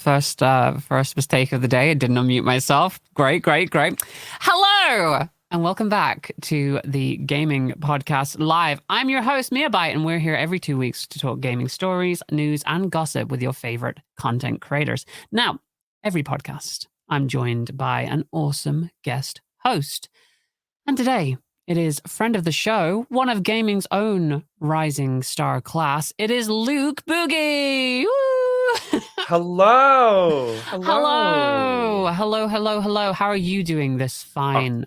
First mistake of the day. I didn't unmute myself. Great. Hello, and welcome back to the Gaming Podcast Live. I'm your host, Miabyte, and we're here every 2 weeks to talk gaming stories, news, and gossip with your favorite content creators. Now, every podcast, I'm joined by an awesome guest host. And today, it is friend of the show, one of gaming's own rising star class. It is Luke Boogie. Woo! Hello. Hello. How are you doing this fine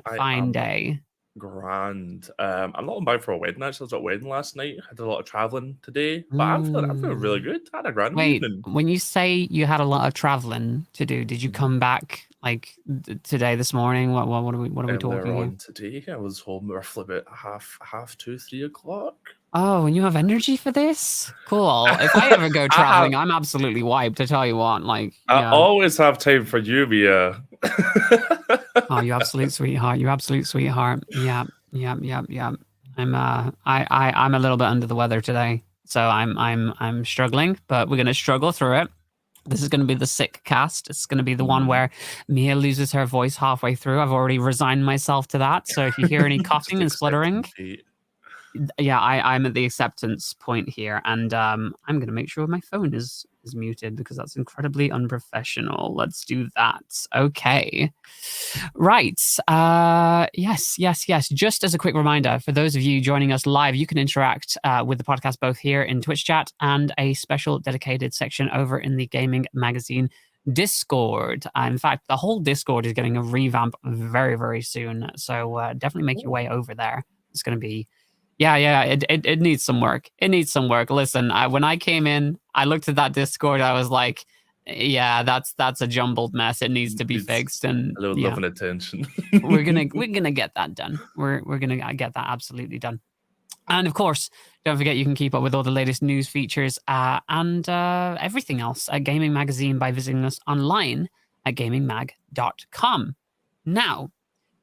day? Grand. I'm not invited for a wedding. Actually, I was at a wedding last night. I did a lot of traveling today, but I'm feeling really good. I had a grand evening. When you say you had a lot of traveling to do, did you come back like today, this morning? What are we talking on today? I was home roughly about half 2, 3 o'clock. Oh, and you have energy for this? Cool. If I ever go traveling, I'm absolutely wiped. I tell you what, like I always have time for you, Mia. Oh, you absolute sweetheart. Yeah. I'm a little bit under the weather today, so I'm struggling, but we're gonna struggle through it. This is going to be the sick cast. It's going to be the one where Mia loses her voice halfway through. I've already resigned myself to that. So if you hear any coughing and spluttering, yeah, I'm at the acceptance point here, and I'm going to make sure my phone is muted because that's incredibly unprofessional. Let's do that. Okay. Right. Yes. Just as a quick reminder, for those of you joining us live, you can interact with the podcast both here in Twitch chat and a special dedicated section over in the Gaming Magazine Discord. In fact, the whole Discord is getting a revamp very, very soon. So definitely make your way over there. It's going to be... Yeah, it needs some work. Listen, when I came in, I looked at that Discord. I was like, yeah, that's a jumbled mess. It needs to be fixed. And a little love and attention. we're gonna get that done. We're gonna get that absolutely done. And of course, don't forget you can keep up with all the latest news, features, and everything else at Gaming Magazine by visiting us online at gamingnmag.com. Now,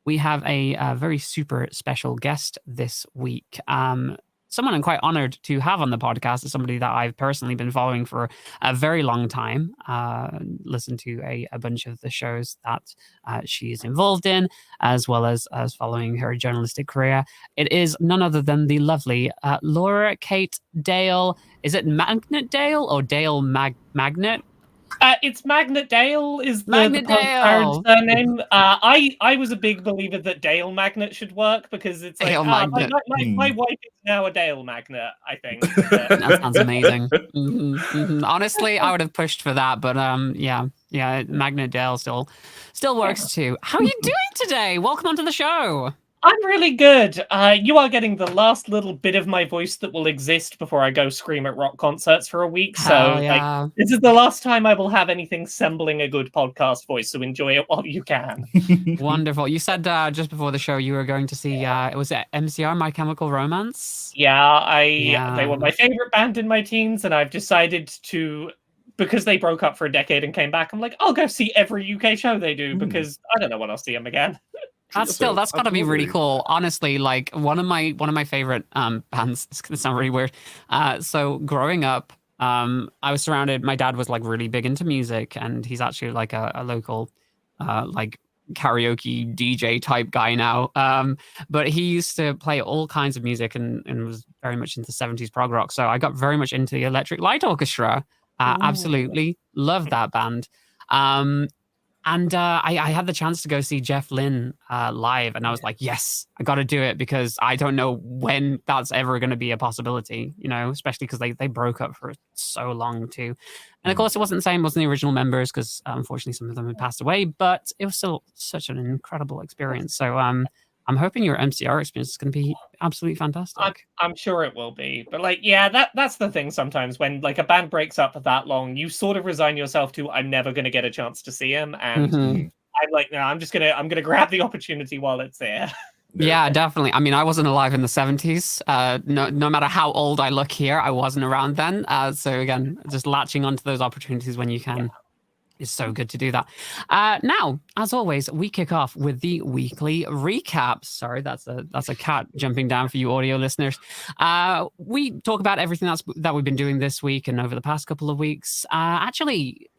we have a very super special guest this week. Someone I'm quite honored to have on the podcast is somebody that I've personally been following for a very long time. Listened to a bunch of the shows that she is involved in, as well as following her journalistic career. It is none other than the lovely Laura Kate Dale. Is it Magnet Dale or Dale Magnet? It's Magnet Dale is the Magnet Dale surname. I was a big believer that Dale Magnet should work because it's like my wife is now a Dale Magnet, I think. That sounds amazing. Honestly, I would have pushed for that, but yeah, Magnet Dale still works too. How are you doing today? Welcome onto the show. I'm really good. You are getting the last little bit of my voice that will exist before I go scream at rock concerts for a week. So this is the last time I will have anything resembling a good podcast voice, so enjoy it while you can. Wonderful. You said just before the show you were going to see, was it MCR, My Chemical Romance? Yeah, they were my favorite band in my teens, and I've decided to... because they broke up for a decade and came back, I'm like, I'll go see every UK show they do because I don't know when I'll see them again. That's gotta be really cool. Honestly, like one of my favorite bands. It's gonna sound really weird. So growing up, I was surrounded. My dad was like really big into music, and he's actually like a local like karaoke DJ type guy now. But he used to play all kinds of music and was very much into 70s prog rock. So I got very much into the Electric Light Orchestra. Absolutely love that band. And I had the chance to go see Jeff Lynne live, and I was like, yes, I got to do it because I don't know when that's ever going to be a possibility, you know, especially because they broke up for so long too. And of course, it wasn't the same, wasn't the original members because unfortunately some of them had passed away, but it was still such an incredible experience. So I'm hoping your MCR experience is going to be absolutely fantastic. I'm sure it will be. But like, yeah, that's the thing sometimes when like a band breaks up for that long, you sort of resign yourself to, I'm never going to get a chance to see him. And I'm like, no, I'm going to grab the opportunity while it's there. Yeah, definitely. I mean, I wasn't alive in the 70s. No matter how old I look here, I wasn't around then. So again, just latching onto those opportunities when you can. Yeah. It's so good to do that. Now, as always, we kick off with the weekly recap. Sorry, that's a cat jumping down for you audio listeners. We talk about everything that we've been doing this week and over the past couple of weeks. Actually,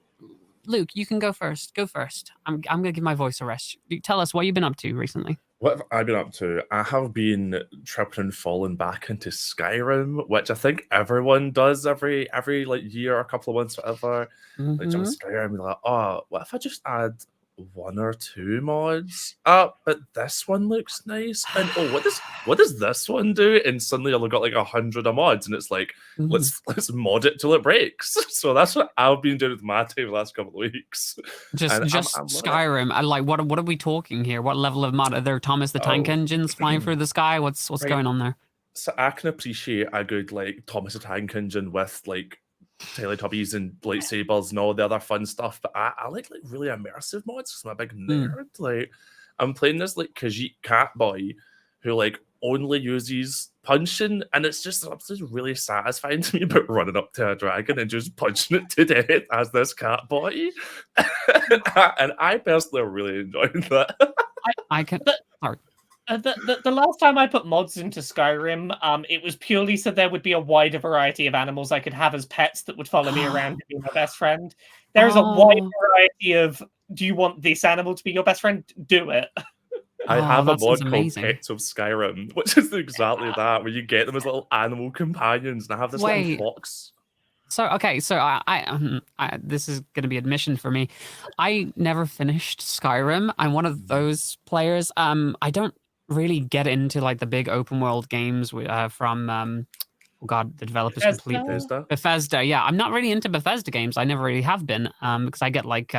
Luke, you can go first. Go first. I'm gonna give my voice a rest. Tell us what you've been up to recently. What have I been up to? I have been tripping and falling back into Skyrim, which I think everyone does every like year or a couple of months, whatever. Like jump Skyrim and like, oh, what if I just add 1 or 2 mods? But this one looks nice. And oh, what does this one do? And suddenly I've got like 100 of mods, and it's like, let's mod it till it breaks. So that's what I've been doing with my team the last couple of weeks. Just Skyrim. I like what are we talking here? What level of mod are there? Thomas the Tank Engines flying through the sky? What's going on there? So I can appreciate a good like Thomas the Tank Engine with like Teletubbies and lightsabers and all the other fun stuff, but I like really immersive mods because I'm a big nerd. Like I'm playing this like Khajiit cat boy who like only uses punching, and it's just really satisfying to me about running up to a dragon and just punching it to death as this cat boy. And I personally really enjoyed that. The last time I put mods into Skyrim, it was purely so there would be a wider variety of animals I could have as pets that would follow me around and be my best friend. There's a wide variety of, do you want this animal to be your best friend? Do it. I have a mod called Pets of Skyrim, which is exactly that, where you get them as little animal companions, and I have this little fox. So I this is going to be admission for me. I never finished Skyrim. I'm one of those players. I don't really get into like the big open world games from the developers Bethesda. Yeah, I'm not really into Bethesda games. I never really have been because I get like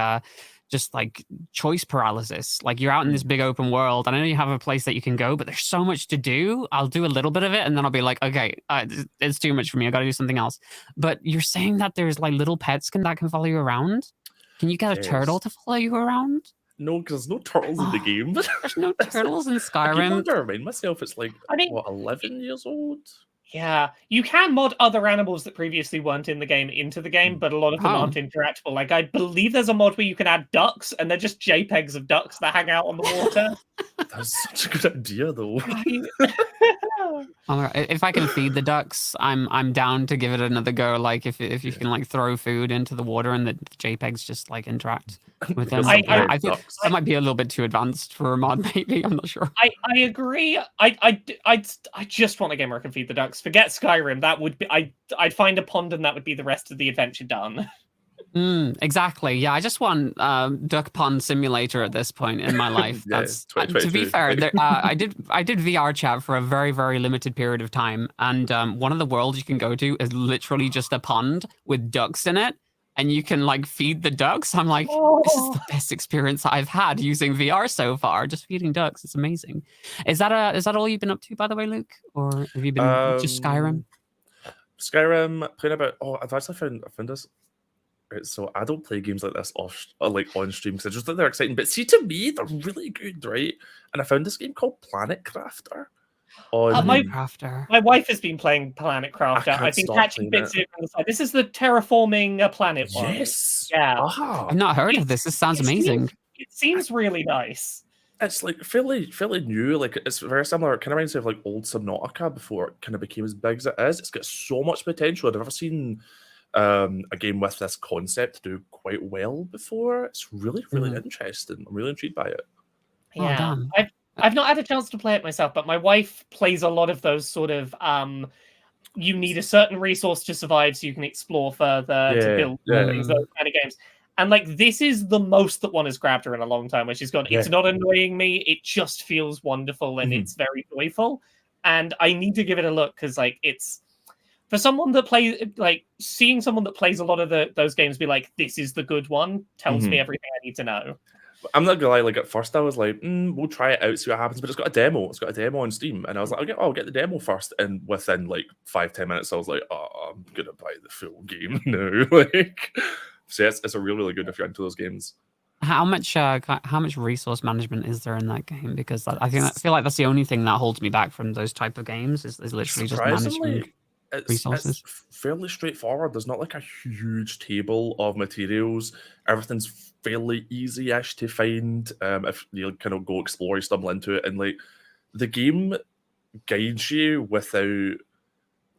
just like choice paralysis. Like you're out in this big open world, and I know you have a place that you can go, but there's so much to do. I'll do a little bit of it, and then I'll be like, okay, it's too much for me. I got to do something else. But you're saying that there's like little pets that can follow you around. Can you get a turtle to follow you around? No, because there's no turtles in the game. There's no turtles in Skyrim. I keep remind myself it's like, 11 years old? Yeah, you can mod other animals that previously weren't in the game into the game, but a lot of them aren't interactable. Like, I believe there's a mod where you can add ducks, and they're just JPEGs of ducks that hang out on the water. That's such a good idea, though. If I can feed the ducks, I'm down to give it another go. Like if you can like throw food into the water and the JPEGs just like interact with them. I think that might be a little bit too advanced for a mod. Maybe I'm not sure. I agree. I just want a game where I can feed the ducks. Forget Skyrim. That would be I'd find a pond and that would be the rest of the adventure done. Exactly. Yeah, I just want duck pond simulator at this point in my life. That's to be fair. I did VR chat for a very, very limited period of time, and one of the worlds you can go to is literally just a pond with ducks in it, and you can like feed the ducks. I'm like, this is the best experience I've had using VR so far. Just feeding ducks, it's amazing. Is that all you've been up to, by the way, Luke, or have you been just Skyrim? Skyrim, playing about. I've actually found this. So I don't play games like this on stream because I just think they're exciting. But see, to me, they're really good, right? And I found this game called Planet Crafter. My wife has been playing Planet Crafter. I've been catching bits of it on the side. This is the terraforming a planet one. Yes. Yeah. I've not heard of this. This sounds amazing. It seems really nice. It's like fairly new. Like it's very similar. It kind of reminds me of like old Subnautica before it kind of became as big as it is. It's got so much potential. I've never seen a game with this concept do quite well before. It's really interesting. I'm really intrigued by it. Yeah, I've not had a chance to play it myself, but my wife plays a lot of those sort of you need a certain resource to survive so you can explore further to build things, those kind of games. And like this is the most that one has grabbed her in a long time, where she's gone, it's not annoying me, it just feels wonderful and it's very joyful. And I need to give it a look because like it's for someone that plays, like seeing someone that plays a lot of those games be like, this is the good one, tells me everything I need to know. I'm not gonna lie, like at first I was like, we'll try it out, see what happens, but it's got a demo. It's got a demo on Steam. And I was like, okay, I'll get the demo first. And within like 5-10 minutes, I was like, I'm gonna buy the full game now. Like, so it's a really good if you're into those games. How much resource management is there in that game? Because I feel like that's the only thing that holds me back from those type of games is literally just managing resources. It's fairly straightforward. There's not like a huge table of materials. Everything's fairly easy-ish to find if you kind of go explore, you stumble into it, and like the game guides you without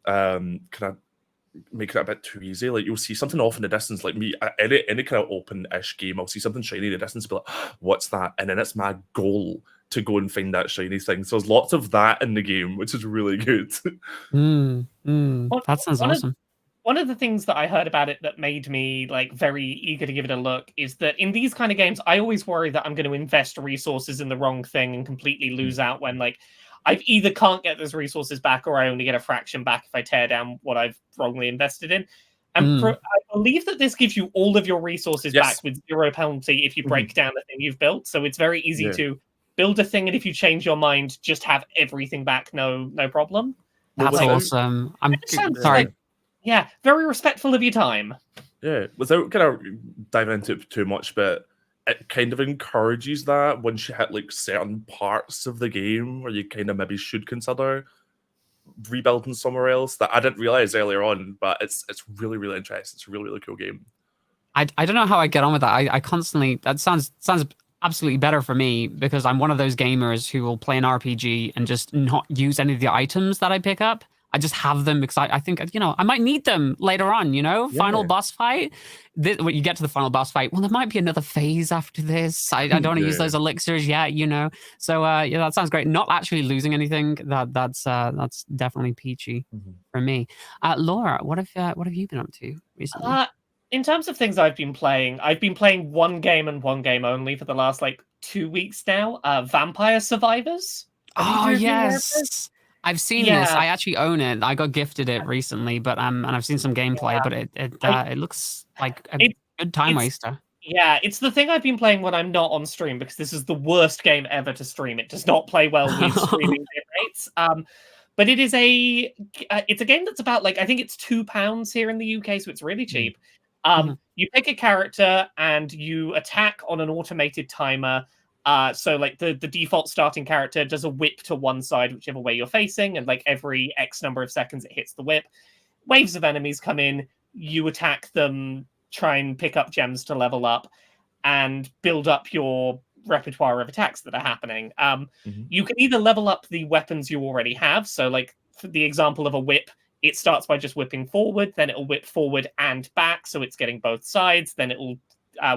kind of making it a bit too easy. Like, you'll see something off in the distance, like me, any kind of open-ish game, I'll see something shiny in the distance, be like, what's that? And then it's my goal to go and find that shiny thing. So there's lots of that in the game, which is really good. That sounds awesome. One of the things that I heard about it that made me like very eager to give it a look is that in these kind of games, I always worry that I'm going to invest resources in the wrong thing and completely lose out when like I either can't get those resources back or I only get a fraction back if I tear down what I've wrongly invested in. And I believe that this gives you all of your resources back with 0 penalty if you break down the thing you've built. So it's very easy to build a thing, and if you change your mind, just have everything back, no problem. That's awesome. I'm sorry. Yeah, very respectful of your time. Yeah, without kind of diving into it too much, but it kind of encourages that once you hit like certain parts of the game where you kind of maybe should consider rebuilding somewhere else that I didn't realize earlier on, but it's really, really interesting. It's a really, really cool game. I don't know how I get on with that. I constantly, that sounds absolutely better for me, because I'm one of those gamers who will play an RPG and just not use any of the items that I pick up. I just have them because I think, I might need them later on, final boss fight. When you get to the final boss fight, well, there might be another phase after this. I don't want to use those elixirs yet, So that sounds great. Not actually losing anything, that's definitely peachy for me. Laura, what have you been up to recently? In terms of things I've been playing one game and one game only for the last 2 weeks now. Vampire Survivors. Oh yes. I've seen this. I actually own it. I got gifted it recently, but and I've seen some gameplay. But it looks like a good time waster. Yeah, it's the thing I've been playing when I'm not on stream, because this is the worst game ever to stream. It does not play well with streaming rates. But it's a game that's about I think it's £2 here in the UK, so it's really cheap. You pick a character and you attack on an automated timer. So the default starting character does a whip to one side, whichever way you're facing, and every X number of seconds it hits the whip. Waves of enemies come in, you attack them, try and pick up gems to level up, and build up your repertoire of attacks that are happening. You can either level up the weapons you already have, so for the example of a whip, it starts by just whipping forward, then it'll whip forward and back, so it's getting both sides, then it'll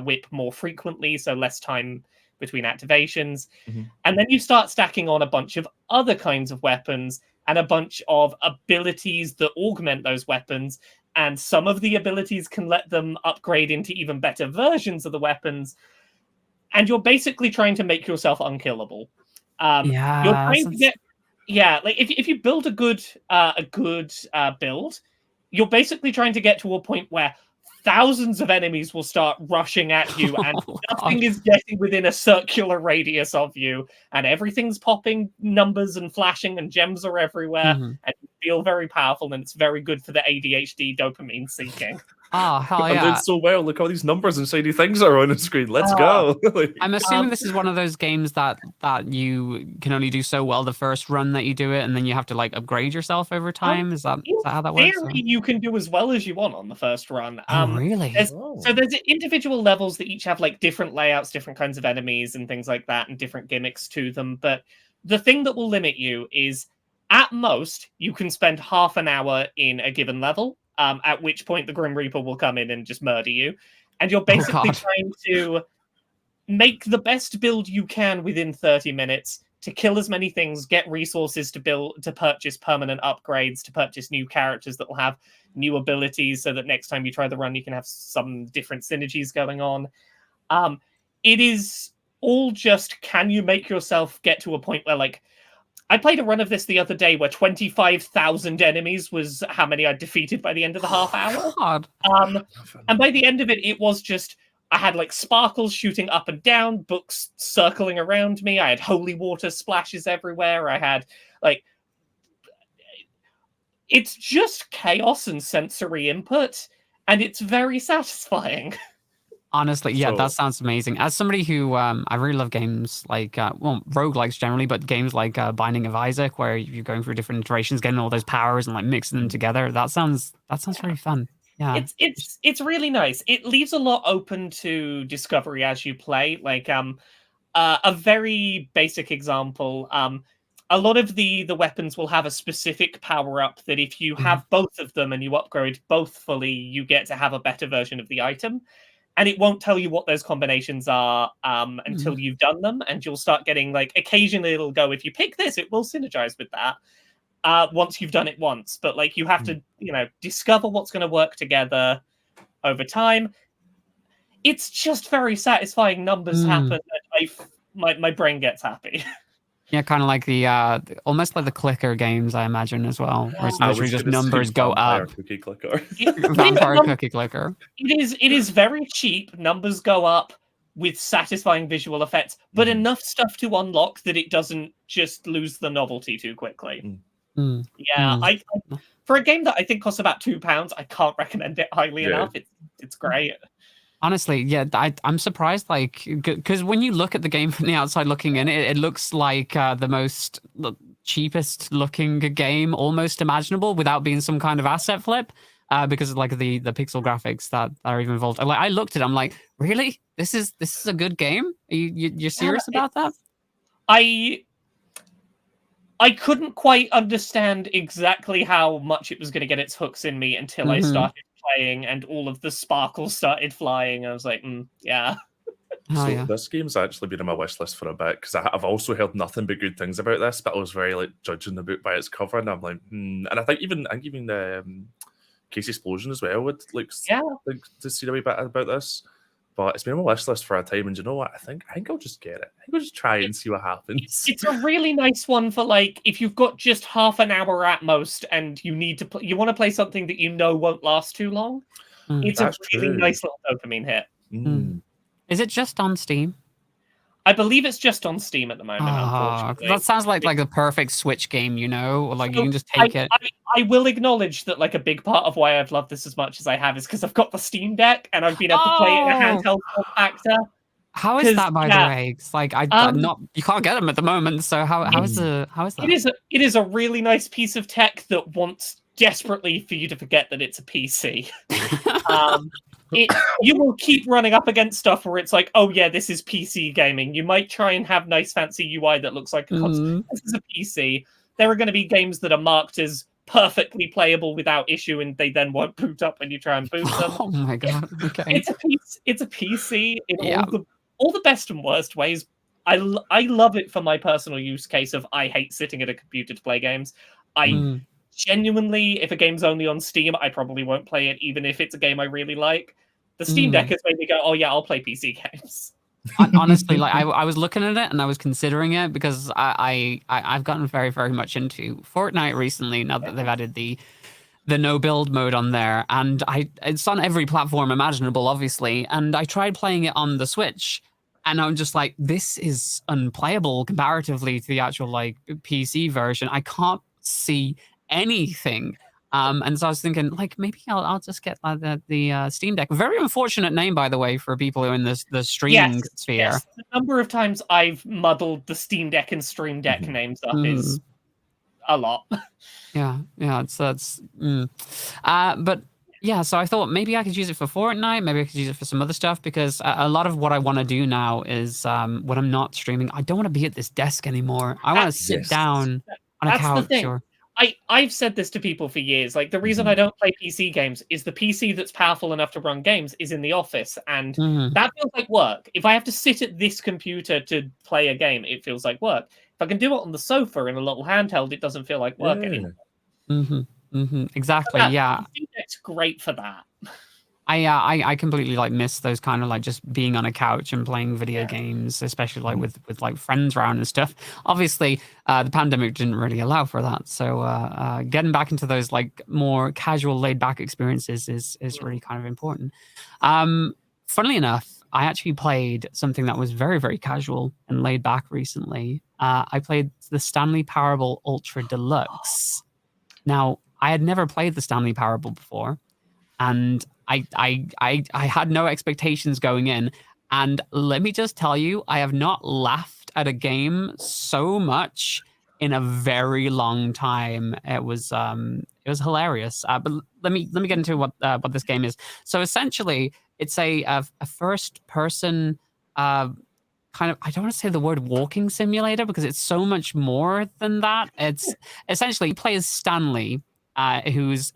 whip more frequently, so less time between activations. And then you start stacking on a bunch of other kinds of weapons and a bunch of abilities that augment those weapons. And some of the abilities can let them upgrade into even better versions of the weapons. And you're basically trying to make yourself unkillable. You're trying to get, if you build a good build, you're basically trying to get to a point where thousands of enemies will start rushing at you, and nothing is getting within a circular radius of you, and everything's popping numbers and flashing, and gems are everywhere, and you feel very powerful, and it's very good for the ADHD dopamine seeking. Oh, hell yeah. I'm doing so well. Look, all these numbers and shiny things are on the screen. Let's go. I'm assuming this is one of those games that you can only do so well the first run that you do it, and then you have to upgrade yourself over time. Is that how that works? You can do as well as you want on the first run. Really? So there's individual levels that each have different layouts, different kinds of enemies and things like that, and different gimmicks to them. But the thing that will limit you is, at most, you can spend half an hour in a given level. At which point the Grim Reaper will come in and just murder you. And you're basically trying to make the best build you can within 30 minutes to kill as many things, get resources to purchase permanent upgrades, to purchase new characters that will have new abilities, so that next time you try the run, you can have some different synergies going on. It is all just, can you make yourself get to a point where I played a run of this the other day where 25,000 enemies was how many I defeated by the end of the half hour. God. And by the end of it, it was just, I had sparkles shooting up and down, books circling around me. I had holy water splashes everywhere. I had it's just chaos and sensory input, and it's very satisfying. Honestly, yeah, that sounds amazing. As somebody who, I really love games roguelikes generally, but games like Binding of Isaac, where you're going through different iterations, getting all those powers and mixing them together. That sounds very fun. Yeah, it's really nice. It leaves a lot open to discovery as you play. A very basic example. a lot of the weapons will have a specific power up that if you have both of them and you upgrade both fully, you get to have a better version of the item. And it won't tell you what those combinations are until you've done them, and you'll start getting like occasionally it'll go, if you pick this, it will synergize with that once you've done it once. But like you have to, discover what's going to work together over time. It's just very satisfying. Numbers happen, and my brain gets happy. Yeah, kind of like the almost like the clicker games, I imagine, as well, where it's literally just numbers go up. Cookie clicker. Vampire cookie clicker. It is very cheap. Numbers go up with satisfying visual effects, but enough stuff to unlock that it doesn't just lose the novelty too quickly. I for a game that I think costs about £2, I can't recommend it highly enough. It's great. Honestly, yeah, I'm surprised, like, because when you look at the game from the outside looking in, it looks like the most cheapest looking game almost imaginable without being some kind of asset flip, because of like the pixel graphics that are even involved. Like, I looked at it, I'm like, really? This is a good game? You're serious about that? I couldn't quite understand exactly how much it was going to get its hooks in me until I started playing and all of the sparkles started flying. I was like, yeah. This game's actually been on my wish list for a bit because I've also heard nothing but good things about this, but I was very like judging the book by its cover, and I'm like, and I think even the Case Explosion as well would like to see a wee bit about this. But it's been on my wish list for a time, and you know what? I think I'll just get it. I think I'll just try and see what happens. It's a really nice one for like if you've got just half an hour at most, and you need to you want to play something that you know won't last too long. It's a really nice little dopamine hit. Is it just on Steam? I believe it's just on Steam at the moment. Unfortunately, that sounds like a perfect Switch game, Like you can just take it. I will acknowledge that like a big part of why I've loved this as much as I have is because I've got the Steam Deck and I've been able to play it in a handheld form factor. How is that, by the way? It's like you can't get them at the moment. So how is that? It is a really nice piece of tech that wants desperately for you to forget that it's a PC. You will keep running up against stuff where it's like, oh yeah, this is PC gaming. You might try and have nice fancy UI that looks like a console. This is a PC. There are going to be games that are marked as perfectly playable without issue, and they then won't boot up when you try and boot them. Oh my god! Okay, it's a PC in all the best and worst ways. I love it for my personal use case of I hate sitting at a computer to play games. Genuinely, if a game's only on Steam, I probably won't play it, even if it's a game I really like. The Steam Deck has made me go, oh yeah, I'll play PC games. Honestly, like I was looking at it and I was considering it because I've gotten very, very much into Fortnite recently now that they've added the no build mode on there, and it's on every platform imaginable, obviously. And I tried playing it on the Switch, and I'm just like, this is unplayable comparatively to the actual like PC version. I can't see anything. And so I was thinking, like, maybe I'll just get the Steam Deck. Very unfortunate name, by the way, for people who are in the streaming sphere. Yes. The number of times I've muddled the Steam Deck and Stream Deck names up is a lot. Yeah, that's. But yeah, so I thought maybe I could use it for Fortnite. Maybe I could use it for some other stuff, because a lot of what I want to do now is when I'm not streaming, I don't want to be at this desk anymore. I want to sit down on a couch. I've said this to people for years. Like, the reason I don't play PC games is the PC that's powerful enough to run games is in the office, and that feels like work. If I have to sit at this computer to play a game, it feels like work. If I can do it on the sofa in a little handheld, it doesn't feel like work anymore. Exactly. Yeah, it's great for that. I completely like miss those kind of like just being on a couch and playing video games, especially like with like friends around and stuff. Obviously, the pandemic didn't really allow for that, so getting back into those like more casual, laid back experiences is really kind of important. Funnily enough, I actually played something that was very, very casual and laid back recently. I played the Stanley Parable Ultra Deluxe. Now, I had never played the Stanley Parable before, and I had no expectations going in, and let me just tell you, I have not laughed at a game so much in a very long time. It was hilarious. But let me get into what this game is. So essentially, it's a first person kind of, I don't want to say the word walking simulator because it's so much more than that. It's essentially you play as Stanley, who's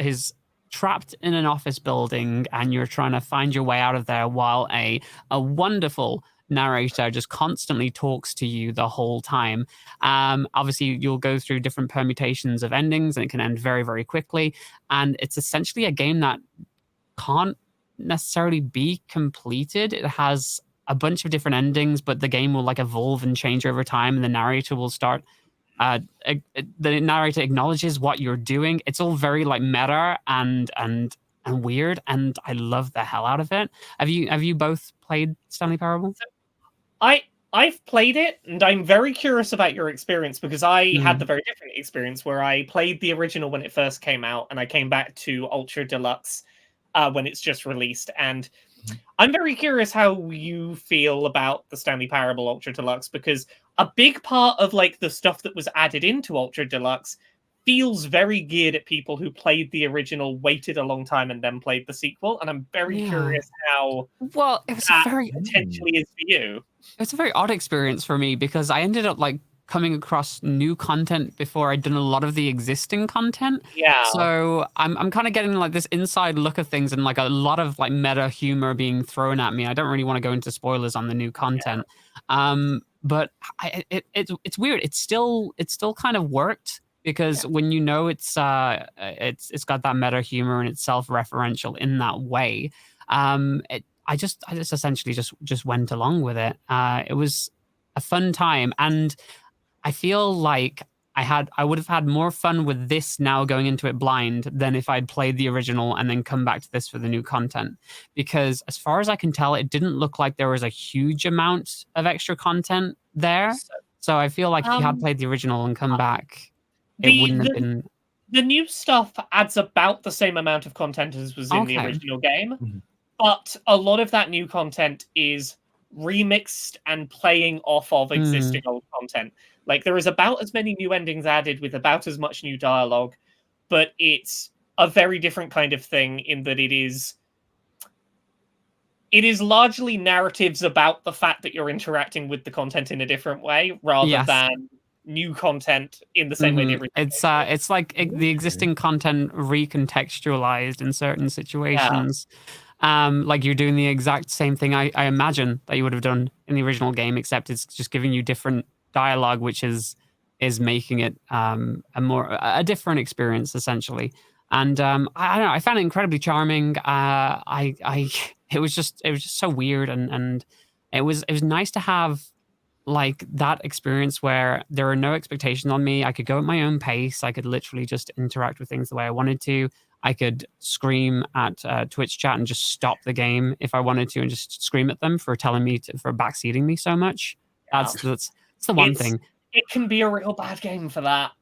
trapped in an office building, and you're trying to find your way out of there while a wonderful narrator just constantly talks to you the whole time. Obviously, you'll go through different permutations of endings, and it can end very, very quickly. And it's essentially a game that can't necessarily be completed. It has a bunch of different endings, but the game will like evolve and change over time, and the narrator will start. The narrator acknowledges what you're doing. It's all very like meta and weird, and I love the hell out of it. Have you both played Stanley Parable? I've played it, and I'm very curious about your experience because I had the very different experience where I played the original when it first came out, and I came back to Ultra Deluxe when it's just released. And I'm very curious how you feel about the Stanley Parable Ultra Deluxe, because a big part of like the stuff that was added into Ultra Deluxe feels very geared at people who played the original, waited a long time, and then played the sequel. And I'm very curious how it was that potentially is for you. It's a very odd experience for me because I ended up like coming across new content before I'd done a lot of the existing content. Yeah. So I'm kind of getting like this inside look of things and like a lot of like meta humor being thrown at me. I don't really want to go into spoilers on the new content. But it's weird. It's still kind of worked because when you know it's got that meta humor and it's self-referential in that way. I just essentially just went along with it. It was a fun time, and I feel like I would have had more fun with this now going into it blind than if I'd played the original and then come back to this for the new content. Because as far as I can tell, it didn't look like there was a huge amount of extra content there. So I feel like if you had played the original and come back, it wouldn't have been. The new stuff adds about the same amount of content as was in the original game, but a lot of that new content is remixed and playing off of existing old content. Like there is about as many new endings added with about as much new dialogue, but it's a very different kind of thing in that it is largely narratives about the fact that you're interacting with the content in a different way rather than new content in the same way the original. It's like the existing content recontextualized in certain situations. Like you're doing the exact same thing I imagine that you would have done in the original game, except it's just giving you different dialogue, which is making it a different experience essentially. And I don't know, I found it incredibly charming. It was just so weird, and it was nice to have like that experience where there are no expectations on me. I could go at my own pace. I could literally just interact with things the way I wanted to. I could scream at Twitch chat and just stop the game if I wanted to, and just scream at them for telling me for backseating me so much. That's the one thing. It can be a real bad game for that.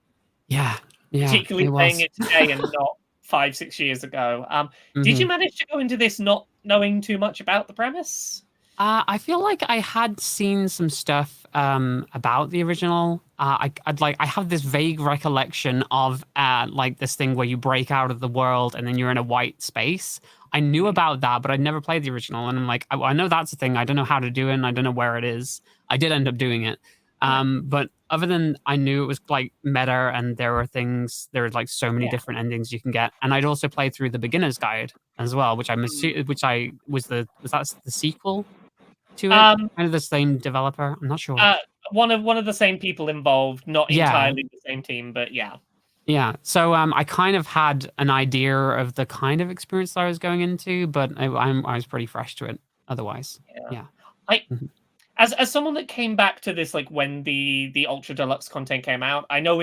Yeah. Particularly playing it today and not 5-6 years ago. Did you manage to go into this not knowing too much about the premise? I feel like I had seen some stuff about the original. I have this vague recollection of like this thing where you break out of the world and then you're in a white space. I knew about that, but I'd never played the original, and I'm like, I know that's a thing. I don't know how to do it, and I don't know where it is. I did end up doing it, but other than I knew it was like meta, and there were like so many different endings you can get, and I'd also played through the beginner's guide as well, was that the sequel to it? Kind of the same developer. I'm not sure. One of the same people involved, not entirely the same team, but yeah. Yeah, so I kind of had an idea of the kind of experience that I was going into, but I was pretty fresh to it otherwise. Yeah. As someone that came back to this like when the Ultra Deluxe content came out, I know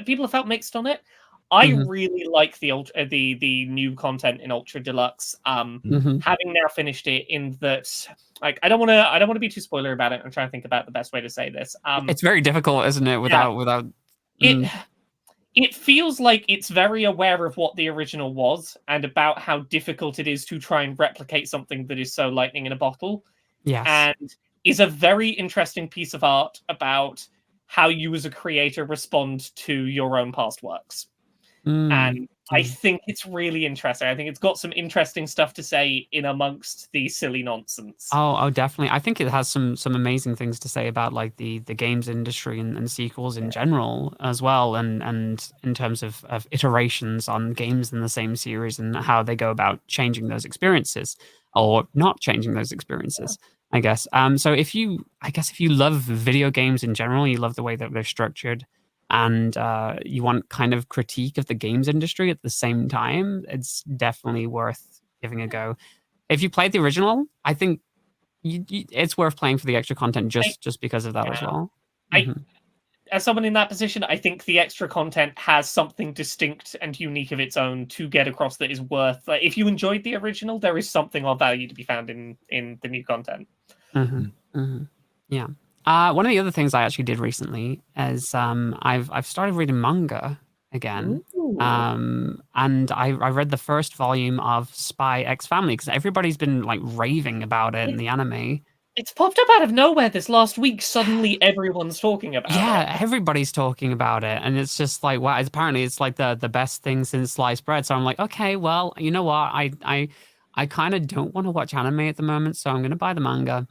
people have felt mixed on it. I really like the new content in Ultra Deluxe. Having now finished it, in that like I don't want to be too spoiler about it. I'm trying to think about the best way to say this. It's very difficult, isn't it? Without it feels like it's very aware of what the original was and about how difficult it is to try and replicate something that is so lightning in a bottle. Yes, and is a very interesting piece of art about how you as a creator respond to your own past works. And I think it's really interesting. I think it's got some interesting stuff to say in amongst the silly nonsense. Oh, definitely. I think it has some amazing things to say about like the games industry and sequels in general as well, and in terms of iterations on games in the same series and how they go about changing those experiences or not changing those experiences. I guess. So if you love video games in general, you love the way that they're structured, and you want kind of critique of the games industry at the same time, it's definitely worth giving a go. If you played the original, I think it's worth playing for the extra content just because of that as well. As someone in that position, I think the extra content has something distinct and unique of its own to get across that is worth. Like, if you enjoyed the original, there is something of value to be found in the new content. Yeah. One of the other things I actually did recently is I've started reading manga again. And I read the first volume of Spy X Family because everybody's been like raving about it in the anime. It's popped up out of nowhere this last week. Suddenly everyone's talking about it. Yeah, everybody's talking about it. And it's just like, wow, apparently it's like the best thing since sliced bread. So I'm like, okay, well, you know what? I kind of don't want to watch anime at the moment, so I'm going to buy the manga.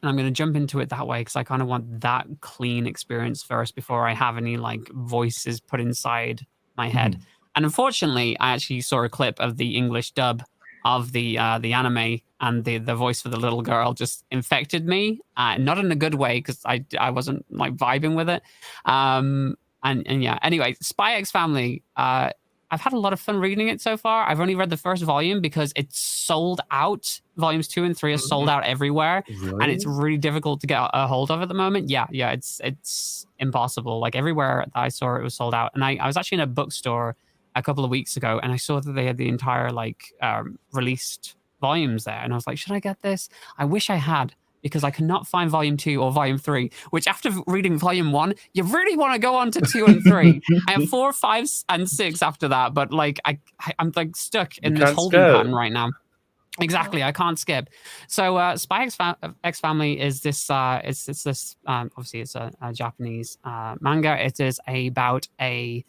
And I'm going to jump into it that way because I kind of want that clean experience first before I have any like voices put inside my head. And unfortunately, I actually saw a clip of the English dub of the anime, and the voice for the little girl just infected me, not in a good way because I wasn't like vibing with it. And yeah, anyway, Spy X Family. I've had a lot of fun reading it so far. I've only read the first volume because it's sold out. Volumes 2 and 3 are sold out everywhere, and it's really difficult to get a hold of at the moment. Yeah, it's impossible. Like everywhere that I saw it was sold out. And I was actually in a bookstore a couple of weeks ago, and I saw that they had the entire like released volumes there, and I was like, should I get this? I wish I had, because I cannot find volume 2 or volume 3, which after reading volume 1, you really want to go on to 2 and 3. I have 4, 5, and 6 after that, but like I'm like stuck in this holding pattern right now. Exactly, I can't skip. So Spy X Family is this it's this obviously it's a Japanese manga. It is about a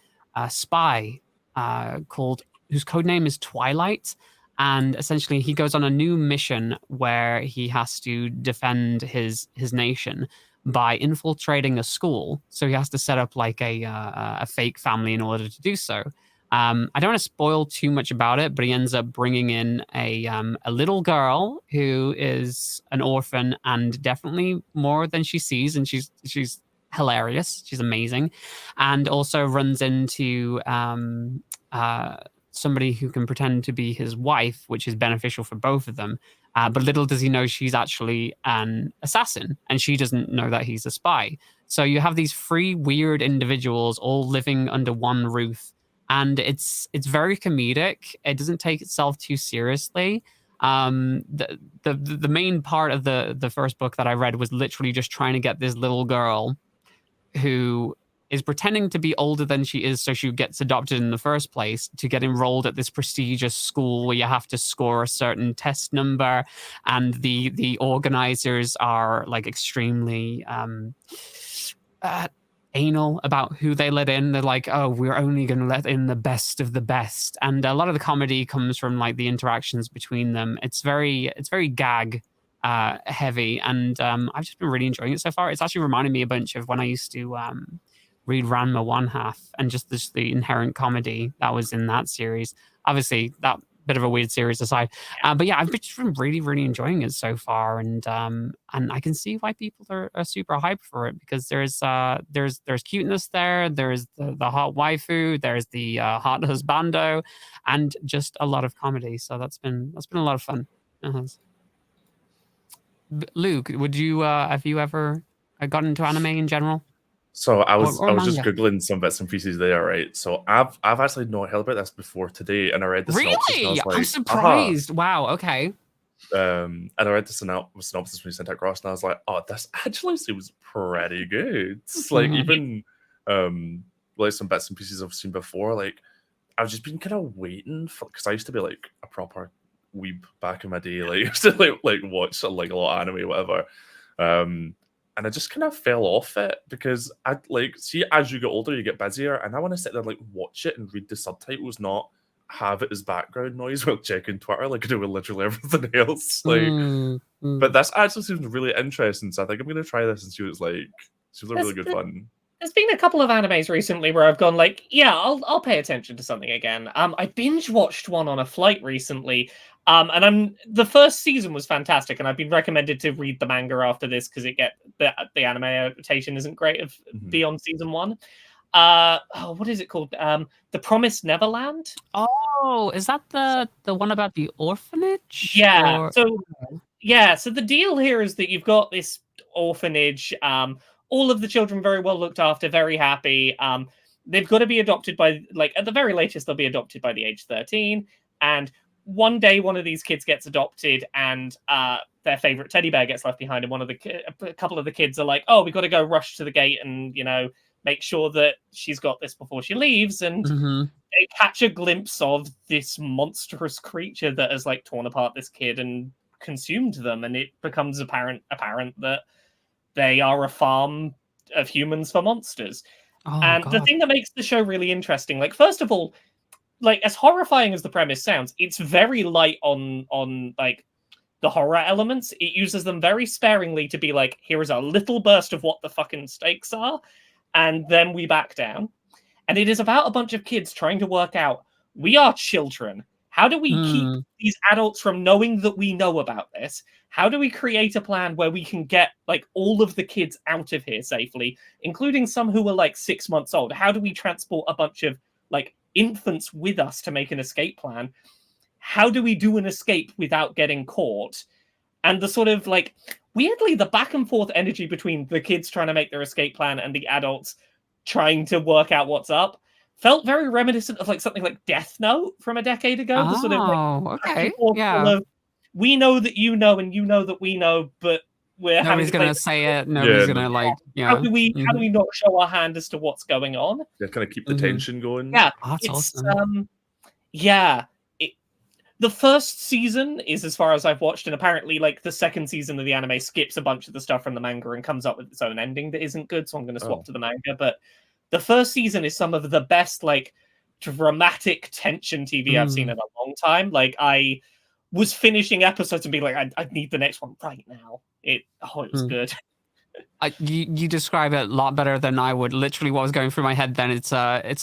spy whose codename is Twilight. And essentially, he goes on a new mission where he has to defend his nation by infiltrating a school. So he has to set up like a fake family in order to do so. I don't want to spoil too much about it, but he ends up bringing in a little girl who is an orphan and definitely more than she sees, and she's hilarious. She's amazing, and also runs into somebody who can pretend to be his wife, which is beneficial for both of them. But little does he know she's actually an assassin, and she doesn't know that he's a spy. So you have these 3 weird individuals all living under one roof, and it's very comedic. It doesn't take itself too seriously. The main part of the first book that I read was literally just trying to get this little girl who is pretending to be older than she is, so she gets adopted in the first place, to get enrolled at this prestigious school where you have to score a certain test number, and the organizers are like extremely anal about who they let in. They're like, oh, we're only going to let in the best of the best, and a lot of the comedy comes from like the interactions between them. It's very gag heavy, and I've just been really enjoying it so far. It's actually reminded me a bunch of when I used to read Ranma One Half, and just the inherent comedy that was in that series. Obviously, that bit of a weird series aside, but yeah, I've just been really enjoying it so far, and I can see why people are super hyped for it, because there's cuteness there, there's the hot waifu, there's the hot husbando, and just a lot of comedy. So that's been a lot of fun. Luke, would you have you ever gotten into anime in general? So I was manga. just googling some bits and pieces there, right? So I've actually not heard about this before today, and I read the synopsis. And I was like, I'm surprised. Wow. Okay. And I read the synopsis when you sent it across, and I was like, oh, this actually seems pretty good. It's like even like some bits and pieces I've seen before. Like I've just been kind of waiting for, because I used to be like a proper weeb back in my day. Like I used to like watch like a lot of anime or whatever. and I just kind of fell off it because I like see as you get older, you get busier, and I want to sit there and like watch it and read the subtitles, not have it as background noise while checking Twitter like I do with literally everything else. Like, but this actually seems really interesting, so I think I'm gonna try this and see what it's like. Seems like really good fun. There's been a couple of animes recently where I've gone like, yeah, I'll pay attention to something again. I binge watched one on a flight recently, and the first season was fantastic, and I've been recommended to read the manga after this because the anime adaptation isn't great of beyond season 1. What is it called? The Promised Neverland. Oh, is that the one about the orphanage? Yeah. So the deal here is that you've got this orphanage. All of the children very well looked after, very happy. They've got to be adopted by, like, at the very latest, they'll be adopted by the age 13. And one day, one of these kids gets adopted, and their favorite teddy bear gets left behind. And a couple of the kids are like, "Oh, we got to go rush to the gate and make sure that she's got this before she leaves." And they catch a glimpse of this monstrous creature that has like torn apart this kid and consumed them, and it becomes apparent that they are a farm of humans for monsters. And the thing that makes the show really interesting, like, first of all, like, as horrifying as the premise sounds, it's very light on like the horror elements. It uses them very sparingly to be like, here is a little burst of what the fucking stakes are, and then we back down. And it is about a bunch of kids trying to work out, we are children. How do we keep these adults from knowing that we know about this? How do we create a plan where we can get like all of the kids out of here safely, including some who are like 6 months old? How do we transport a bunch of like infants with us to make an escape plan? How do we do an escape without getting caught? And the sort of like, weirdly, the back and forth energy between the kids trying to make their escape plan and the adults trying to work out what's up felt very reminiscent of like something like Death Note from a decade ago. The sort of like, okay, we know that you know, and you know that we know, but nobody's gonna say it. Nobody's gonna like. Yeah. How do we not show our hand as to what's going on? Yeah, kind of keep the tension going. Yeah, that's awesome. The first season is as far as I've watched, and apparently, like, the second season of the anime skips a bunch of the stuff from the manga and comes up with its own ending that isn't good. So I'm going to swap to the manga, but the first season is some of the best, like, dramatic tension TV I've seen in a long time. Like, I was finishing episodes and being like, I need the next one right now. It was good. You describe it a lot better than I would. Literally, what was going through my head then, it's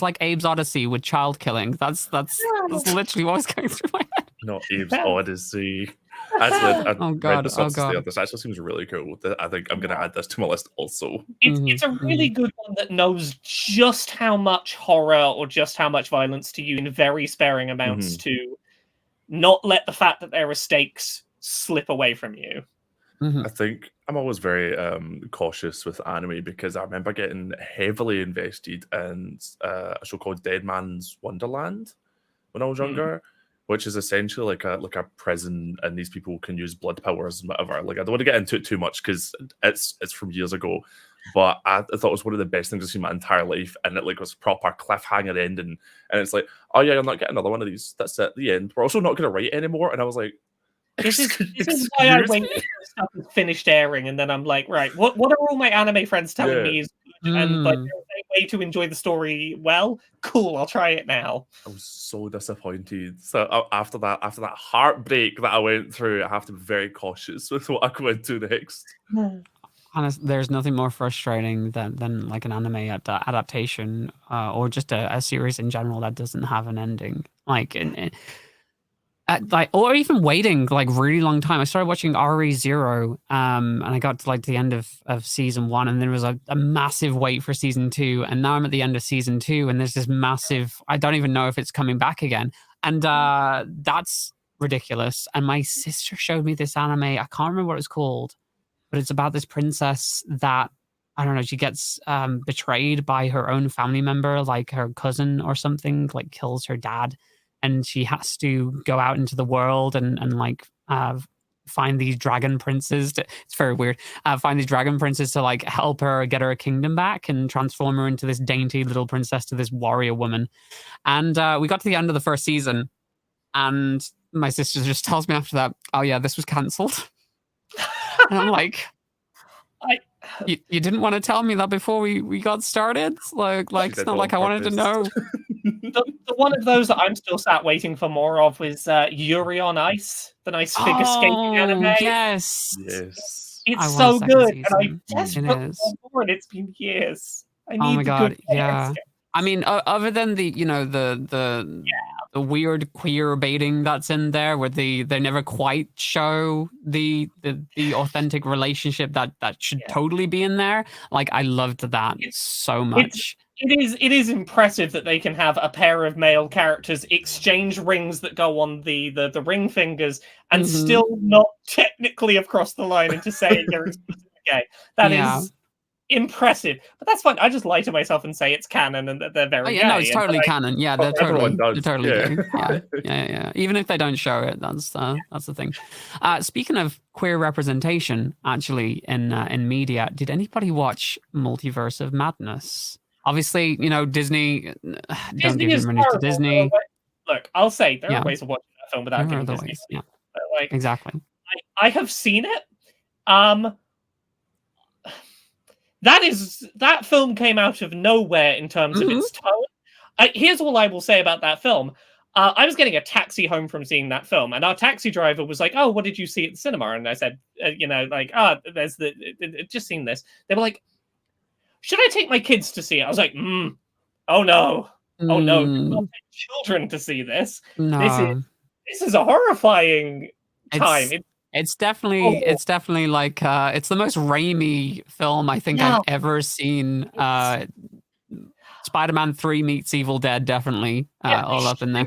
like Abe's Odyssey with child killing. That's literally what was going through my head. Not Abe's Odyssey. Actually, oh god! This actually seems really cool. I think I'm going to add this to my list also. It's a really good one that knows just how much horror or just how much violence to use in very sparing amounts to not let the fact that there are stakes slip away from you. I think I'm always very cautious with anime because I remember getting heavily invested in a show called Dead Man's Wonderland when I was younger, which is essentially like a prison, and these people can use blood powers and whatever. Like, I don't want to get into it too much because it's from years ago, but I thought it was one of the best things I've seen my entire life, and it like was proper cliffhanger ending, and it's like, oh yeah, you'll not get another one of these. That's at the end. We're also not going to write anymore, and I was like. This is why I wait until stuff is finished airing, and then I'm like, right, what are all my anime friends telling me is good, and like, there's a way to enjoy the story well? Cool, I'll try it now. I was so disappointed. So after that heartbreak that I went through, I have to be very cautious with what I go into next. Honestly, there's nothing more frustrating than like an anime adaptation or just a series in general that doesn't have an ending. Like or even waiting like really long time. I started watching RE0, and I got to like the end of season 1, and there was a massive wait for season 2, and now I'm at the end of season 2, and there's this massive. I don't even know if it's coming back again, and that's ridiculous. And my sister showed me this anime. I can't remember what it's called, but it's about this princess that I don't know. She gets betrayed by her own family member, like her cousin or something, like kills her dad. And she has to go out into the world and like find these dragon princes. It's very weird. Find these dragon princes to like help her get her kingdom back and transform her into this dainty little princess to this warrior woman. And we got to the end of the first season, and my sister just tells me after that, "Oh yeah, this was cancelled." And I'm like, You didn't want to tell me that before we got started? Like it's not like I wanted to know. The one of those that I'm still sat waiting for more of is Yuri on Ice, the nice figure skating anime. Yes. It's so good, and I desperately want more, and it's been years. I need my God, good yeah. I mean, other than the the weird queer baiting that's in there, where they never quite show the authentic relationship that should totally be in there. Like, I loved that so much. It is impressive that they can have a pair of male characters exchange rings that go on the ring fingers and still not technically have crossed the line into saying they're gay. That is impressive, but that's fine. I just lie to myself and say it's canon and that they're very gay. No, it's totally canon. Yeah, they're totally gay. Yeah. Even if they don't show it, that's the thing. Speaking of queer representation, actually in media, did anybody watch Multiverse of Madness? Obviously, Disney. Don't give your money to Disney. Look, I'll say there are ways of watching that film without giving Disney. Yeah, like, exactly. I have seen it. That film came out of nowhere in terms of its tone. Here's all I will say about that film. I was getting a taxi home from seeing that film, and our taxi driver was like, "Oh, what did you see at the cinema?" And I said, there's just seen this." They were like, "Should I take my kids to see it?" I was like, "Oh no, do not take children to see this. No. This is a horrifying time." It's definitely like it's the most Raimi film I think I've ever seen. Spider-Man 3 meets Evil Dead, definitely all up in there.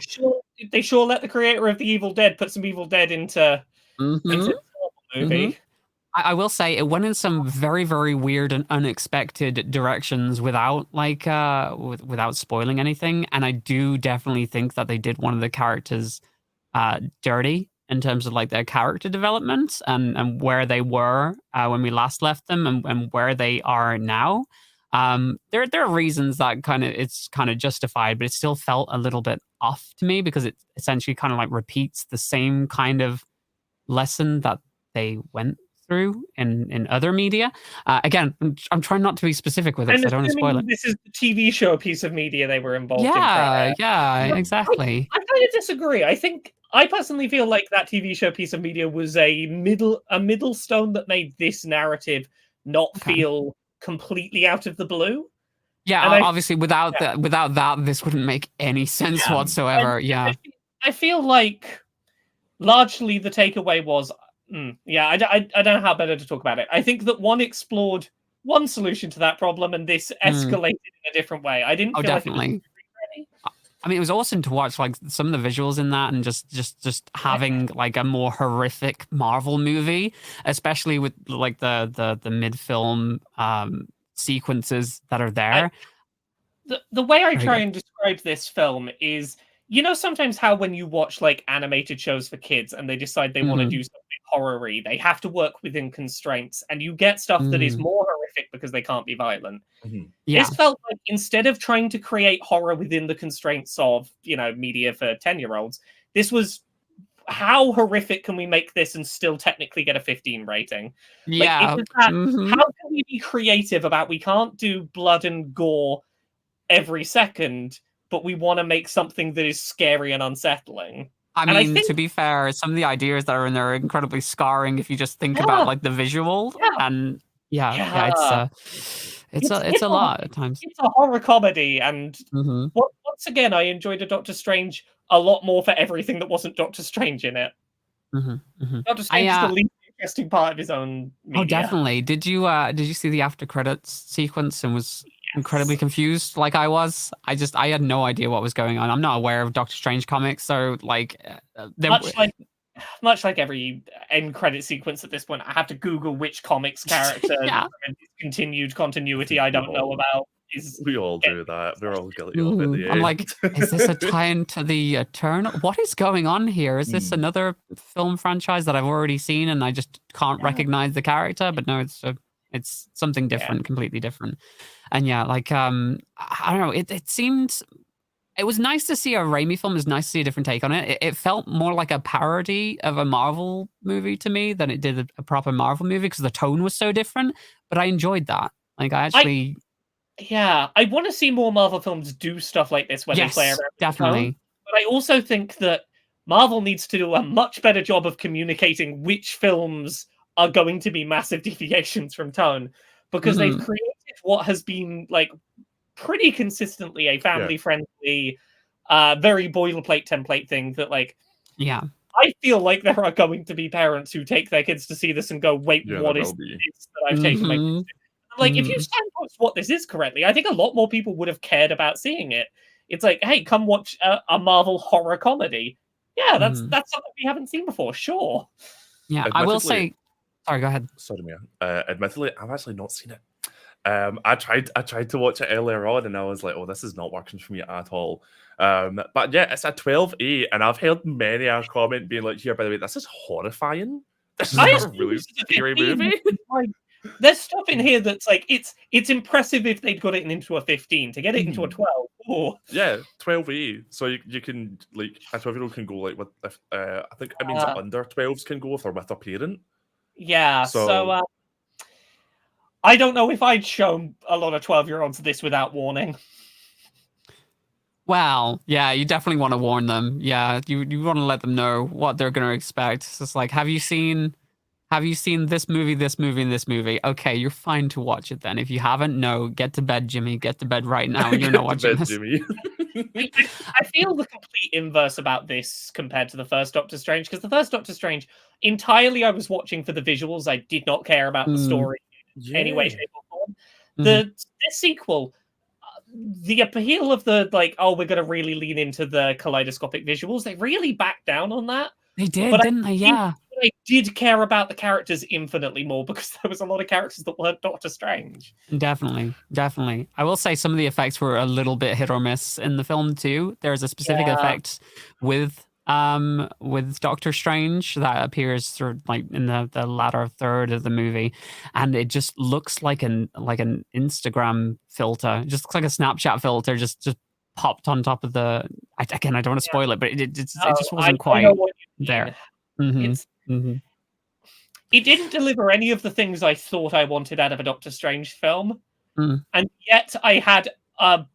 They sure let the creator of the Evil Dead put some Evil Dead into the movie. I will say it went in some very, very weird and unexpected directions without without spoiling anything. And I do definitely think that they did one of the characters dirty in terms of like their character development and where they were when we last left them and where they are now. There are reasons that it's kind of justified, but it still felt a little bit off to me because it essentially kind of like repeats the same kind of lesson that they went through in other media. Again, I'm trying not to be specific with it because I don't want to spoil it. This is the TV show piece of media they were involved in. Yeah, exactly. I kind of disagree. I personally feel like that TV show piece of media was a middle stone that made this narrative not feel completely out of the blue. Yeah, and obviously without that, this wouldn't make any sense whatsoever. I feel like largely the takeaway was, I don't know how better to talk about it. I think that one explored one solution to that problem, and this escalated in a different way. I didn't feel definitely. Like it was ready. I mean, it was awesome to watch like some of the visuals in that, and just having like a more horrific Marvel movie, especially with like the mid-film sequences that are there. The way I try and describe this film is, sometimes how when you watch like animated shows for kids and they decide they want to do something horror-y, they have to work within constraints, and you get stuff that is more horrific because they can't be violent. This felt like instead of trying to create horror within the constraints of media for 10-year-olds, this was how horrific can we make this and still technically get a 15 rating? How can we be creative about we can't do blood and gore every second, but we want to make something that is scary and unsettling? I think, to be fair, some of the ideas that are in there are incredibly scarring if you just think about like the visual and it's a lot at times. It's a horror comedy, and once again, I enjoyed a Doctor Strange a lot more for everything that wasn't Doctor Strange in it. Doctor Strange is the least interesting part of his own media. Oh, definitely. Did you see the after credits sequence and was incredibly confused like I was? I had no idea what was going on. I'm not aware of Doctor Strange comics, so like much like every end credit sequence at this point, I have to Google which comics character continued continuity I don't know about. We all do that. We're all guilty of it. I'm like, is this a tie-in to the Eternal? What is going on here? Is this another film franchise that I've already seen and I just can't recognize the character? But no, it's something different, completely different. And I don't know. It seemed It was nice to see a Raimi film. It was nice to see a different take on it. It felt more like a parody of a Marvel movie to me than it did a proper Marvel movie because the tone was so different. But I enjoyed that. Like, I want to see more Marvel films do stuff like this where they play around with definitely. The tone. But I also think that Marvel needs to do a much better job of communicating which films are going to be massive deviations from tone, because they've created what has been like pretty consistently a family-friendly, very boilerplate template thing that, like, I feel like there are going to be parents who take their kids to see this and go, wait, what is this that I've taken my kids to? Like, if you signpost what this is correctly, I think a lot more people would have cared about seeing it. It's like, hey, come watch a Marvel horror comedy. Yeah, that's something we haven't seen before, sure. Yeah, I will say... Sorry, go ahead. Sorry, Mia. Admittedly, I've actually not seen it. I tried to watch it earlier on, and I was like, "Oh, this is not working for me at all." But yeah, it's a 12A, and I've heard many a comment being like, "Here, by the way, this is horrifying. This is a really scary movie." Like, there's stuff in here that's like it's impressive if they'd got it into a 15. To get it into a 12. Oh. Yeah, 12A. So you can, like, a 12-year-old can go like with I think it means under 12s can go if they're with a parent. Yeah. So I don't know if I'd shown a lot of 12-year-olds this without warning. Well, yeah, you definitely want to warn them. Yeah, you want to let them know what they're going to expect. It's just like, have you seen this movie, and this movie? Okay, you're fine to watch it then. If you haven't, no, get to bed, Jimmy. Get to bed right now. You're not watching this. Jimmy. I feel the complete inverse about this compared to the first Doctor Strange, because the first Doctor Strange, entirely I was watching for the visuals. I did not care about the story in any way, shape, or form. The sequel, the appeal of the, like, oh, we're going to really lean into the kaleidoscopic visuals, they really backed down on that. They did, didn't they? Yeah. I did care about the characters infinitely more because there was a lot of characters that weren't Doctor Strange. Definitely. I will say some of the effects were a little bit hit or miss in the film too. There's a specific effect with Doctor Strange that appears sort of like in the latter third of the movie, and it just looks like an Instagram filter. It just looks like a Snapchat filter just popped on top of the... Again, I don't want to spoil it, but it just wasn't quite there. It didn't deliver any of the things I thought I wanted out of a Doctor Strange film, and yet I had a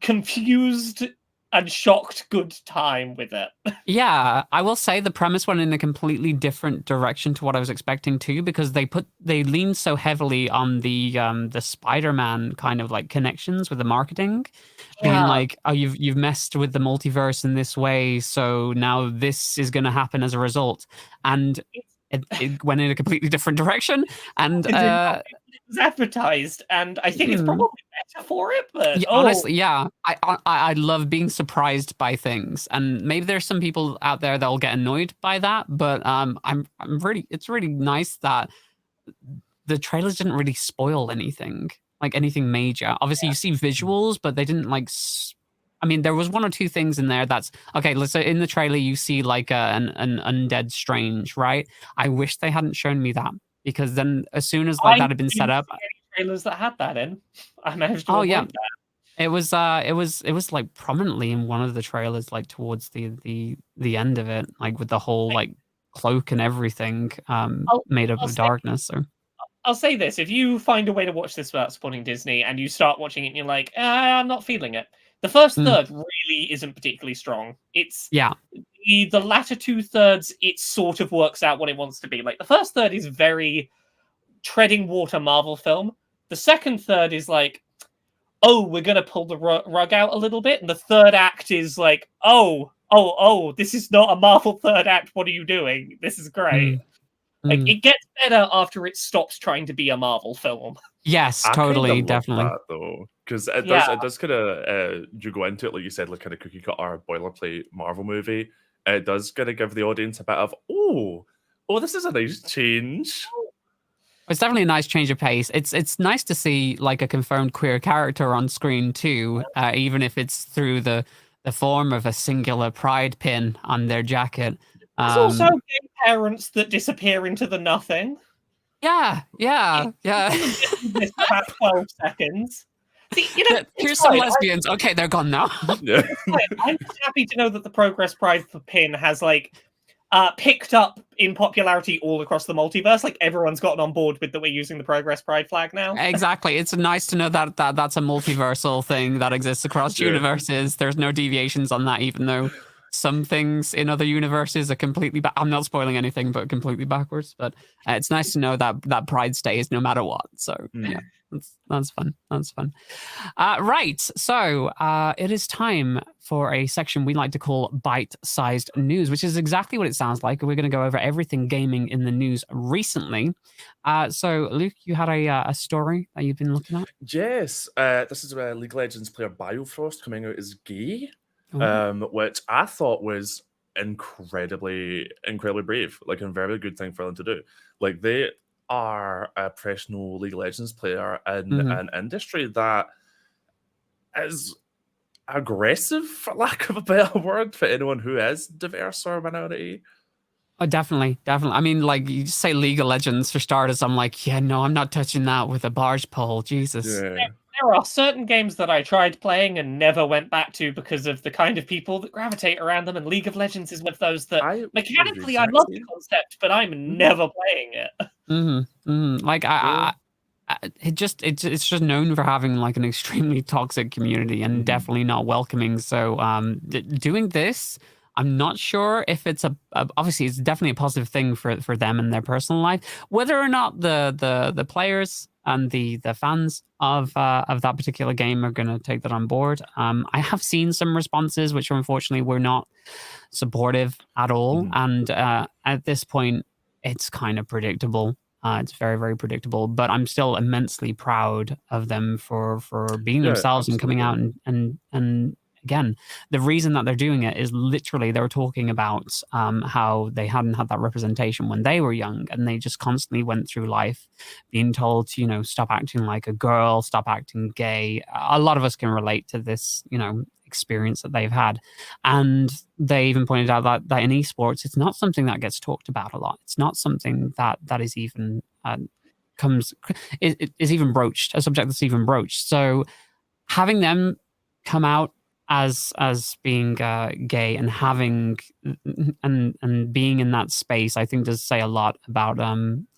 confused and shocked good time with it. Yeah, I will say the premise went in a completely different direction to what I was expecting too, because they leaned so heavily on the Spider-Man kind of like connections with the marketing, being like, oh, you've messed with the multiverse in this way, so now this is going to happen as a result, and it went in a completely different direction, and was advertised, and I think it's probably better for it. But honestly, yeah, I love being surprised by things, and maybe there's some people out there that'll get annoyed by that. But it's really nice that the trailers didn't really spoil anything, like anything major. Obviously, you see visuals, but they didn't like. I mean, there was one or two things in there that's okay. Let's say in the trailer you see like an undead Strange, right? I wish they hadn't shown me that. Because then, as soon as that had been set up, trailers that had that in, I managed to avoid that. It was like prominently in one of the trailers, like towards the end of it, like with the whole like cloak and everything made up of darkness. So I'll say this: if you find a way to watch this without spoiling Disney, and you start watching it, and you're like, I'm not feeling it. The first third really isn't particularly strong. It's the latter 2/3, it sort of works out what it wants to be. Like the first third is very treading water Marvel film. The second third is like, oh, we're gonna pull the rug out a little bit, and the third act is like, oh, this is not a Marvel third act. What are you doing? This is great. Like it gets better after it stops trying to be a Marvel film. Yes, totally, definitely. That, though, because it does kind of you go into it like you said, like kind of cookie cutter boilerplate Marvel movie. It does kind of give the audience a bit of oh, this is a nice change. It's definitely a nice change of pace. It's nice to see like a confirmed queer character on screen too, even if it's through the form of a singular pride pin on their jacket. There's also gay parents that disappear into the nothing. Yeah. About 12 seconds. See, here's some lesbians. Okay, they're gone now. Yeah. I'm just happy to know that the Progress Pride for Pin has picked up in popularity all across the multiverse. Like everyone's gotten on board with that we're using the Progress Pride flag now. Exactly. It's nice to know that that's a multiversal thing that exists across universes. There's no deviations on that, even though some things in other universes are completely I'm not spoiling anything, but completely backwards. But it's nice to know that Pride stays no matter what. So yeah. That's fun. That's fun. Right. So it is time for a section we like to call bite-sized news, which is exactly what it sounds like. We're going to go over everything gaming in the news recently. So, Luke, you had a story that you've been looking at? Yes. This is League of Legends player Biofrost coming out as gay, which I thought was incredibly brave. Like, a very good thing for them to do. Like, they are a professional League of Legends player in an industry that is aggressive, for lack of a better word, for anyone who is diverse or minority. Oh, definitely. I mean, like, you just say League of Legends for starters. I'm like, yeah, no, I'm not touching that with a barge pole. Jesus. Yeah. There are certain games that I tried playing and never went back to because of the kind of people that gravitate around them, and League of Legends is one of those that mechanically I love the concept, but I'm never playing it. Like it's just known for having like an extremely toxic community and definitely not welcoming. So doing this, I'm not sure if it's obviously it's definitely a positive thing for them in their personal life. Whether or not the players and the fans of that particular game are going to take that on board. I have seen some responses which unfortunately were not supportive at all, and at this point, it's kind of predictable. It's very, very predictable, but I'm still immensely proud of them for being themselves and coming out and again, the reason that they're doing it is literally they were talking about how they hadn't had that representation when they were young, and they just constantly went through life being told to, stop acting like a girl, stop acting gay. A lot of us can relate to this, experience that they've had. And they even pointed out that in esports, it's not something that gets talked about a lot. It's not something that is even is even broached, a subject that's even broached. So having them come out as being gay and having and being in that space, I think does say a lot about them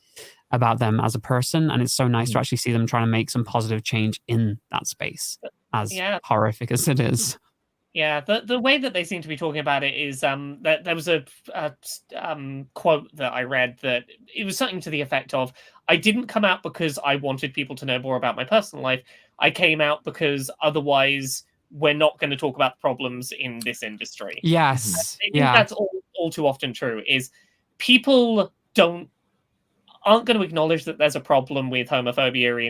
as a person, and it's so nice to actually see them trying to make some positive change in that space, as horrific as it is. Yeah, the way that they seem to be talking about it is that there was a quote that I read that it was something to the effect of, I didn't come out because I wanted people to know more about my personal life. I came out because otherwise we're not going to talk about the problems in this industry. Yes. I think that's all too often true, is people aren't going to acknowledge that there's a problem with homophobia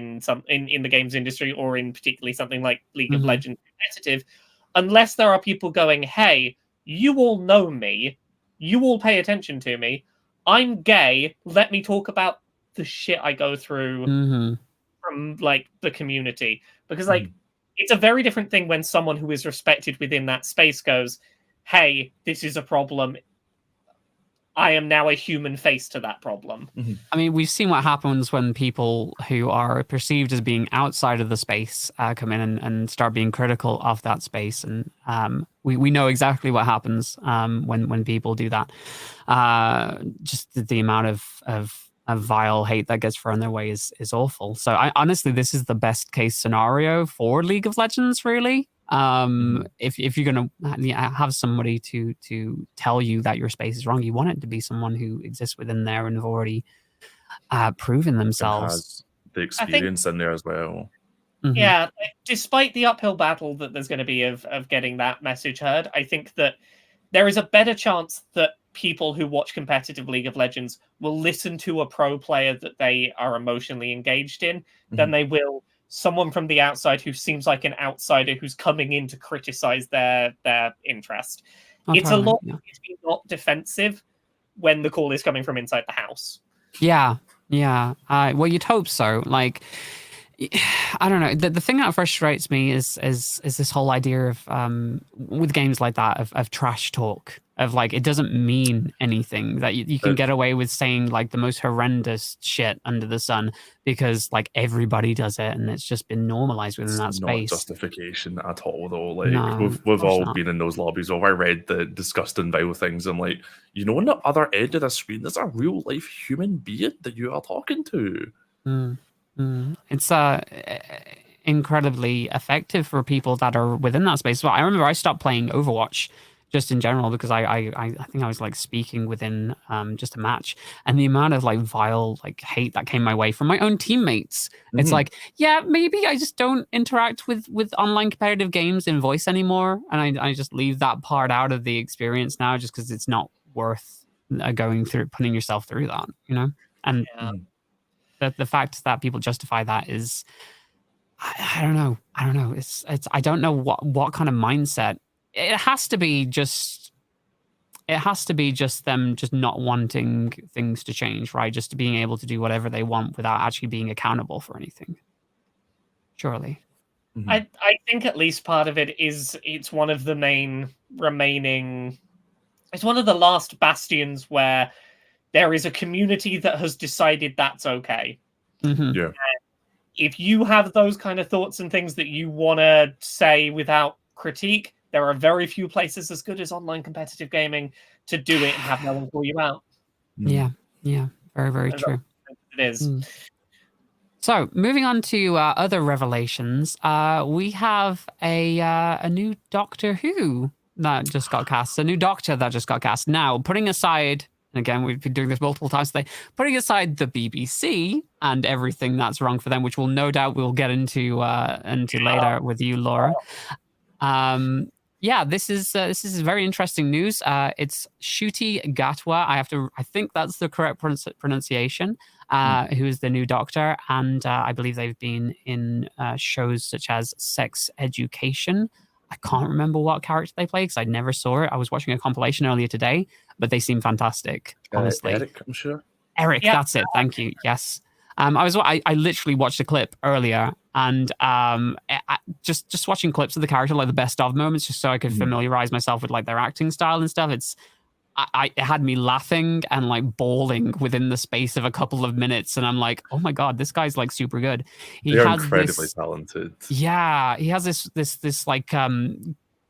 in the games industry, or in particularly something like League of Legends competitive, unless there are people going, hey, you all know me, you all pay attention to me, I'm gay, let me talk about the shit I go through from like the community. Because it's a very different thing when someone who is respected within that space goes, hey, this is a problem, I am now a human face to that problem. I mean, we've seen what happens when people who are perceived as being outside of the space come in and start being critical of that space. And we know exactly what happens when people do that. Just the amount of vile hate that gets thrown their way is awful. So honestly, this is the best case scenario for League of Legends, really. If you're going to have somebody to tell you that your space is wrong, you want it to be someone who exists within there and have already proven themselves. Has the experience in there as well. Yeah, despite the uphill battle that there's going to be of getting that message heard, I think that there is a better chance that people who watch competitive League of Legends will listen to a pro player that they are emotionally engaged in than they will someone from the outside who seems like an outsider who's coming in to criticize their interest. It's a lot to be not defensive when the call is coming from inside the house. Yeah. Well, you'd hope so. Like, I don't know. The thing that frustrates me is this whole idea of with games like that of trash talk, of like it doesn't mean anything, that you can get away with saying like the most horrendous shit under the sun because like everybody does it and it's just been normalized within that space. Not justification at all though. Like we've all been in those lobbies. I read the disgusting vile things. I'm like, on the other end of the screen, there's a real life human being that you are talking to. It's incredibly effective for people that are within that space. Well, I remember I stopped playing Overwatch just in general because I think I was like speaking within just a match, and the amount of like vile like hate that came my way from my own teammates. It's like, yeah, maybe I just don't interact with online competitive games in voice anymore, and I just leave that part out of the experience now just because it's not worth going through, putting yourself through that, and the fact that people justify that is, I don't know. It's I don't know what kind of mindset. It has to be just them just not wanting things to change, right? Just being able to do whatever they want without actually being accountable for anything. Surely. I think at least part of it is it's one of the main remaining. It's one of the last bastions where there is a community that has decided that's okay. Yeah. And if you have those kind of thoughts and things that you want to say without critique, there are very few places as good as online competitive gaming to do it and have no one call you out. Yeah. Very, very true. It is. So, moving on to other revelations, we have a new Doctor Who that just got cast, a new Doctor that just got cast. Now, putting aside, and again, we've been doing this multiple times today, putting aside the BBC and everything that's wrong for them, which no doubt we'll get into later with you, Laura. This is very interesting news. It's Ncuti Gatwa. I think that's the correct pronunciation. Who is the new Doctor, and I believe they've been in shows such as Sex Education. I can't remember what character they play because I never saw it. I was watching a compilation earlier today, but they seem fantastic. Honestly, Eric, I'm sure. Eric, yeah. That's it. Thank you. Yes. I literally watched a clip earlier, and just watching clips of the character, like the best of moments, just so I could familiarize myself with like their acting style and stuff. It had me laughing and like bawling within the space of a couple of minutes, and I'm like, oh my god, this guy's like super good. They're incredibly talented. Yeah, he has this like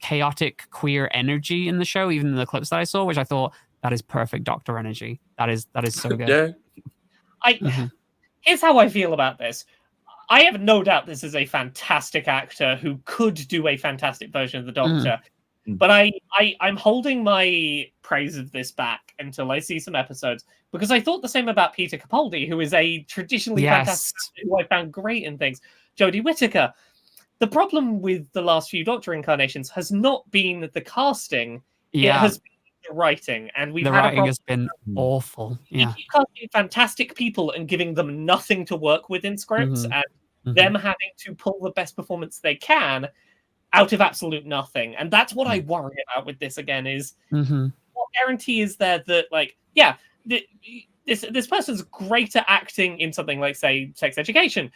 chaotic queer energy in the show, even in the clips that I saw, which I thought that is perfect Doctor energy. That is so good. Yeah. Here's how I feel about this. I have no doubt this is a fantastic actor who could do a fantastic version of the Doctor. But I'm holding my praise of this back until I see some episodes, because I thought the same about Peter Capaldi, who is a traditionally fantastic actor who I found great in things. Jodie Whittaker. The problem with the last few Doctor incarnations has not been the casting. It has been the writing, and the writing has been awful. Yeah, you casting fantastic people and giving them nothing to work with in scripts, and them having to pull the best performance they can out of absolute nothing. And that's what I worry about with this again, is what guarantee is there that, like, this person's great at acting in something like, say, Sex Education.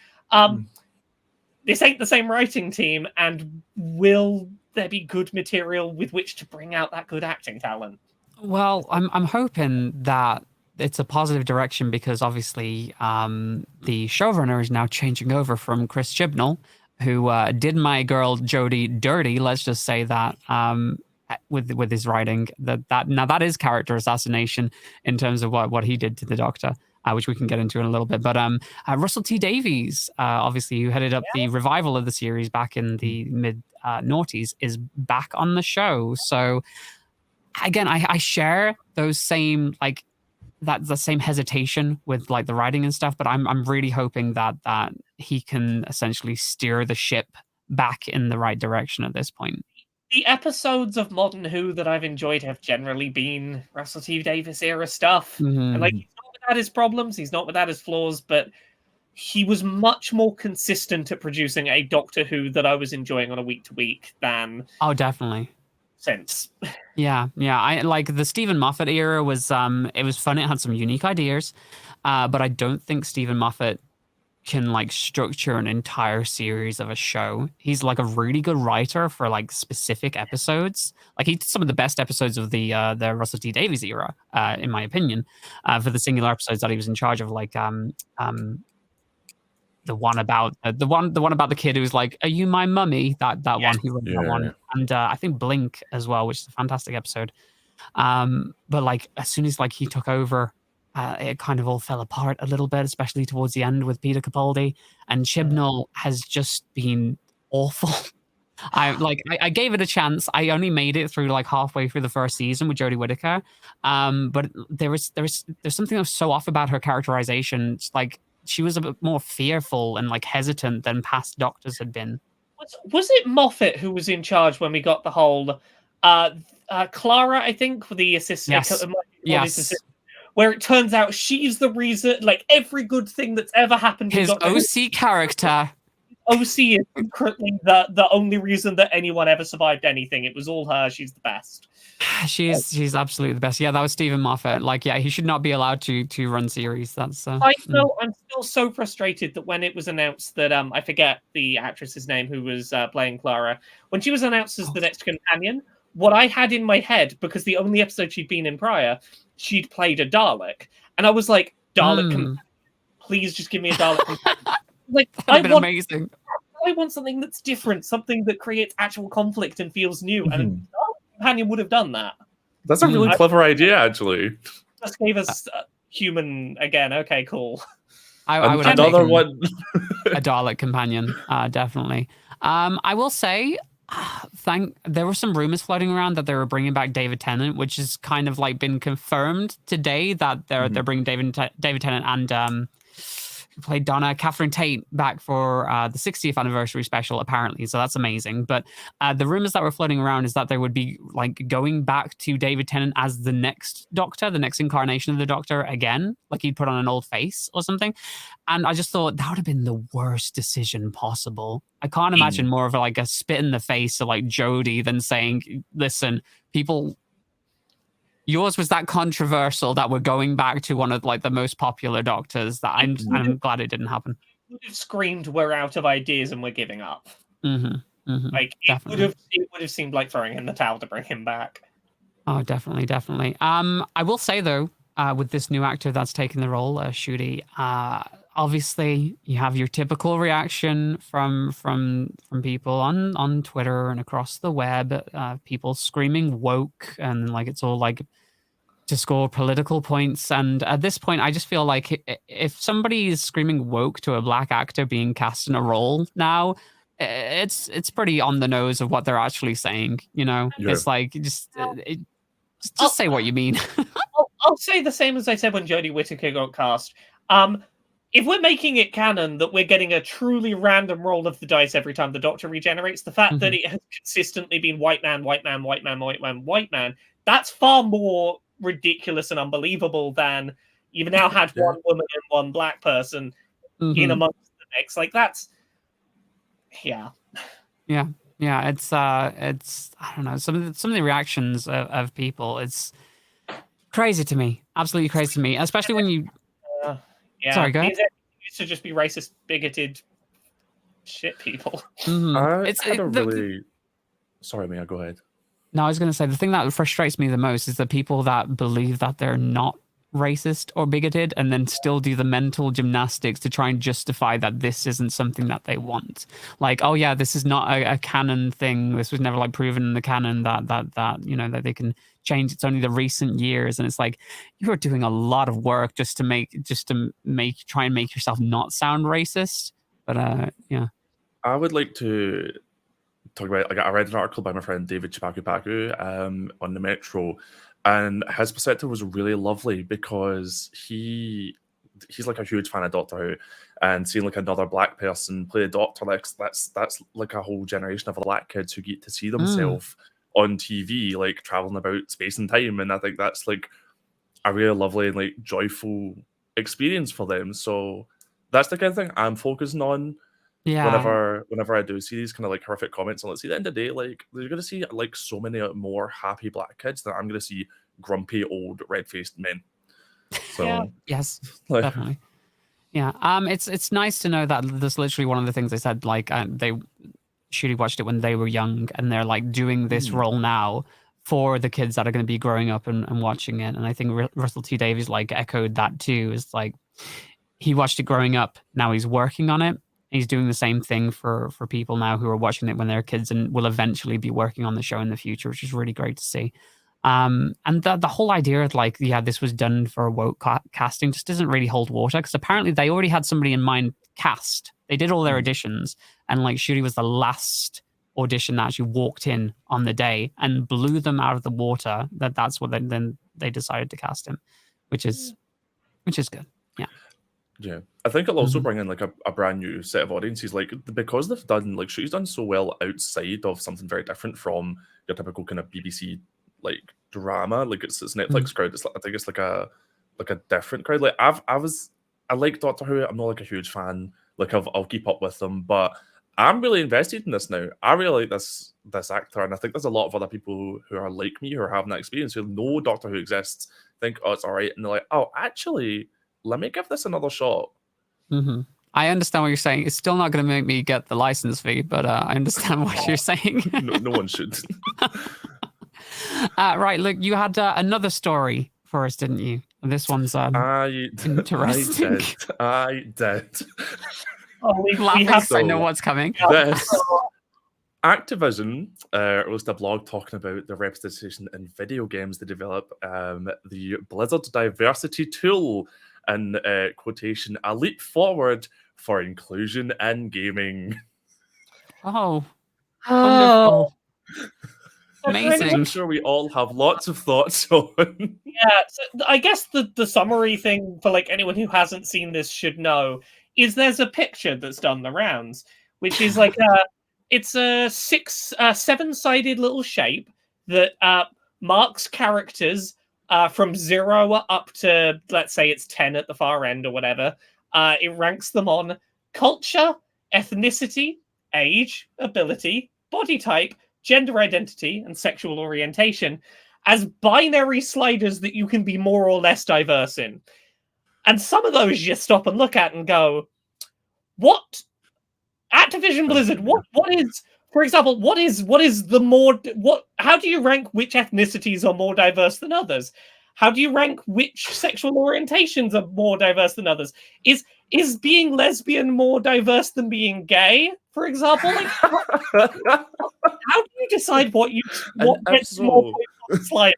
This ain't the same writing team, and will there be good material with which to bring out that good acting talent? Well, I'm hoping that it's a positive direction, because obviously the showrunner is now changing over from Chris Chibnall, who did my girl Jodie dirty, let's just say that, with his writing. That is character assassination in terms of what he did to the Doctor, which we can get into in a little bit. But Russell T Davies, obviously, who headed up the revival of the series back in the mid noughties, is back on the show. So again, I share those same the same hesitation with like the writing and stuff, but I'm really hoping that he can essentially steer the ship back in the right direction at this point. The episodes of Modern Who that I've enjoyed have generally been Russell T Davies era stuff. And like, he's not without his problems, he's not without his flaws, but he was much more consistent at producing a Doctor Who that I was enjoying on a week to week than definitely since. Yeah. I like the Stephen Moffat era was it was fun. It had some unique ideas, but I don't think Stephen Moffat can like structure an entire series of a show. He's like a really good writer for like specific episodes. Like he did some of the best episodes of the Russell T Davies era, in my opinion, for the singular episodes that he was in charge of. Like the one about the one about the kid who's like, "Are you my mummy?" That one, he wrote that one, and I think Blink as well, which is a fantastic episode. But like as soon as like he took over, it kind of all fell apart a little bit, especially towards the end with Peter Capaldi, and Chibnall has just been awful. I gave it a chance. I only made it through like halfway through the first season with Jodie Whittaker, but there's something that was so off about her characterization. It's like she was a bit more fearful and like hesitant than past doctors had been. Was it Moffat who was in charge when we got the whole Clara, I think, for the assistant? Yes. Where it turns out she's the reason, like every good thing that's ever happened. His OC character. OC is secretly the only reason that anyone ever survived anything. It was all her. She's the best. She's absolutely the best. Yeah, that was Stephen Moffat. Like, yeah, he should not be allowed to run series. That's I'm still so frustrated that when it was announced that I forget the actress's name who was playing Clara, when she was announced as the next companion, what I had in my head, because the only episode she'd been in prior, she'd played a Dalek, and I was like, Dalek, please just give me a Dalek companion. Like, amazing. I want something that's different, something that creates actual conflict and feels new, and companion would have done that. That's a really clever idea, actually. Just gave us human again. Okay, cool. I would another one. A Dalek companion, definitely. I will say, there were some rumors floating around that they were bringing back David Tennant, which has kind of like been confirmed today that they're bringing David Tennant and who played Donna, Catherine Tate, back for the 60th anniversary special, apparently. So that's amazing. But the rumors that were floating around is that they would be like going back to David Tennant as the next Doctor, the next incarnation of the Doctor again, like he'd put on an old face or something. And I just thought that would have been the worst decision possible. I can't imagine more of like a spit in the face of like Jodie than saying, "Listen, people." Yours was that controversial that we're going back to one of like the most popular Doctors. That I'm glad it didn't happen. It would have screamed, "We're out of ideas and we're giving up." Like it would have seemed like throwing in the towel to bring him back. Oh, definitely. I will say though, with this new actor that's taking the role, Shudi, obviously you have your typical reaction from people on Twitter and across the web, people screaming woke and like it's all like to score political points. And at this point, I just feel like if somebody is screaming woke to a black actor being cast in a role now, it's pretty on the nose of what they're actually saying. You know, it's like just say what you mean. I'll say the same as I said when Jodie Whittaker got cast. If we're making it canon that we're getting a truly random roll of the dice every time the Doctor regenerates, the fact that it has consistently been white man, that's far more ridiculous and unbelievable than you've now had one woman and one black person in amongst the mix. Like that's yeah. It's I don't know, some of the reactions of people, it's crazy to me, absolutely crazy to me, especially when you sorry, go ahead. It used to just be racist, bigoted shit people. Sorry, Mia, go ahead. No, I was going to say, the thing that frustrates me the most is the people that believe that they're not racist or bigoted and then still do the mental gymnastics to try and justify that this isn't something that they want. Like, oh yeah, this is not a canon thing. This was never like proven in the canon that you know, that they can change. It's only the recent years. And it's like, you are doing a lot of work just to try and make yourself not sound racist. But yeah. I would like to talk about, like, I read an article by my friend David Chipaku on the Metro, and his perspective was really lovely because he's like a huge fan of Doctor Who, and seeing like another black person play a Doctor, that's like a whole generation of black kids who get to see themselves on TV, like traveling about space and time, and I think that's like a really lovely and like joyful experience for them. So that's the kind of thing I'm focusing on. Whenever I do see these kind of like horrific comments, and let's see, at the end of the day, like you're gonna see like so many more happy black kids than I'm gonna see grumpy old red-faced men. So yes, like, definitely. Yeah. It's nice to know that that's literally one of the things they said. Like, Shuri watched it when they were young, and they're like doing this role now for the kids that are going to be growing up and watching it. And I think Russell T Davies like echoed that too. Is like he watched it growing up. Now he's working on it. He's doing the same thing for people now who are watching it when they're kids and will eventually be working on the show in the future, which is really great to see. And the whole idea of like, yeah, this was done for woke casting just doesn't really hold water, because apparently they already had somebody in mind cast. They did all their auditions, and like Shuri was the last audition that actually walked in on the day and blew them out of the water. That's what then they decided to cast him, which is good. Yeah. Yeah, I think it'll also bring in like a brand new set of audiences, like because they've done like Shuri's done so well outside of something very different from your typical kind of BBC like drama. Like it's Netflix crowd. It's like, I think it's like a different crowd. Like I like Doctor Who. I'm not like a huge fan. Like I'll keep up with them, but I'm really invested in this now. I really like this actor, and I think there's a lot of other people who are like me who are having that experience, who know Doctor Who exists, think, oh, it's all right, and they're like, oh, actually, let me give this another shot. I understand what you're saying. It's still not going to make me get the license fee, but I understand what you're saying. no one should. Right, look, you had another story for us, didn't you? This one's interesting. I did. Oh, we have I know what's coming. This Activision released a blog talking about the representation in video games they develop, the Blizzard Diversity Tool, in quotation, a leap forward for inclusion in gaming. Oh, wonderful. Amazing. I'm sure we all have lots of thoughts on. Yeah, so I guess the summary thing for like anyone who hasn't seen this should know is there's a picture that's done the rounds, which is like it's a seven-sided little shape that marks characters from 0 up to, let's say it's 10 at the far end or whatever. It ranks them on culture, ethnicity, age, ability, body type, gender identity, and sexual orientation as binary sliders that you can be more or less diverse in. And some of those you stop and look at and go, what? Activision Blizzard, what is, for example, how do you rank which ethnicities are more diverse than others? How do you rank which sexual orientations are more diverse than others? Is being lesbian more diverse than being gay, for example? Like, how do you decide what gets more points on the slider?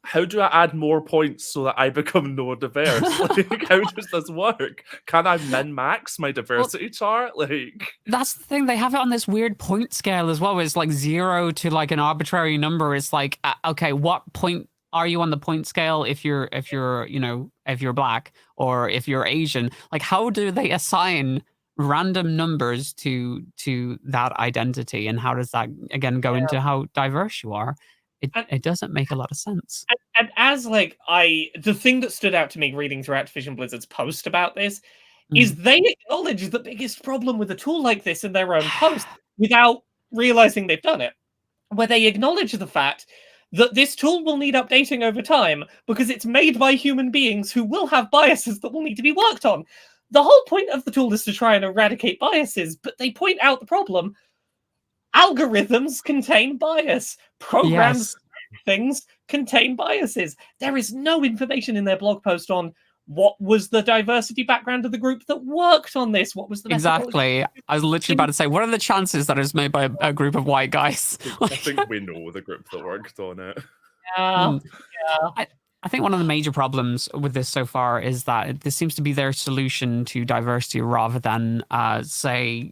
How do I add more points so that I become more diverse? Like, how does this work? Can I min-max my diversity chart? Like, that's the thing. They have it on this weird point scale as well. It's like 0 to like an arbitrary number. It's like, okay, what point are you on the point scale if you're black or if you're Asian? Like, how do they assign random numbers to that identity, and how does that again go into how diverse you are? It doesn't make a lot of sense. And as the thing that stood out to me reading through Activision Blizzard's post about this is they acknowledge the biggest problem with a tool like this in their own post without realizing they've done it, where they acknowledge the fact that this tool will need updating over time because it's made by human beings who will have biases that will need to be worked on. The whole point of the tool is to try and eradicate biases, but they point out the problem. Algorithms contain bias. Programs, things contain biases. There is no information in their blog post on what was the diversity background of the group that worked on this. What was the exactly? I was literally about to say, what are the chances that it's made by a group of white guys? I think we know the group that worked on it. Yeah. I think one of the major problems with this so far is that this seems to be their solution to diversity rather than, actually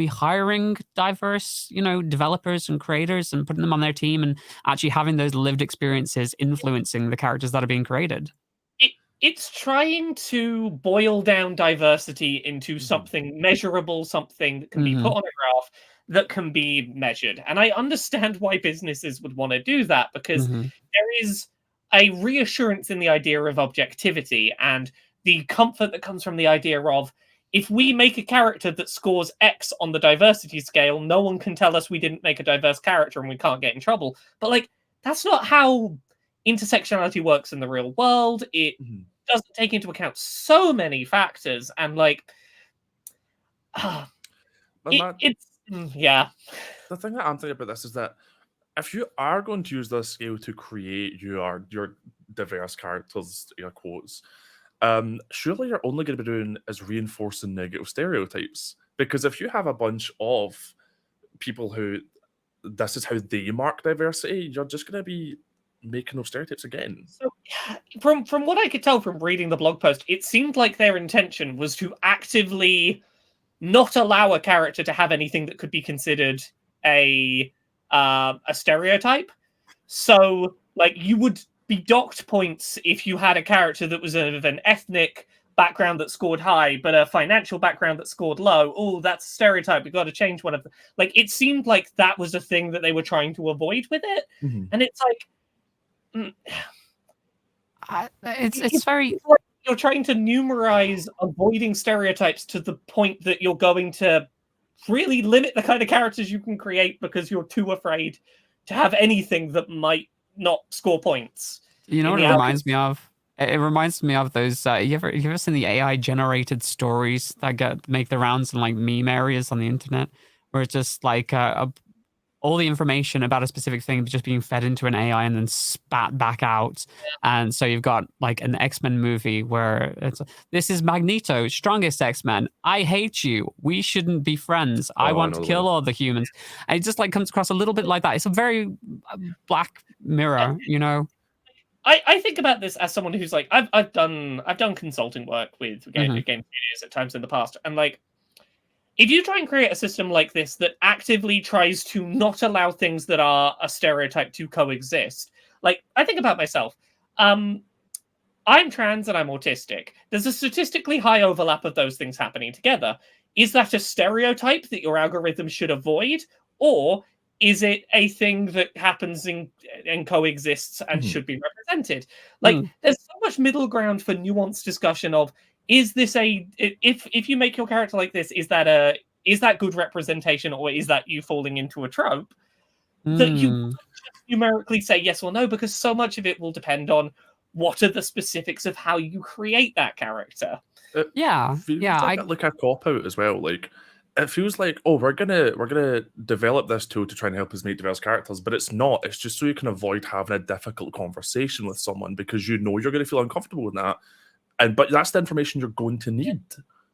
hiring diverse, developers and creators and putting them on their team and actually having those lived experiences influencing the characters that are being created. It's trying to boil down diversity into something measurable, something that can be put on a graph that can be measured. And I understand why businesses would want to do that, because there is a reassurance in the idea of objectivity and the comfort that comes from the idea of, if we make a character that scores X on the diversity scale, no one can tell us we didn't make a diverse character and we can't get in trouble. But that's not how intersectionality works in the real world. It doesn't take into account so many factors, and like, it's yeah. The thing that I'm thinking about this is that if you are going to use this scale to create your diverse characters, air quotes, surely you're only going to be doing is reinforcing negative stereotypes. Because if you have a bunch of people who this is how they mark diversity, you're just going to be making those stereotypes again. So, from what I could tell from reading the blog post, it seemed like their intention was to actively not allow a character to have anything that could be considered a stereotype. So, like, you would be docked points if you had a character that was of an ethnic background that scored high, but a financial background that scored low. Oh, that's a stereotype. We've got to change one of them. Like, it seemed like that was a thing that they were trying to avoid with it. And it's like, it's very... You're trying to numerize avoiding stereotypes to the point that you're going to really limit the kind of characters you can create because you're too afraid to have anything that might not score points. You know what it reminds me of? It reminds me of those. You ever seen the AI generated stories that make the rounds in like meme areas on the internet, where it's just like all the information about a specific thing just being fed into an AI and then spat back out. And so you've got like an X-Men movie where this is Magneto, strongest X-Men. I hate you. We shouldn't be friends. I want to kill all the humans. And it just like comes across a little bit like that. It's a very Black Mirror, you know. I think about this as someone who's like, I've done consulting work with game studios at times in the past, and like, if you try and create a system like this that actively tries to not allow things that are a stereotype to coexist, like, I think about myself. I'm trans and I'm autistic. There's a statistically high overlap of those things happening together. Is that a stereotype that your algorithm should avoid? Or is it a thing that happens and coexists and should be represented? Like, there's so much middle ground for nuanced discussion of, is this if you make your character like this, is that good representation, or is that you falling into a trope? That you just numerically say yes or no, because so much of it will depend on what are the specifics of how you create that character. Like a cop out as well. Like, it feels like, oh, we're gonna develop this tool to try and help us make diverse characters, but it's not. It's just so you can avoid having a difficult conversation with someone because you know you're going to feel uncomfortable with that. But that's the information you're going to need.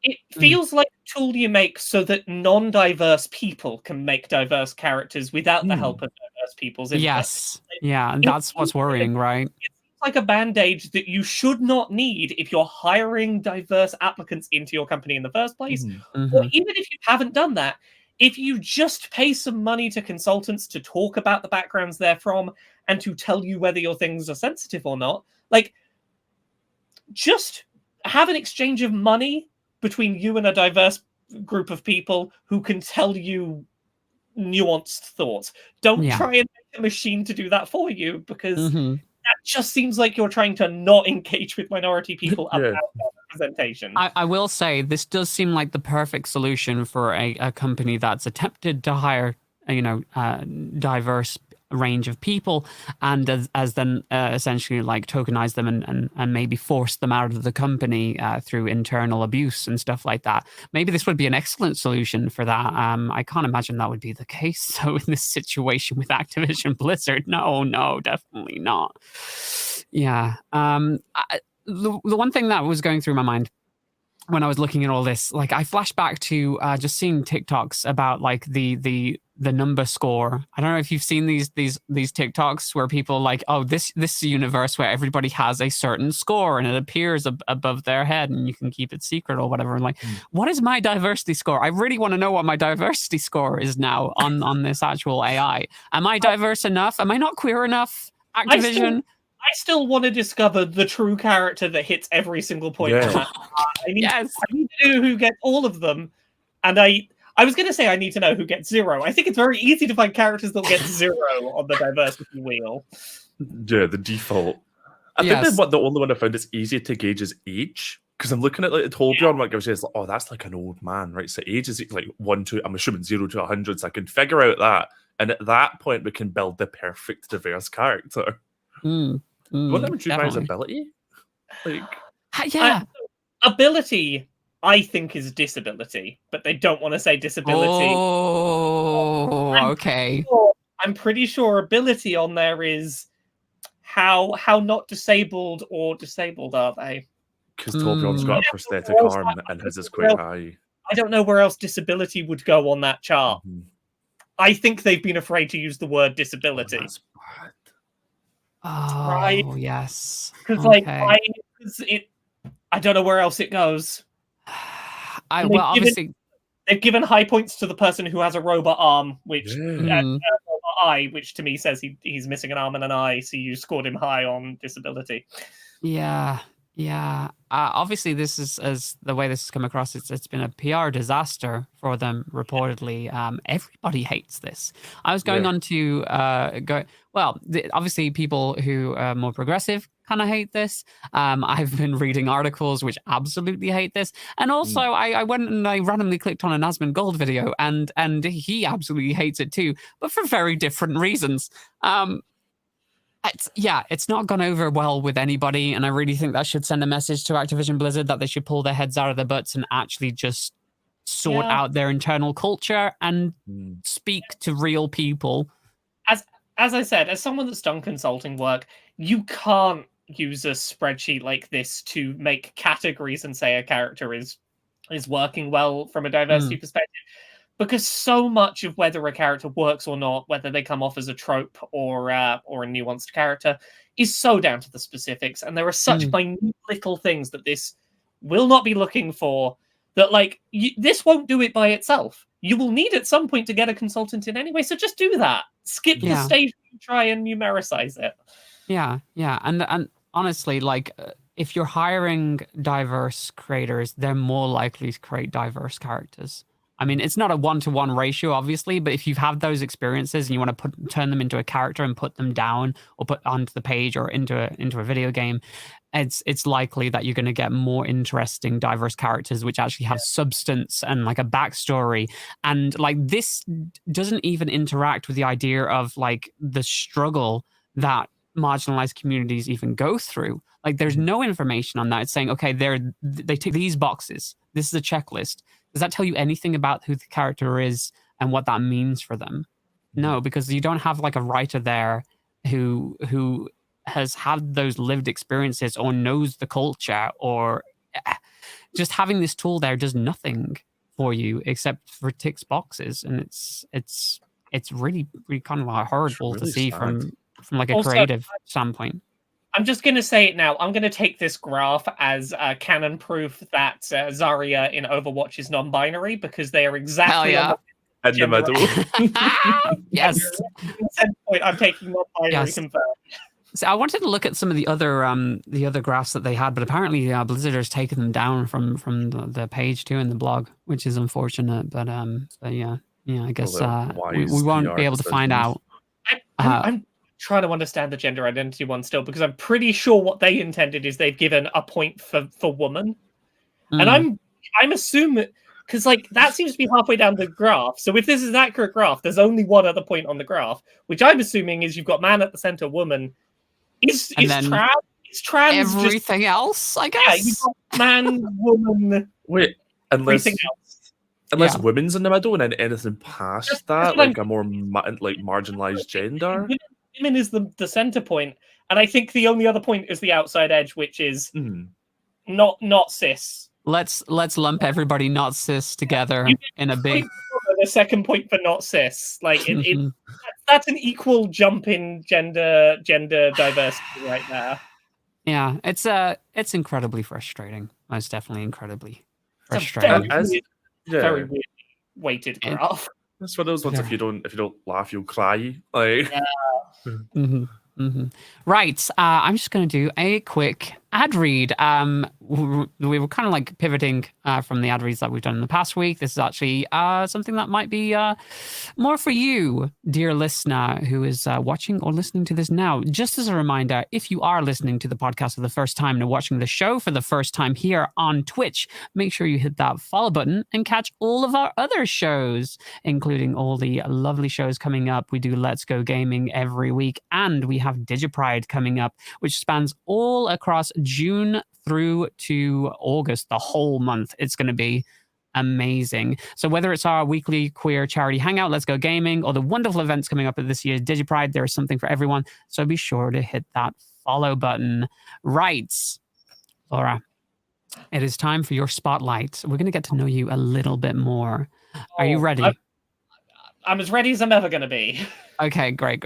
It feels like a tool you make so that non-diverse people can make diverse characters without the help of diverse people's input. Yes. Yeah, and that's what's worrying, right? It's like a band-aid that you should not need if you're hiring diverse applicants into your company in the first place. Or even if you haven't done that, if you just pay some money to consultants to talk about the backgrounds they're from and to tell you whether your things are sensitive or not, like, just have an exchange of money between you and a diverse group of people who can tell you nuanced thoughts. Don't try and make a machine to do that for you, because that just seems like you're trying to not engage with minority people about representation. I will say this does seem like the perfect solution for a company that's attempted to hire diverse range of people, and as then essentially like tokenize them and maybe force them out of the company through internal abuse and stuff like that. Maybe this would be an excellent solution for that. I can't imagine that would be the case. So in this situation with Activision Blizzard, no, definitely not. Yeah. The one thing that was going through my mind when I was looking at all this, like, I flashed back to just seeing TikToks about like the number score. I don't know if you've seen these TikToks where people like, oh, this universe where everybody has a certain score and it appears above their head and you can keep it secret or whatever. And like, what is my diversity score? I really want to know what my diversity score is now on this actual AI. Am I diverse enough? Am I not queer enough? Activision. I still want to discover the true character that hits every single point. I need to know who gets all of them. And I was going to say I need to know who gets 0. I think it's very easy to find characters that get 0 on the diversity wheel. Yeah, the default. I think the only one I found that's easy to gauge is age. Because I'm looking at like the Torbjorn, like I was just like, oh, that's like an old man, right? So age is like 1 to, I'm assuming 0 to 100. So I can figure out that. And at that point, we can build the perfect diverse character. Wouldn't that reduce my ability? Like, Yeah. Ability, I think, is disability, but they don't want to say disability. Oh, okay. I'm pretty sure ability on there is how not disabled or disabled are they? Because Torbjorn's got a prosthetic arm and his is quite high. I don't know where else disability would go on that chart. I think they've been afraid to use the word disability. That's bad. Oh, right? Yes. Because I don't know where else it goes. Obviously they've given high points to the person who has a robot arm, which robot eye, which to me says he's missing an arm and an eye. So you scored him high on disability. Yeah. Obviously, this is as the way this has come across. It's been a PR disaster for them. Reportedly, everybody hates this. I was going on to obviously, people who are more progressive kind of hate this. I've been reading articles which absolutely hate this, and also I went and I randomly clicked on a Nazman Gold video, and he absolutely hates it too, but for very different reasons. It's not gone over well with anybody, and I really think that should send a message to Activision Blizzard that they should pull their heads out of their butts and actually just sort out their internal culture and speak to real people. As I said, as someone that's done consulting work, you can't use a spreadsheet like this to make categories and say a character is working well from a diversity perspective. Because so much of whether a character works or not, whether they come off as a trope or a nuanced character, is so down to the specifics. And there are such minute little things that this will not be looking for that, this won't do it by itself. You will need at some point to get a consultant in anyway, so just do that. Skip the stage and try and numericize it. Yeah. And honestly, if you're hiring diverse creators, they're more likely to create diverse characters. I mean, it's not a one-to-one ratio, obviously, but if you've had those experiences and you want to turn them into a character and put them down or put onto the page or into a video game, it's likely that you're going to get more interesting, diverse characters which actually have substance and a backstory. And this doesn't even interact with the idea of the struggle that marginalized communities even go through. There's no information on that. It's saying, okay, they tick these boxes. This is a checklist. Does that tell you anything about who the character is and what that means for them? No, because you don't have a writer there who has had those lived experiences or knows the culture, or just having this tool there does nothing for you except for ticks boxes. And it's really, really kind of horrible to see from a creative standpoint. I'm just going to say it now. I'm going to take this graph as canon proof that Zarya in Overwatch is non-binary, because they are exactly in the middle. Yes. I'm taking non-binary confirmed. So I wanted to look at some of the other graphs that they had, but apparently Blizzard has taken them down from the page too in the blog, which is unfortunate. But I guess we won't be able to find out. I'm trying to understand the gender identity one still, because I'm pretty sure what they intended is they've given a point for woman, and I'm assuming, because that seems to be halfway down the graph. So if this is an accurate graph, there's only one other point on the graph, which I'm assuming is you've got man at the center, woman is trans, everything else, I guess. Yeah, you've got man, woman. Wait, unless women's in the middle, and then anything past that, a more marginalized gender. Women is the center point, and I think the only other point is the outside edge, which is not cis. Let's lump everybody not cis together in a big. The second point for not cis, that's an equal jump in gender diversity right there. Yeah, it's incredibly frustrating. It's definitely incribly frustrating. Very weirdly weighted graph. That's one of those ones. If you don't laugh, you'll cry. Right. I'm just going to do a quick ad read. We were kind of pivoting from the ad reads that we've done in the past week. This is actually something that might be more for you, dear listener, who is watching or listening to this now. Just as a reminder, if you are listening to the podcast for the first time and watching the show for the first time here on Twitch, make sure you hit that follow button and catch all of our other shows, including all the lovely shows coming up. We do Let's Go Gaming every week, and we have DigiPride coming up, which spans all across June through to August, the whole month. It's going to be amazing. So whether it's our weekly queer charity hangout, Let's Go Gaming, or the wonderful events coming up at this year's DigiPride, there is something for everyone. So be sure to hit that follow button. Right, Laura, it is time for your spotlight. We're going to get to know you a little bit more. Are you ready? I'm as ready as I'm ever going to be. Okay, great.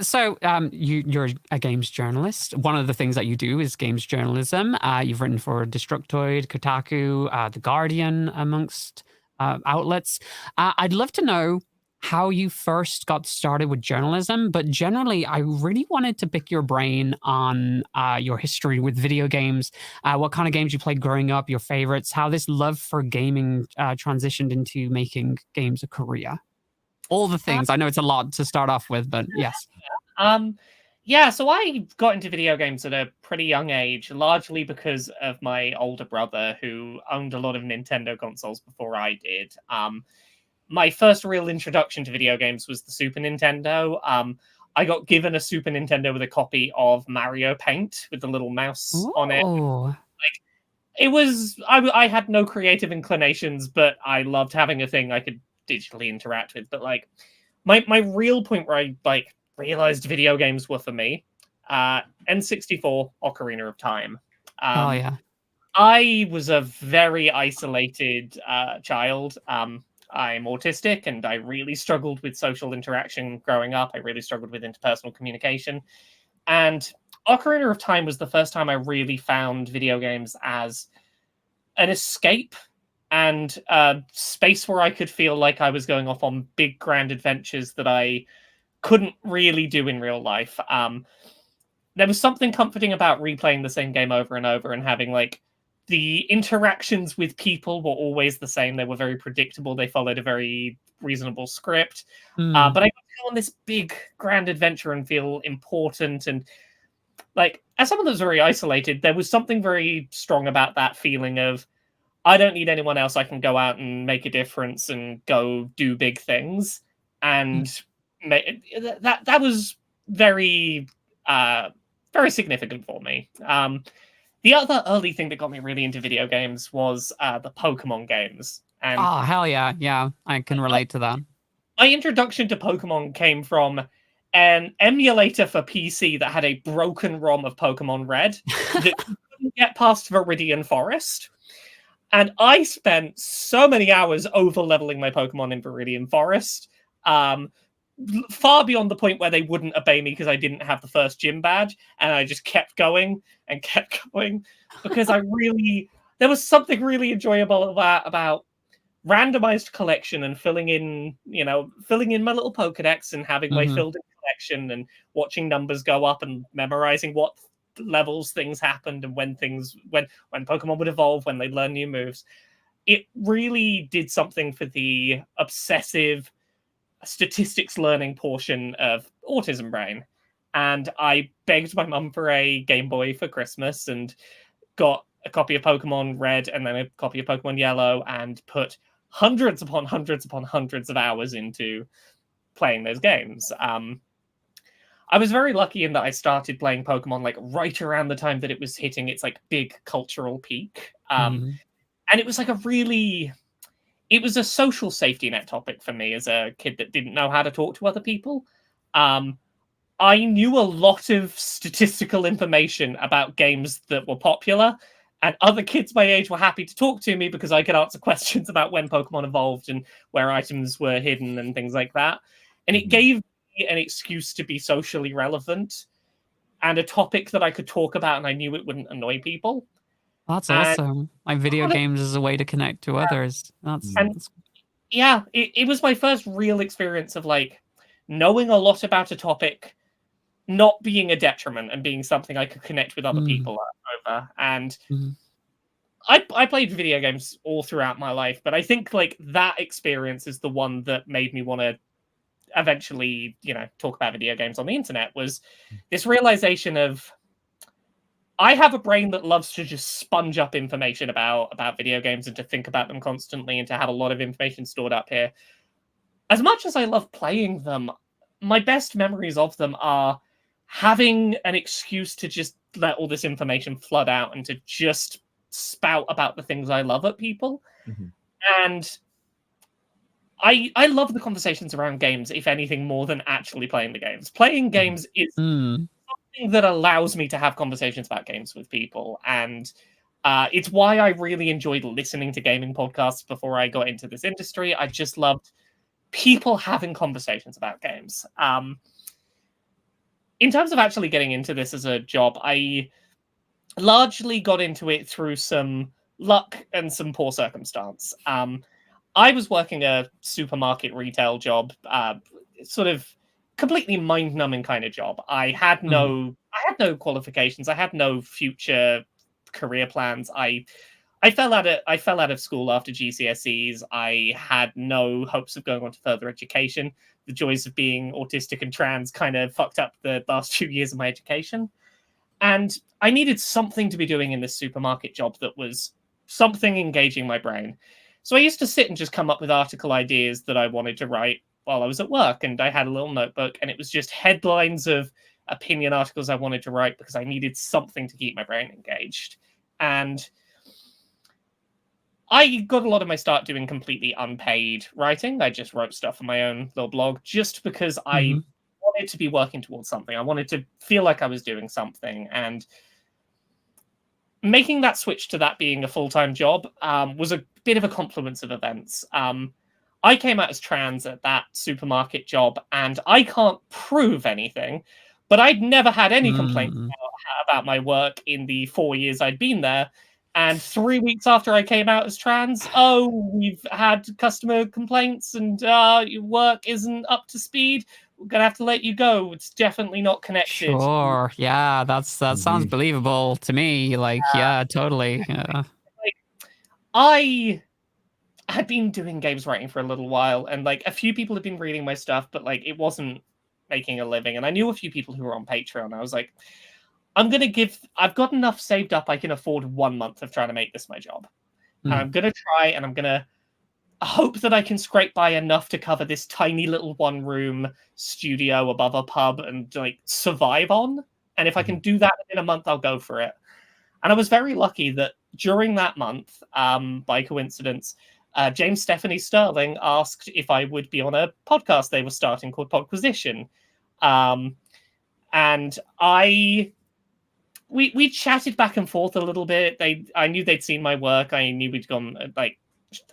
So you're a games journalist. One of the things that you do is games journalism. You've written for Destructoid, Kotaku, The Guardian, amongst outlets. I'd love to know how you first got started with journalism, but generally, I really wanted to pick your brain on your history with video games, what kind of games you played growing up, your favorites, how this love for gaming transitioned into making games a career. All the things. I know it's a lot to start off with, but yes. So I got into video games at a pretty young age, largely because of my older brother who owned a lot of Nintendo consoles before I did. My first real introduction to video games was the Super Nintendo. I got given a Super Nintendo with a copy of Mario Paint with the little mouse on it. It was, I had no creative inclinations, but I loved having a thing I could digitally interact with. But like my real point where I realized video games were for me, N64, Ocarina of Time. I was a very isolated child. I'm autistic, and I really struggled with social interaction growing up. I really struggled with interpersonal communication. And Ocarina of Time was the first time I really found video games as an escape and a space where I could feel like I was going off on big, grand adventures that I couldn't really do in real life. There was something comforting about replaying the same game over and over and having the interactions with people were always the same. They were very predictable. They followed a very reasonable script. But I got to go on this big, grand adventure and feel important. And as someone that was very isolated, there was something very strong about that feeling of, I don't need anyone else. I can go out and make a difference and go do big things. And that was very, very significant for me. The other early thing that got me really into video games was the Pokemon games. And hell yeah. Yeah, I can relate to that. My introduction to Pokemon came from an emulator for PC that had a broken ROM of Pokemon Red that couldn't get past Viridian Forest. And I spent so many hours over-leveling my Pokemon in Viridian Forest, far beyond the point where they wouldn't obey me because I didn't have the first gym badge, and I just kept going because there was something really enjoyable about randomized collection and filling in my little Pokedex and having my filled in collection and watching numbers go up and memorizing what levels things happened and when Pokemon would evolve, when they learn new moves. It really did something for the obsessive statistics learning portion of autism brain. And I begged my mum for a Game Boy for Christmas and got a copy of Pokemon Red and then a copy of Pokemon Yellow and put hundreds upon hundreds upon hundreds of hours into playing those games. I was very lucky in that I started playing Pokemon right around the time that it was hitting its big cultural peak. And it was it was a social safety net topic for me as a kid that didn't know how to talk to other people. I knew a lot of statistical information about games that were popular, and other kids my age were happy to talk to me because I could answer questions about when Pokemon evolved and where items were hidden and things like that. And it gave me an excuse to be socially relevant and a topic that I could talk about, and I knew it wouldn't annoy people. That's awesome. Video games is a way to connect to others. It was my first real experience of knowing a lot about a topic, not being a detriment and being something I could connect with other people over. And I played video games all throughout my life, but I think that experience is the one that made me want to eventually, talk about video games on the internet, was this realization of, I have a brain that loves to just sponge up information about video games and to think about them constantly and to have a lot of information stored up here. As much as I love playing them, my best memories of them are having an excuse to just let all this information flood out and to just spout about the things I love at people. And I love the conversations around games, if anything, more than actually playing the games. Playing games is something that allows me to have conversations about games with people. And it's why I really enjoyed listening to gaming podcasts before I got into this industry. I just loved people having conversations about games. In terms of actually getting into this as a job, I largely got into it through some luck and some poor circumstance. I was working a supermarket retail job, sort of completely mind-numbing kind of job. I had no qualifications. I had no future career plans. I fell out of school after GCSEs. I had no hopes of going on to further education. The joys of being autistic and trans kind of fucked up the last few years of my education. And I needed something to be doing in this supermarket job that was something engaging my brain. So I used to sit and just come up with article ideas that I wanted to write while I was at work. And I had a little notebook, and it was just headlines of opinion articles I wanted to write because I needed something to keep my brain engaged. And I got a lot of my start doing completely unpaid writing. I just wrote stuff on my own little blog just because I wanted to be working towards something. I wanted to feel like I was doing something. And making that switch to that being a full-time job was a bit of a confluence of events. I came out as trans at that supermarket job, and I can't prove anything, but I'd never had any complaints about my work in the 4 years I'd been there. And 3 weeks after I came out as trans, we've had customer complaints and your work isn't up to speed. We're going to have to let you go. It's definitely not connected. Sure. Yeah, that sounds believable to me. Like, yeah, totally. Yeah. Like, I had been doing games writing for a little while, and like a few people had been reading my stuff, but like it wasn't making a living. And I knew a few people who were on Patreon. I was like, I've got enough saved up. I can afford 1 month of trying to make this my job. And I'm going to try, and I'm going to hope that I can scrape by enough to cover this tiny little 1-room studio above a pub and like survive on. And if I can do that in a month, I'll go for it. And I was very lucky that during that month, by coincidence, James Stephanie Sterling asked if I would be on a podcast they were starting called Podquisition. And we chatted back and forth a little bit. I knew they'd seen my work. I knew we'd gone, like,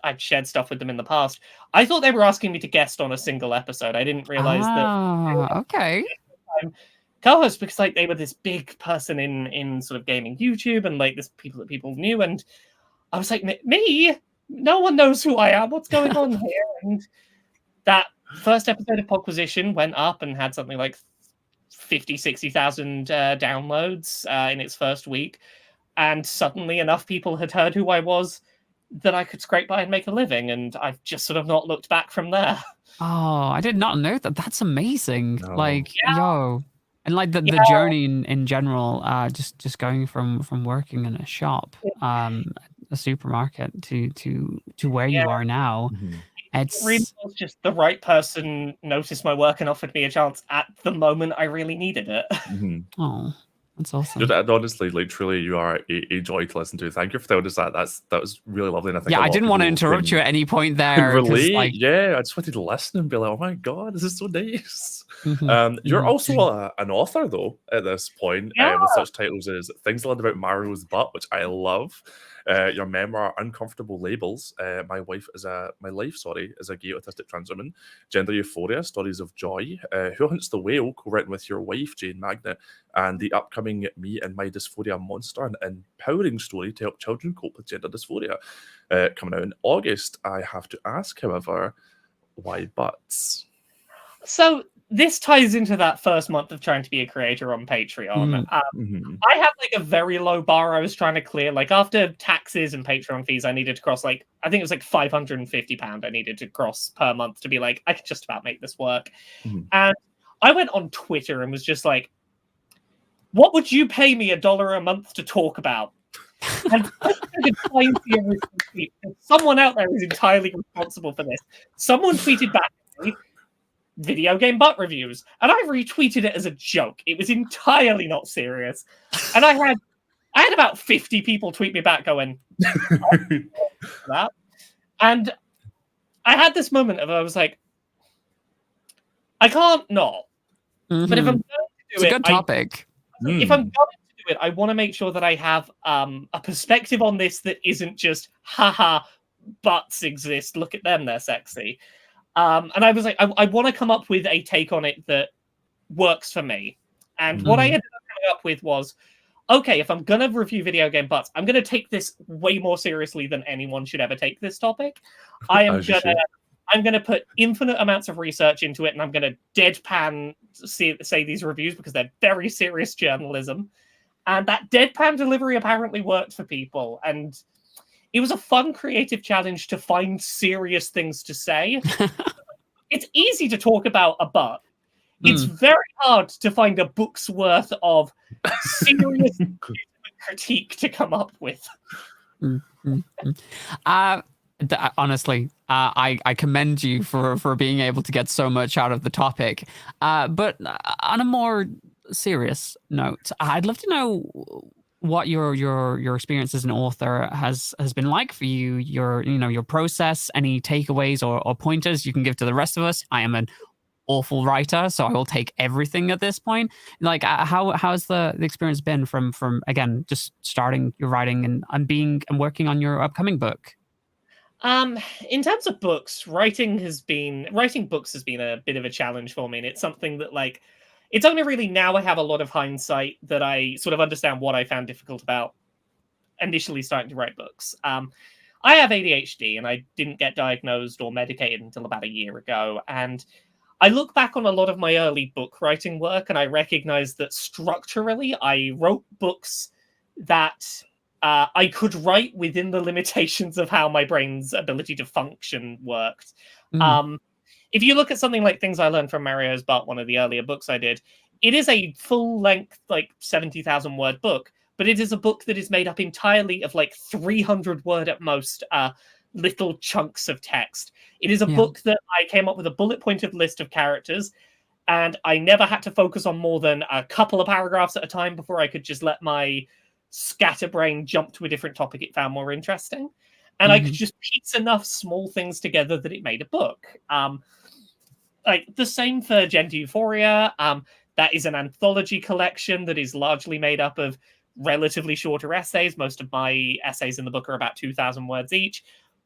I'd shared stuff with them in the past. I thought they were asking me to guest on a single episode. I didn't realize that. Okay. Co-host, because like they were this big person in sort of gaming YouTube, and like this people that people knew. And I was like, me? No one knows who I am. What's going on here? And that first episode of Podquisition went up and had something like 60,000 downloads in its first week, and suddenly enough people had heard who I was that I could scrape by and make a living, and I've just sort of not looked back from there. Oh, I did not know that. That's amazing. No. Like, yo, and like the journey in general, just going from working in a shop, a supermarket to where you are now. It's really was just the right person noticed my work and offered me a chance at the moment I really needed it. Oh, that's awesome. And honestly, like truly, you are a joy to listen to. Thank you for telling us that. That was really lovely. And I think I didn't want to interrupt you at any point there. Relate, like... yeah, I just wanted to listen and be like, oh my god, this is so nice. You're also an author though at this point, with such titles as Things I Learned About Mario's Butt, which I love. Your memoir, Uncomfortable Labels. My life is a gay autistic trans woman. Gender Euphoria, Stories of Joy. Who Hunts the Whale, co-written with your wife, Jane Magnet. And the upcoming Me and My Dysphoria Monster, an empowering story to help children cope with gender dysphoria. Coming out in August. I have to ask, however, why butts? So this ties into that first month of trying to be a creator on Patreon. I had like a very low bar I was trying to clear. Like after taxes and Patreon fees, I needed to cross like, I think it was like £550 I needed to cross per month to be like, I could just about make this work. And I went on Twitter and was just like, what would you pay me $1 a month to talk about? And someone out there is entirely responsible for this. Someone tweeted back to me, video game butt reviews, and I retweeted it as a joke. It was entirely not serious, and I had about 50 people tweet me back going that, and I had this moment of I was like, I can't not, but if I'm going to do it's a good topic. If I'm going to do it, I want to make sure that I have a perspective on this that isn't just haha, butts exist, look at them, they're sexy. And I was like, I want to come up with a take on it that works for me. And what I ended up coming up with was, okay, if I'm going to review video game butts, I'm going to take this way more seriously than anyone should ever take this topic. I'm going to put infinite amounts of research into it, and I'm going to deadpan say these reviews because they're very serious journalism. And that deadpan delivery apparently worked for people. And it was a fun, creative challenge to find serious things to say. It's easy to talk about a butt. It's very hard to find a book's worth of serious critique to come up with. Honestly, I commend you for being able to get so much out of the topic. But on a more serious note, I'd love to know what your experience as an author has been like for you. Your process, any takeaways or pointers you can give to the rest of us. I am an awful writer, so I will take everything at this point. Like, how's the experience been from again just starting your writing and working on your upcoming book? In terms of books, writing books has been a bit of a challenge for me, and it's something that it's only really now I have a lot of hindsight that I sort of understand what I found difficult about initially starting to write books. I have ADHD, and I didn't get diagnosed or medicated until about a year ago. And I look back on a lot of my early book writing work, and I recognize that structurally I wrote books that I could write within the limitations of how my brain's ability to function worked. If you look at something like Things I Learned from Mario's Butt, one of the earlier books I did, it is a full-length, 70,000 word book, but it is a book that is made up entirely of 300 word at most little chunks of text. It is a book that I came up with a bullet-pointed list of characters, and I never had to focus on more than a couple of paragraphs at a time before I could just let my scatterbrain jump to a different topic it found more interesting. And I could just piece enough small things together that it made a book. The same for Gender Euphoria. That is an anthology collection that is largely made up of relatively shorter essays. Most of my essays in the book are about 2,000 words each,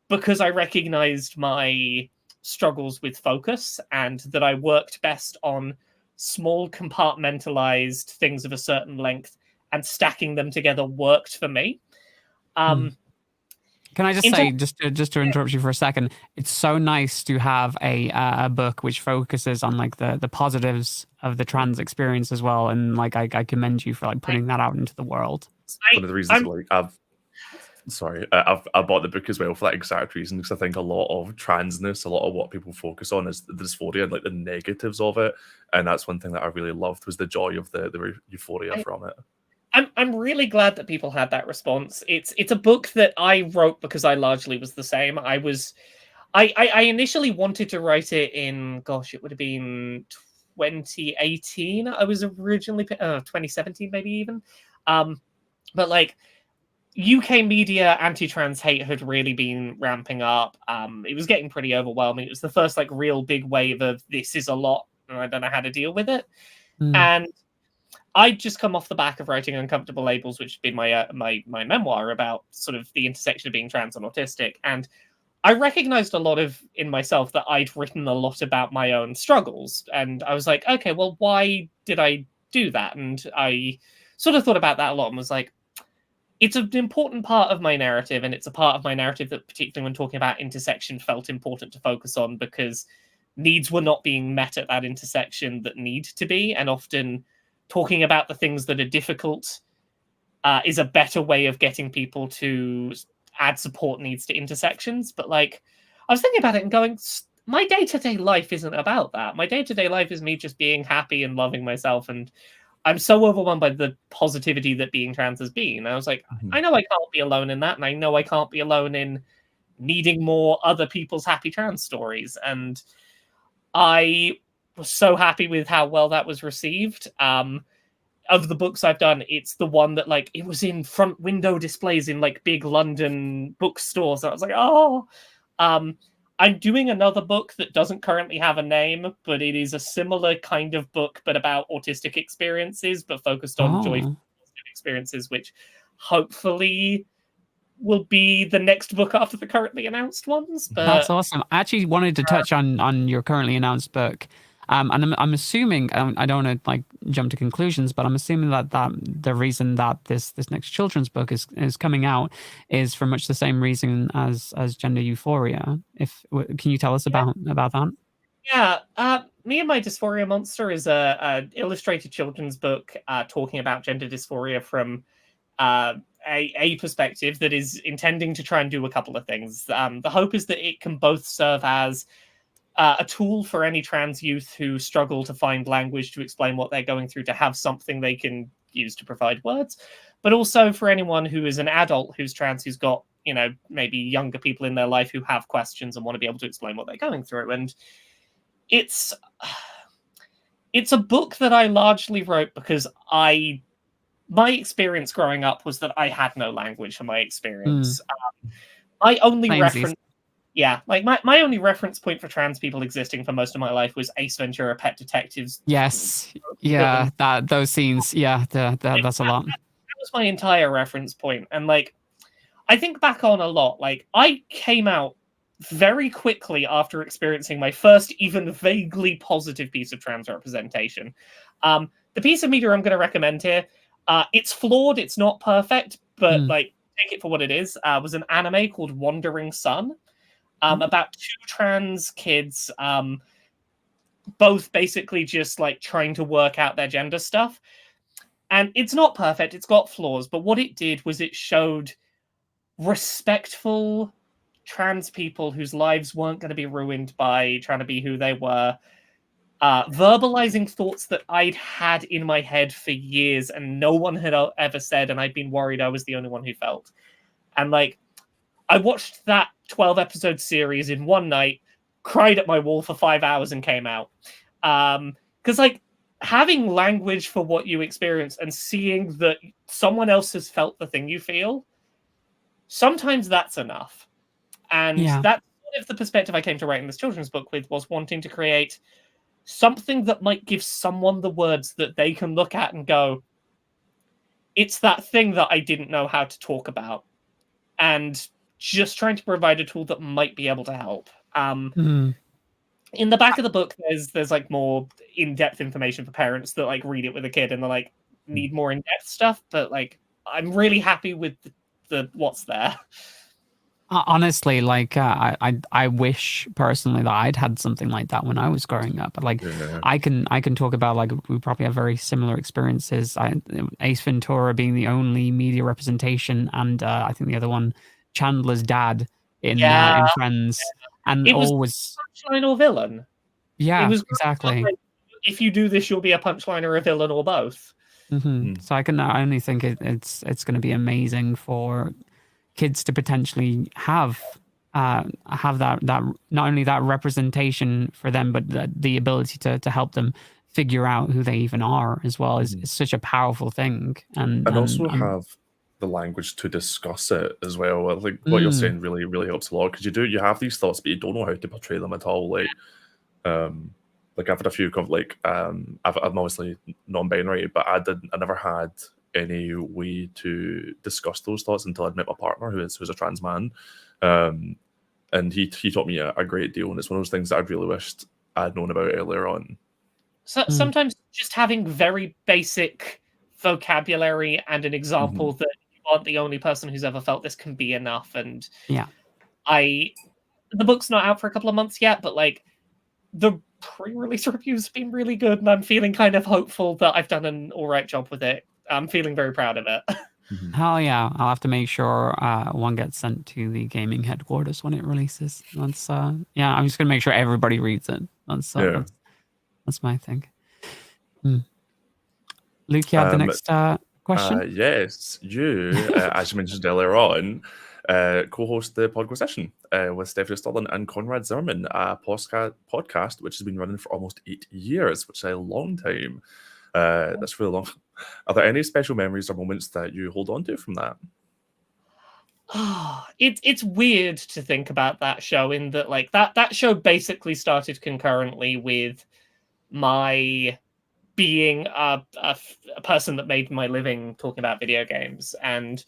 because I recognized my struggles with focus and that I worked best on small compartmentalized things of a certain length, and stacking them together worked for me. Can I just say, just to interrupt you for a second, it's so nice to have a book which focuses on the positives of the trans experience as well, and I commend you for putting that out into the world. One of the reasons I bought the book as well for that exact reason, because I think a lot of transness, a lot of what people focus on is the dysphoria and the negatives of it, and that's one thing that I really loved was the joy of the euphoria from it. I'm really glad that people had that response. It's a book that I wrote because I largely was the same. I initially wanted to write it in, it would have been 2018. I was originally 2017 maybe even. But UK media anti-trans hate had really been ramping up. It was getting pretty overwhelming. It was the first real big wave of this is a lot and I don't know how to deal with it. And I'd just come off the back of writing Uncomfortable Labels, which had been my memoir about sort of the intersection of being trans and autistic. And I recognized a lot in myself that I'd written a lot about my own struggles. And I was like, okay, well, why did I do that? And I sort of thought about that a lot and was like, it's an important part of my narrative. And it's a part of my narrative that, particularly when talking about intersection, felt important to focus on, because needs were not being met at that intersection that need to be. And often talking about the things that are difficult is a better way of getting people to add support needs to intersections. But I was thinking about it and going, my day-to-day life isn't about that. My day-to-day life is me just being happy and loving myself. And I'm so overwhelmed by the positivity that being trans has been. I was like, I know I can't be alone in that. And I know I can't be alone in needing more other people's happy trans stories. And I was so happy with how well that was received. Of the books I've done, it's the one that like it was in front window displays in like big London bookstores. I was like, oh. I'm doing another book that doesn't currently have a name, but it is a similar kind of book, but about autistic experiences, but focused on joyful experiences, which hopefully will be the next book after the currently announced ones. But that's awesome. I actually wanted to touch on your currently announced book. And I'm assuming, I don't want to like jump to conclusions, but I'm assuming that the reason that this next children's book is coming out is for much the same reason as Gender Euphoria. Can you tell us about that? Yeah, Me and My Dysphoria Monster is a illustrated children's book talking about gender dysphoria from a perspective that is intending to try and do a couple of things. The hope is that it can both serve as a tool for any trans youth who struggle to find language to explain what they're going through, to have something they can use to provide words, but also for anyone who is an adult who's trans, who's got, maybe younger people in their life who have questions and want to be able to explain what they're going through. And it's a book that I largely wrote because my experience growing up was that I had no language for my experience. My only reference... Yeah, like my only reference point for trans people existing for most of my life was Ace Ventura: Pet Detectives. Yes, yeah, those scenes, yeah, that's a lot. That was my entire reference point, and like, I think back on a lot. Like, I came out very quickly after experiencing my first even vaguely positive piece of trans representation. The piece of media I'm going to recommend here, it's flawed, it's not perfect, but like, take it for what it is. Was an anime called Wandering Sun. About two trans kids, both basically just like trying to work out their gender stuff. And it's not perfect, it's got flaws, but what it did was it showed respectful trans people whose lives weren't going to be ruined by trying to be who they were, verbalizing thoughts that I'd had in my head for years and no one had ever said, and I'd been worried I was the only one who felt. And like, I watched that 12-episode series in one night, cried at my wall for 5 hours, and came out. Because, like, having language for what you experience and seeing that someone else has felt the thing you feel, sometimes that's enough. And that's sort of the perspective I came to writing this children's book with, was wanting to create something that might give someone the words that they can look at and go, it's that thing that I didn't know how to talk about. And just trying to provide a tool that might be able to help. In the back of the book, there's like more in-depth information for parents that like read it with a kid and they like need more in-depth stuff. But like, I'm really happy with the what's there. Honestly, like I wish personally that I'd had something like that when I was growing up. Like, I can talk about, like, we probably have very similar experiences. Ace Ventura being the only media representation, and I think the other one, Chandler's dad in Friends, and it was always punchline or villain. Yeah, it was exactly. Like, if you do this, you'll be a punchline or a villain or both. So I only think it's going to be amazing for kids to potentially have that not only that representation for them, but the ability to help them figure out who they even are as well is such a powerful thing, and also have the language to discuss it as well. Like, what you're saying really, really helps a lot, because you have these thoughts, but you don't know how to portray them at all. Like I've had a few I'm obviously non-binary, but I never had any way to discuss those thoughts until I'd met my partner, who's a trans man, and he taught me a great deal, and it's one of those things that I really wished I'd known about earlier on. So sometimes just having very basic vocabulary and an example that you aren't the only person who's ever felt this can be enough. And the book's not out for a couple of months yet, but like, the pre-release reviews have been really good, and I'm feeling kind of hopeful that I've done an all right job with it. I'm feeling very proud of it. Hell yeah. I'll have to make sure one gets sent to the gaming headquarters when it releases. That's I'm just gonna make sure everybody reads it. That's my thing. Luke, you have the next question? Yes, you, as you mentioned earlier on, co-host the Podcast Session with Stephanie Stirling and Conrad Zimmerman, a podcast which has been running for almost 8 years, which is a long time. That's really long. Are there any special memories or moments that you hold on to from that? It's weird to think about that show, in that like that show basically started concurrently with my being a person that made my living talking about video games, and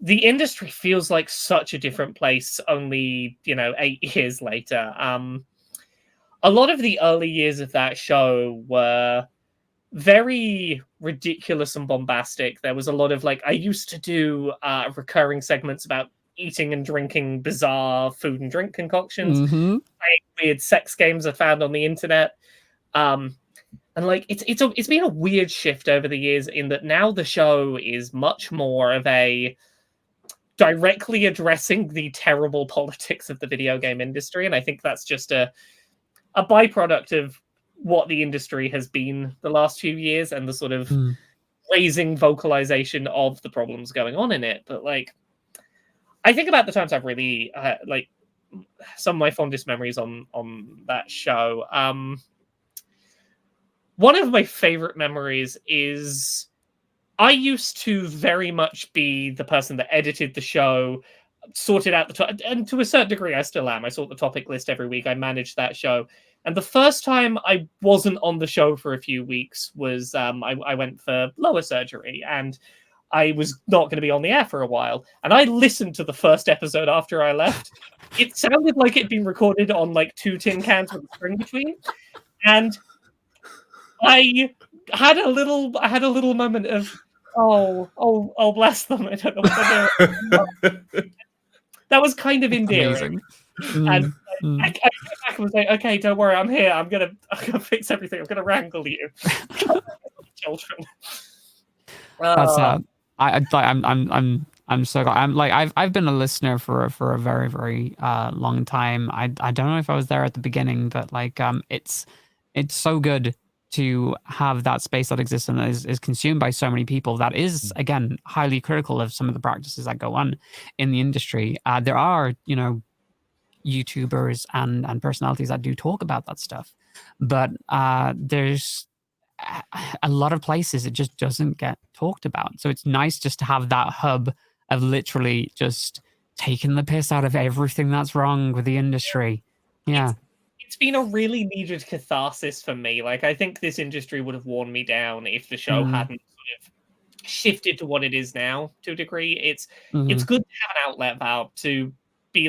the industry feels like such a different place only 8 years later. A lot of the early years of that show were very ridiculous and bombastic. There was a lot of I used to do recurring segments about eating and drinking bizarre food and drink concoctions, playing weird sex games I found on the internet. And it's been a weird shift over the years, in that now the show is much more of a directly addressing the terrible politics of the video game industry. And I think that's just a byproduct of what the industry has been the last few years, and the sort of raising vocalization of the problems going on in it. But I think about the times I've really some of my fondest memories on that show. One of my favorite memories is I used to very much be the person that edited the show, sorted out and to a certain degree I still am. I sort the topic list every week. I managed that show. And the first time I wasn't on the show for a few weeks was I went for lower surgery, and I was not going to be on the air for a while. And I listened to the first episode after I left. It sounded like it'd been recorded on 2 tin cans with a string between. And I had a little moment of, oh, bless them. I don't know what they're doing. That was kind of endearing. And I came back and was like, okay, don't worry, I'm here. I'm gonna fix everything. I'm gonna wrangle you. Children. That's I'm so glad. I've been a listener for a very, very long time. I don't know if I was there at the beginning, but it's so good to have that space that exists and is consumed by so many people that is, again, highly critical of some of the practices that go on in the industry. There are, YouTubers and personalities that do talk about that stuff, but there's a lot of places it just doesn't get talked about. So it's nice just to have that hub of literally just taking the piss out of everything that's wrong with the industry. Yeah. It's been a really needed catharsis for me. I think this industry would have worn me down if the show hadn't sort of shifted to what it is now to a degree. It's good to have an outlet valve to be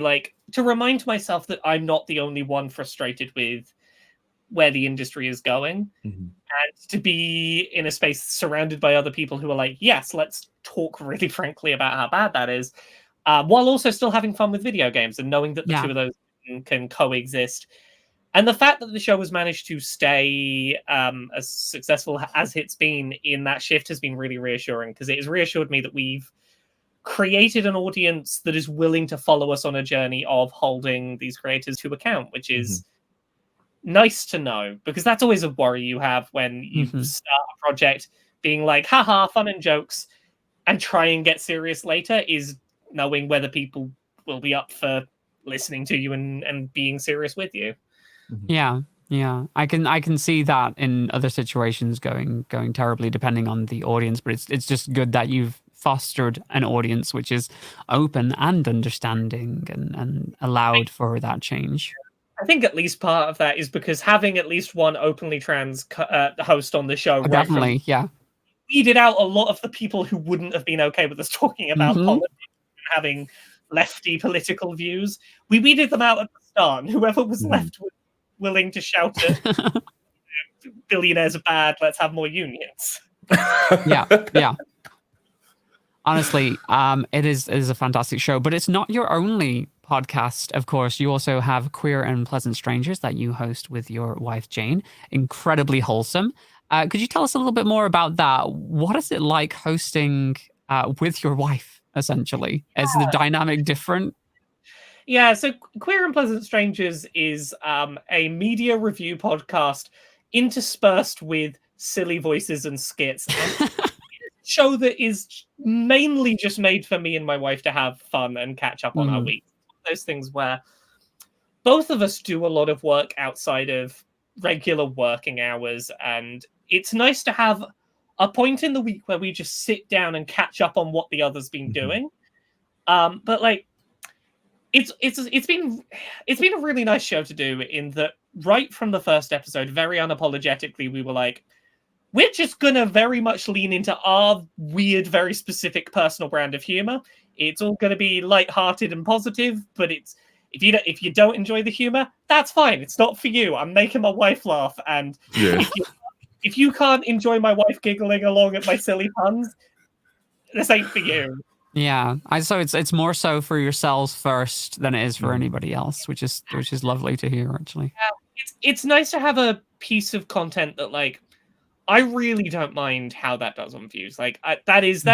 to remind myself that I'm not the only one frustrated with where the industry is going, and to be in a space surrounded by other people who are yes, let's talk really frankly about how bad that is, while also still having fun with video games and knowing that the two of those can coexist. And the fact that the show has managed to stay as successful as it's been in that shift has been really reassuring, because it has reassured me that we've created an audience that is willing to follow us on a journey of holding these creators to account, which is nice to know, because that's always a worry you have when you start a project being haha, fun and jokes, and try and get serious later, is knowing whether people will be up for listening to you and being serious with you. Yeah. I can see that in other situations going terribly depending on the audience, but it's just good that you've fostered an audience which is open and understanding and allowed for that change. I think at least part of that is because having at least one openly trans host on the show, definitely, weeded out a lot of the people who wouldn't have been okay with us talking about politics and having lefty political views. We weeded them out at the start, and whoever was left was willing to shout at billionaires are bad, let's have more unions. Yeah. Honestly, it is a fantastic show, but it's not your only podcast. Of course, you also have Queer and Pleasant Strangers that you host with your wife, Jane. Incredibly wholesome. Could you tell us a little bit more about that? What is it like hosting with your wife, essentially? Is the dynamic different? Yeah, so Queer and Pleasant Strangers is a media review podcast interspersed with silly voices and skits. And show that is mainly just made for me and my wife to have fun and catch up on our week. Those things where both of us do a lot of work outside of regular working hours, and it's nice to have a point in the week where we just sit down and catch up on what the other's been doing. But like, it's been a really nice show to do, in that right from the first episode, very unapologetically, we were like, we're just gonna very much lean into our weird, very specific personal brand of humor. It's all gonna be lighthearted and positive, but if you don't enjoy the humor, that's fine. It's not for you. I'm making my wife laugh, and if you can't enjoy my wife giggling along at my silly puns, this ain't for you. Yeah, so it's more so for yourselves first than it is for anybody else, which is lovely to hear, actually. Yeah, it's nice to have a piece of content that, like, I really don't mind how that does on views. Like, that is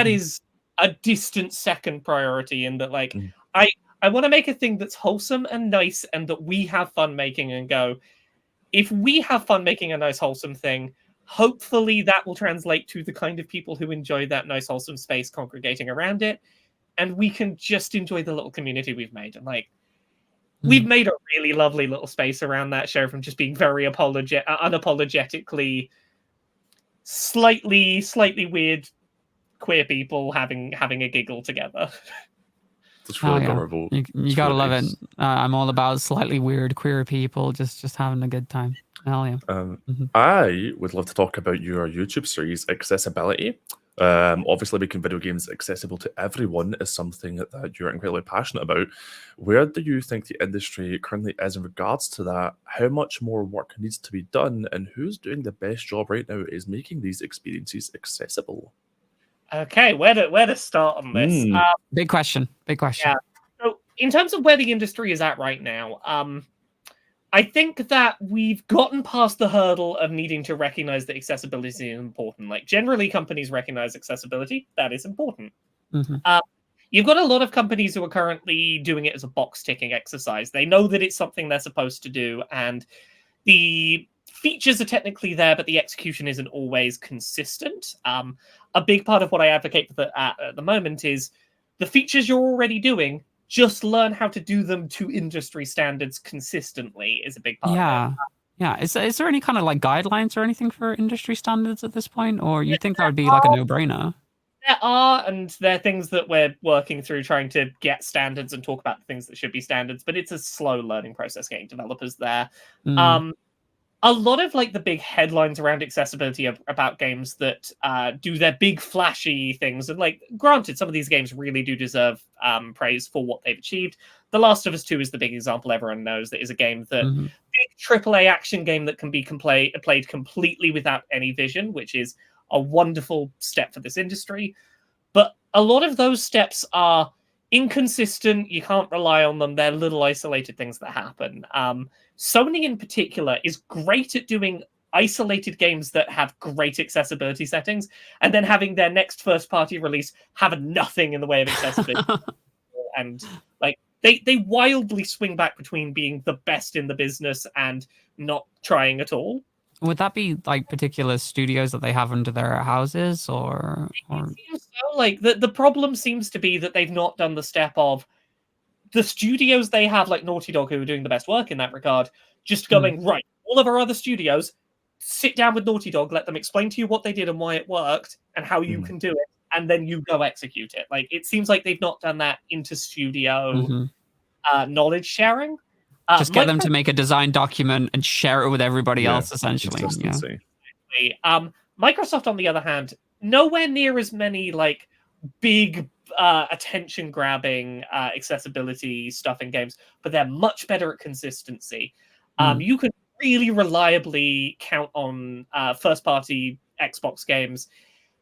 a distant second priority, in that, like, I want to make a thing that's wholesome and nice, and that we have fun making, and go, if we have fun making a nice, wholesome thing, hopefully that will translate to the kind of people who enjoy that nice, wholesome space congregating around it, and we can just enjoy the little community we've made. And like, we've made a really lovely little space around that show, from just being very unapologetically slightly weird queer people having a giggle together. It's really adorable. You gotta love it. I'm all about slightly weird queer people just having a good time. Hell yeah. I would love to talk about your YouTube series, Accessibility. Obviously, making video games accessible to everyone is something that you're incredibly passionate about. Where do you think the industry currently is in regards to that? How much more work needs to be done? And who's doing the best job right now is making these experiences accessible? Okay, where to start on this? Big question. Yeah. So, in terms of where the industry is at right now, I think that we've gotten past the hurdle of needing to recognize that accessibility is important. Like, generally, companies recognize accessibility. That is important. You've got a lot of companies who are currently doing it as a box-ticking exercise. They know that it's something they're supposed to do, and the features are technically there, but the execution isn't always consistent. A big part of what I advocate for at the moment is the features you're already doing, just learn how to do them to industry standards consistently is a big part of it. Yeah. Is there any kind of like guidelines or anything for industry standards at this point? Or you think that would be like a no-brainer? There are, and there are things that we're working through, trying to get standards and talk about the things that should be standards, but it's a slow learning process getting developers there. A lot of like the big headlines around accessibility are about games that do their big flashy things, and like, granted, some of these games really do deserve praise for what they've achieved. The Last of Us 2 is the big example everyone knows. That is a game that big AAA action game that can be played completely without any vision, which is a wonderful step for this industry. But a lot of those steps are inconsistent. You can't rely on them. They're little isolated things that happen. Sony in particular is great at doing isolated games that have great accessibility settings, and then having their next first party release have nothing in the way of accessibility. And like, they wildly swing back between being the best in the business and not trying at all. Would that be like particular studios that they have under their houses, or? It seems so. Like, the problem seems to be that they've not done the step of the studios they have, like Naughty Dog, who are doing the best work in that regard, just going, right, all of our other studios, sit down with Naughty Dog, let them explain to you what they did and why it worked and how you can do it, and then you go execute it. Like, it seems like they've not done that inter-studio knowledge sharing. Just get them to make a design document and share it with everybody else, essentially. Microsoft, on the other hand, nowhere near as many like big attention-grabbing accessibility stuff in games, but they're much better at consistency. You can really reliably count on first-party Xbox games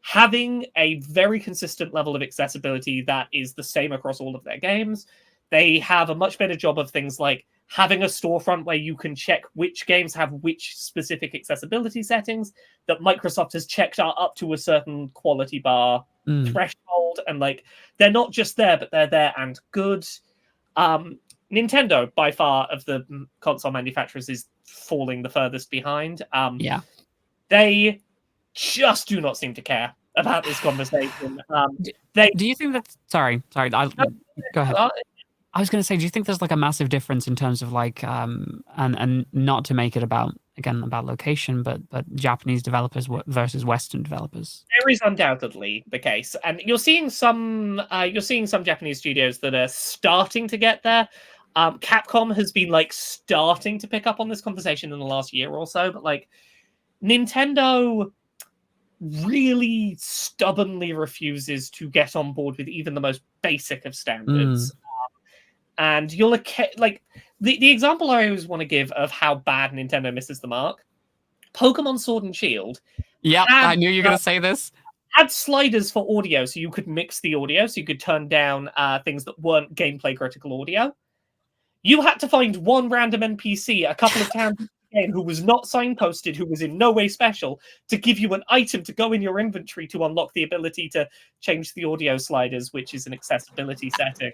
having a very consistent level of accessibility that is the same across all of their games. They have a much better job of things like having a storefront where you can check which games have which specific accessibility settings that Microsoft has checked are up to a certain quality bar threshold. And like, they're not just there, but they're there and good. Nintendo, by far, of the console manufacturers, is falling the furthest behind. They just do not seem to care about this conversation. Do you think that? Sorry. Go ahead. I was going to say, do you think there's like a massive difference in terms of like, and not to make it about location, but Japanese developers versus Western developers? There is undoubtedly the case, and you're seeing some Japanese studios that are starting to get there. Capcom has been like starting to pick up on this conversation in the last year or so, but like Nintendo really stubbornly refuses to get on board with even the most basic of standards. And you'll like the example I always want to give of how bad Nintendo misses the mark. Pokemon Sword and Shield. Yeah, I knew you were going to say this. Had sliders for audio, so you could mix the audio, so you could turn down things that weren't gameplay critical audio. You had to find one random NPC a couple of times in the game who was not signposted, who was in no way special, to give you an item to go in your inventory to unlock the ability to change the audio sliders, which is an accessibility setting.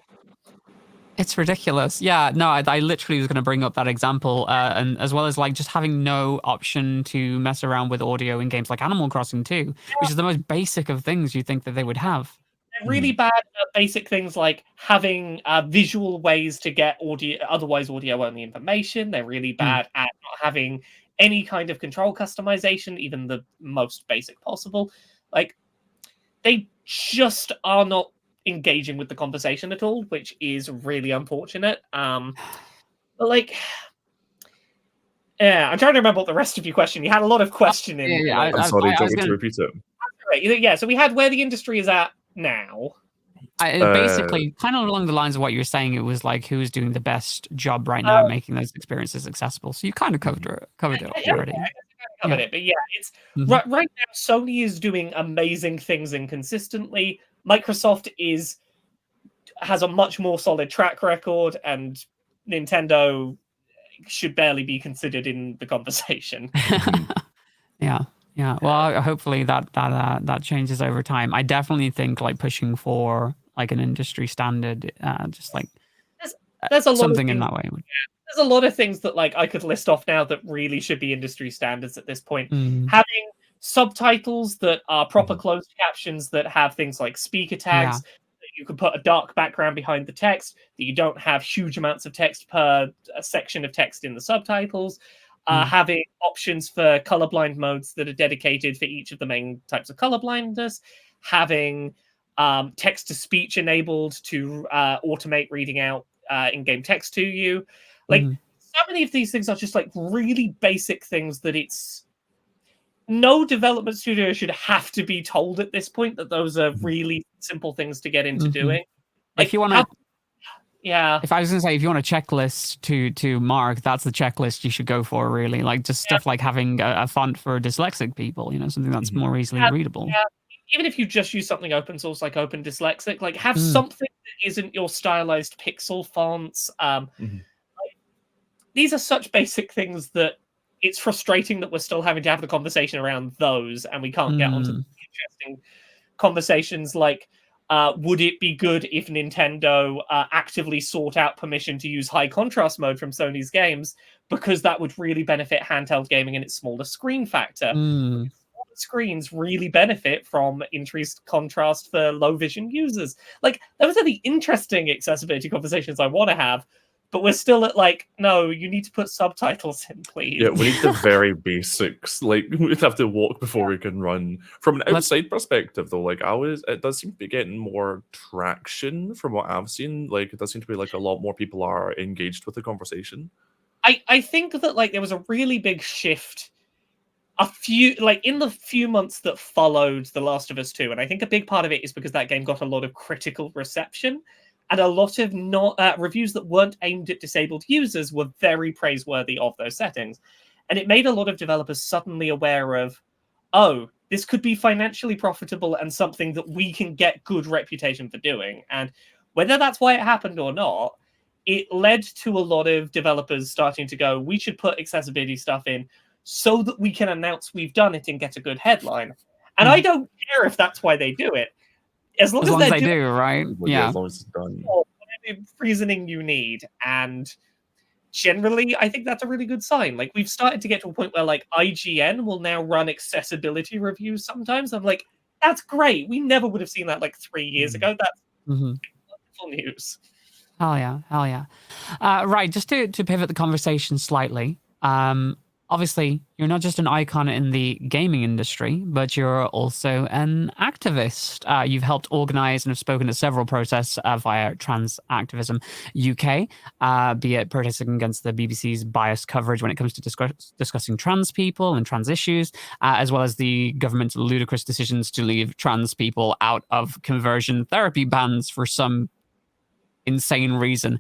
It's ridiculous. Yeah, no, I literally was going to bring up that example, and as well as like just having no option to mess around with audio in games like Animal Crossing too, which is the most basic of things you think that they would have. They're really bad at basic things like having visual ways to get otherwise audio-only information. They're really bad at not having any kind of control customization, even the most basic possible. Like, they just are not engaging with the conversation at all, which is really unfortunate. But like, yeah, I'm trying to remember what the rest of your question. You had a lot of questioning. Yeah, I'm sorry, do you want me to repeat it? Yeah, so we had where the industry is at now. Basically, kind of along the lines of what you're saying, it was like who's doing the best job right now making those experiences accessible. So you kind of covered it already. Covered it, but yeah, it's right now. Sony is doing amazing things inconsistently. Microsoft has a much more solid track record, and Nintendo should barely be considered in the conversation. Yeah. Well, hopefully that changes over time. I definitely think like pushing for like an industry standard, just like there's a lot something of in that way. There's a lot of things that like I could list off now that really should be industry standards at this point. Having subtitles that are proper closed captions that have things like speaker tags, that you can put a dark background behind the text, that you don't have huge amounts of text per section of text in the subtitles, having options for colorblind modes that are dedicated for each of the main types of colorblindness, having text-to-speech enabled to automate reading out in-game text to you. Like, so many of these things are just like really basic things that no development studio should have to be told at this point that those are really simple things to get into doing. Like, if you want to, if I was going to say, if you want a checklist to mark, that's the checklist you should go for. Really, like just stuff like having a font for dyslexic people. Something that's more easily readable. Yeah. Even if you just use something open source like Open Dyslexic, like have something that isn't your stylized pixel fonts. These are such basic things that it's frustrating that we're still having to have the conversation around those, and we can't get onto the interesting conversations like, would it be good if Nintendo actively sought out permission to use high contrast mode from Sony's games, because that would really benefit handheld gaming and its smaller screen factor. Smaller screens really benefit from increased contrast for low vision users. Like, those are the interesting accessibility conversations I want to have. But we're still at like, no, you need to put subtitles in, please. Yeah, we need the very basics. Like, we'd have to walk before we can run. From an outside perspective, though, like it does seem to be getting more traction from what I've seen. Like, it does seem to be like a lot more people are engaged with the conversation. I think that like there was a really big shift in the few months that followed The Last of Us 2, and I think a big part of it is because that game got a lot of critical reception. And a lot of reviews that weren't aimed at disabled users were very praiseworthy of those settings. And it made a lot of developers suddenly aware of, oh, this could be financially profitable and something that we can get good reputation for doing. And whether that's why it happened or not, it led to a lot of developers starting to go, we should put accessibility stuff in so that we can announce we've done it and get a good headline. And I don't care if that's why they do it. As long as they do, right? Yeah, as long as it's done. Whatever reasoning you need, and generally, I think that's a really good sign. Like, we've started to get to a point where, like, IGN will now run accessibility reviews sometimes. I'm like, That's great. We never would have seen that like 3 years ago. That's wonderful news. Hell yeah. Right, just to pivot the conversation slightly. Obviously, you're not just an icon in the gaming industry, but you're also an activist. You've helped organize and have spoken at several protests via Trans Activism UK, be it protesting against the BBC's biased coverage when it comes to discussing trans people and trans issues, as well as the government's ludicrous decisions to leave trans people out of conversion therapy bans for some insane reason.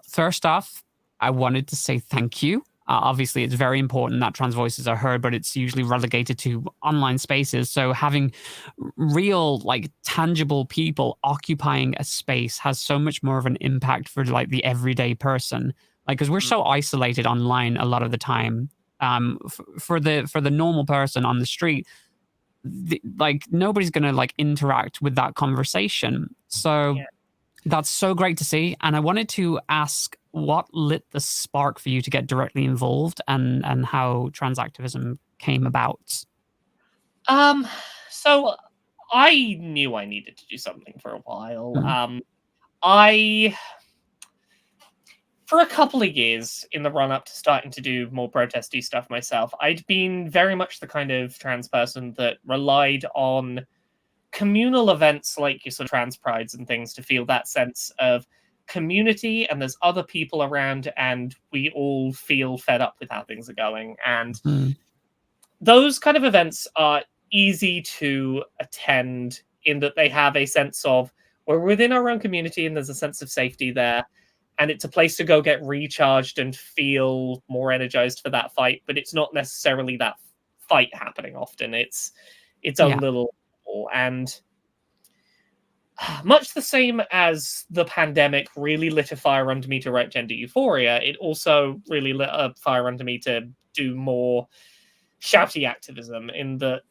First off, I wanted to say thank you. Obviously, it's very important that trans voices are heard, but it's usually relegated to online spaces. So having real, like, tangible people occupying a space has so much more of an impact for, like, the everyday person. Like, because we're so isolated online a lot of the time. For the normal person on the street, like, nobody's gonna like interact with that conversation. So. Yeah. That's so great to see. And I wanted to ask what lit the spark for you to get directly involved and how trans activism came about. So I knew I needed to do something for a while. For a couple of years in the run-up to starting to do more protesty stuff myself, I'd been very much the kind of trans person that relied on communal events like your sort of trans prides and things to feel that sense of community, and there's other people around and we all feel fed up with how things are going. And those kind of events are easy to attend in that they have a sense of we're within our own community and there's a sense of safety there, and it's a place to go get recharged and feel more energized for that fight. But it's not necessarily that fight happening often. It's its own little. And much the same as the pandemic really lit a fire under me to write Gender Euphoria, it also really lit a fire under me to do more shouty activism in a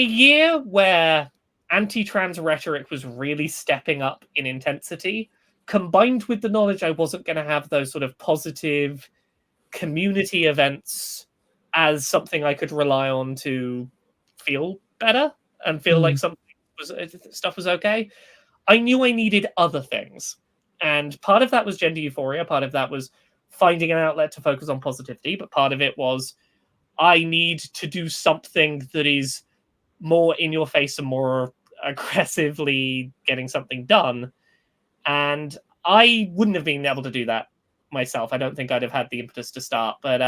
year where anti-trans rhetoric was really stepping up in intensity, combined with the knowledge I wasn't going to have those sort of positive community events as something I could rely on to feel better and feel like stuff was okay. I knew I needed other things, and part of that was Gender Euphoria, part of that was finding an outlet to focus on positivity, but part of it was I need to do something that is more in your face and more aggressively getting something done. And I wouldn't have been able to do that myself. I don't think I'd have had the impetus to start, but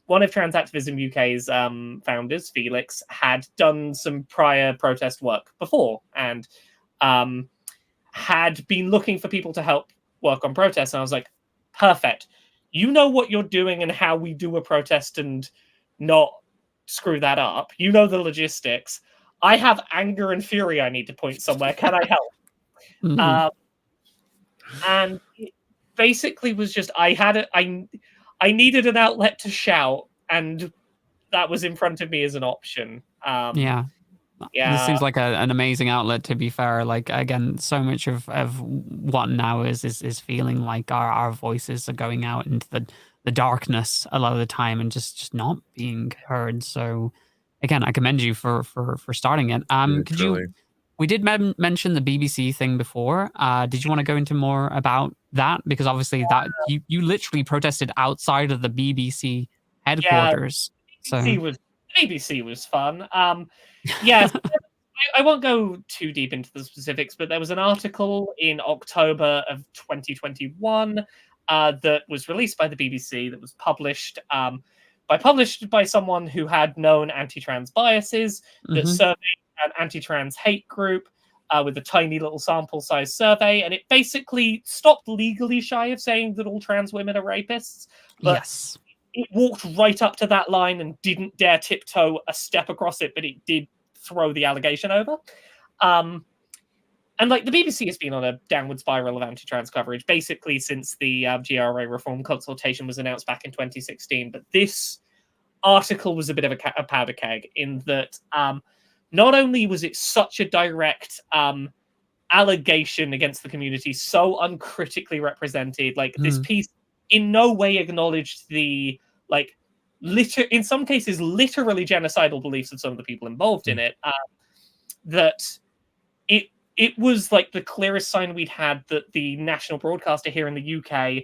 one of Trans Activism UK's founders, Felix, had done some prior protest work before and had been looking for people to help work on protests. And I was like, perfect. You know what you're doing and how we do a protest and not screw that up. You know the logistics. I have anger and fury I need to point somewhere. Can I help? And it basically was just, I needed an outlet to shout, and that was in front of me as an option. This seems like an amazing outlet, to be fair. Like, again, so much of what now is feeling like our voices are going out into the darkness a lot of the time and just not being heard. So again, I commend you for starting it. We did mention the BBC thing before. Did you want to go into more about that? Because obviously that you literally protested outside of the BBC headquarters. The BBC was fun. Yes, I won't go too deep into the specifics, but there was an article in October of 2021 that was released by the BBC that was published by someone who had known anti-trans biases, that surveyed an anti-trans hate group with a tiny little sample size survey, and it basically stopped legally shy of saying that all trans women are rapists. But yes. It walked right up to that line and didn't dare tiptoe a step across it, but it did throw the allegation over. And like the BBC has been on a downward spiral of anti-trans coverage basically since the GRA reform consultation was announced back in 2016. But this article was a bit of a powder keg in that not only was it such a direct allegation against the community, so uncritically represented, like this piece in no way acknowledged the like in some cases, literally genocidal beliefs of some of the people involved in it, that it was like the clearest sign we'd had that the national broadcaster here in the UK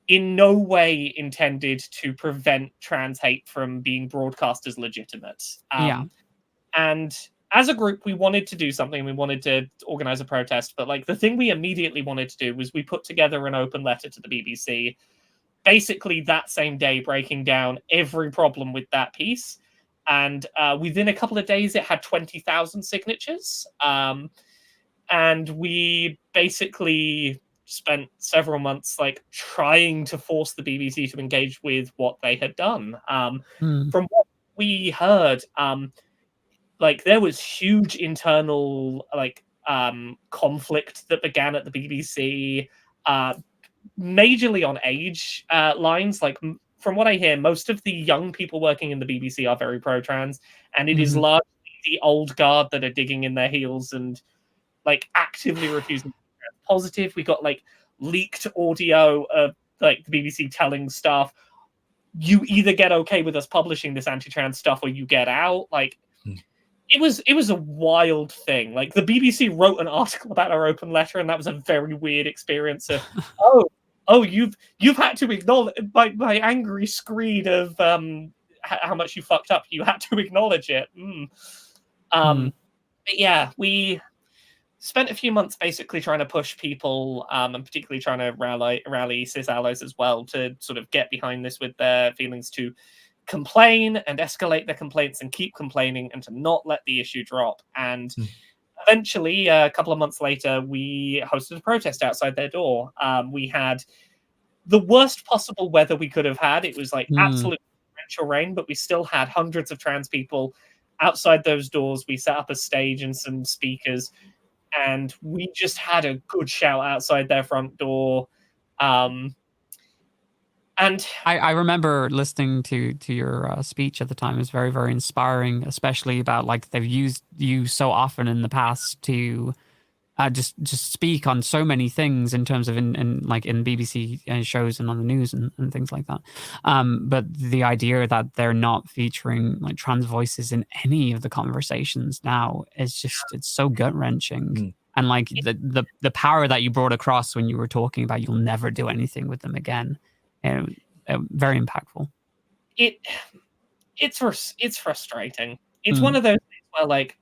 in no way intended to prevent trans hate from being broadcast as legitimate. And as a group, we wanted to do something. We wanted to organize a protest, but like the thing we immediately wanted to do was we put together an open letter to the BBC, basically that same day, breaking down every problem with that piece. And within a couple of days, it had 20,000 signatures. And we basically spent several months like trying to force the BBC to engage with what they had done. From what we heard, like there was huge internal like conflict that began at the BBC, majorly on age lines. Like from what I hear, most of the young people working in the BBC are very pro-trans, and it is largely the old guard that are digging in their heels and like actively refusing to be positive. We got like leaked audio of like the BBC telling staff, you either get okay with us publishing this anti-trans stuff or you get out. Like it was a wild thing. Like the BBC wrote an article about our open letter, and that was a very weird experience of oh you've had to acknowledge my angry screed of how much you fucked up, you had to acknowledge it. But yeah, we spent a few months basically trying to push people, and particularly trying to rally cis allies as well to sort of get behind this with their feelings, to complain and escalate their complaints and keep complaining and to not let the issue drop. And eventually, a couple of months later, we hosted a protest outside their door. We had the worst possible weather we could have had. It was like absolute torrential rain, but we still had hundreds of trans people outside those doors. We set up a stage and some speakers, and we just had a good shout outside their front door. And I remember listening to your speech at the time. It was very, very inspiring, especially about like they've used you so often in the past to just speak on so many things in terms of in BBC shows and on the news and things like that. But the idea that they're not featuring like trans voices in any of the conversations now is just, it's so gut wrenching. And like the power that you brought across when you were talking about you'll never do anything with them again. Very impactful. It's frustrating. It's one of those things where like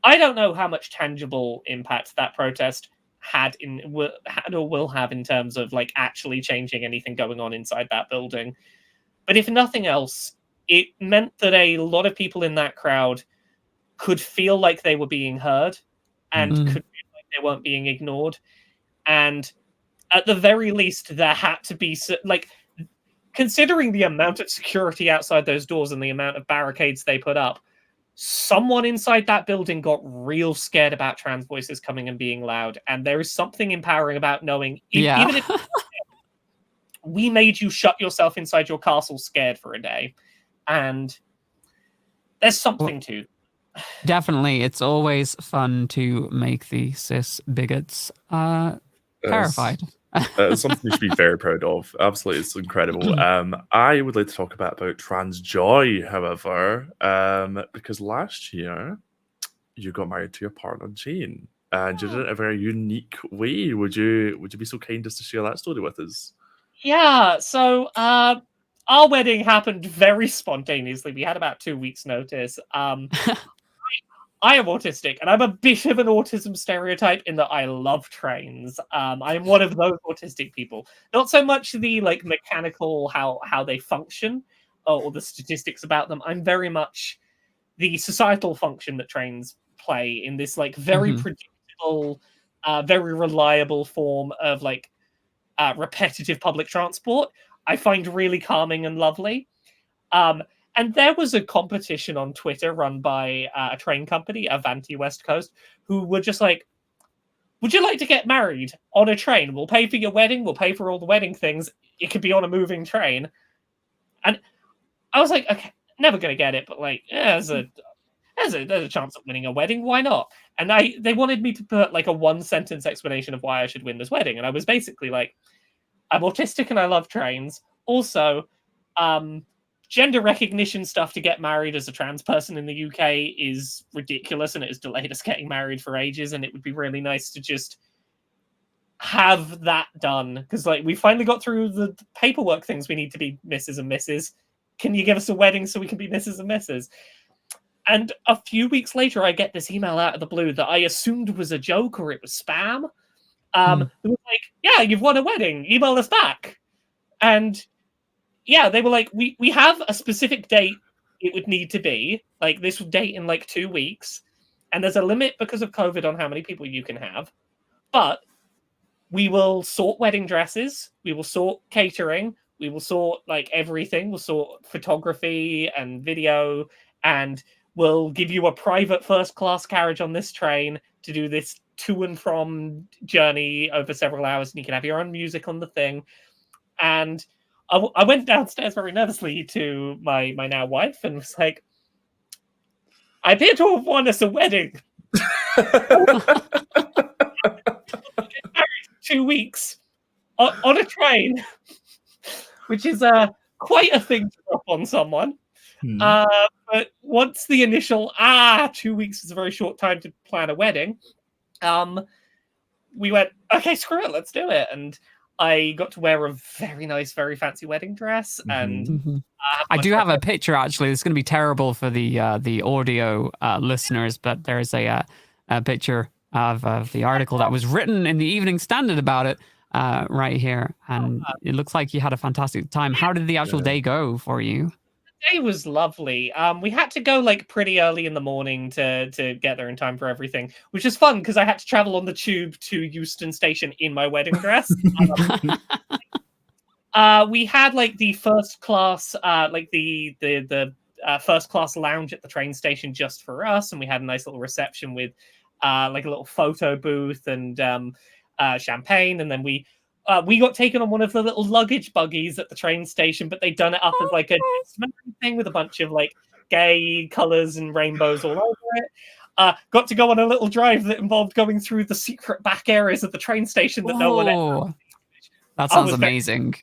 I don't know how much tangible impact that protest had or will have in terms of like actually changing anything going on inside that building. But if nothing else, it meant that a lot of people in that crowd could feel like they were being heard and could feel like they weren't being ignored. And at the very least, there had to be like, considering the amount of security outside those doors and the amount of barricades they put up, someone inside that building got real scared about trans voices coming and being loud. And there is something empowering about knowing, even if we made you shut yourself inside your castle scared for a day. And there's something to. Definitely. It's always fun to make the cis bigots terrified. Something you should be very proud of. Absolutely, it's incredible. I would like to talk about trans joy, however, because last year you got married to your partner Jane, and you did it in a very unique way. Would you be so kind as to share that story with us? Yeah. So our wedding happened very spontaneously. We had about 2 weeks' notice. I am autistic, and I'm a bit of an autism stereotype in that I love trains. I am one of those autistic people. Not so much the like mechanical how they function or the statistics about them. I'm very much the societal function that trains play in this like very predictable, very reliable form of like repetitive public transport. I find really calming and lovely. And there was a competition on Twitter run by a train company, Avanti West Coast, who were just like, would you like to get married on a train? We'll pay for your wedding. We'll pay for all the wedding things. It could be on a moving train. And I was like, okay, never going to get it. But like, yeah, there's a chance of winning a wedding. Why not? And they wanted me to put like a 1-sentence explanation of why I should win this wedding. And I was basically like, I'm autistic and I love trains. Also, gender recognition stuff to get married as a trans person in the UK is ridiculous, and it has delayed us getting married for ages, and it would be really nice to just have that done, because like we finally got through the paperwork things we need to be Mrs. and Mrs. Can you give us a wedding so we can be Mrs. and Mrs.? And a few weeks later, I get this email out of the blue that I assumed was a joke or it was spam. It was like, yeah, you've won a wedding. Email us back. And yeah, they were like, we have a specific date it would need to be. Like this date in like 2 weeks. And there's a limit because of COVID on how many people you can have. But we will sort wedding dresses. We will sort catering. We will sort like everything. We'll sort photography and video, and we'll give you a private first-class carriage on this train to do this to and from journey over several hours, and you can have your own music on the thing. And I went downstairs very nervously to my now wife and was like, I appear to have won us a wedding. 2 weeks on a train, which is quite a thing to drop on someone. But once the initial 2 weeks is a very short time to plan a wedding, we went, okay, screw it, let's do it. And I got to wear a very nice, very fancy wedding dress. And I do have a picture, actually. It's going to be terrible for the audio listeners, but there's a picture of the article that was written in the Evening Standard about it right here. And it looks like you had a fantastic time. How did the actual day go for you? The day was lovely. We had to go like pretty early in the morning to get there in time for everything, which is fun because I had to travel on the tube to Euston Station in my wedding dress. We had like the first class, like the first class lounge at the train station just for us, and we had a nice little reception with like a little photo booth and champagne, and then we got taken on one of the little luggage buggies at the train station, but they'd done it up as like a thing with a bunch of like gay colours and rainbows all over it. Got to go on a little drive that involved going through the secret back areas of the train station that no one. That sounds amazing.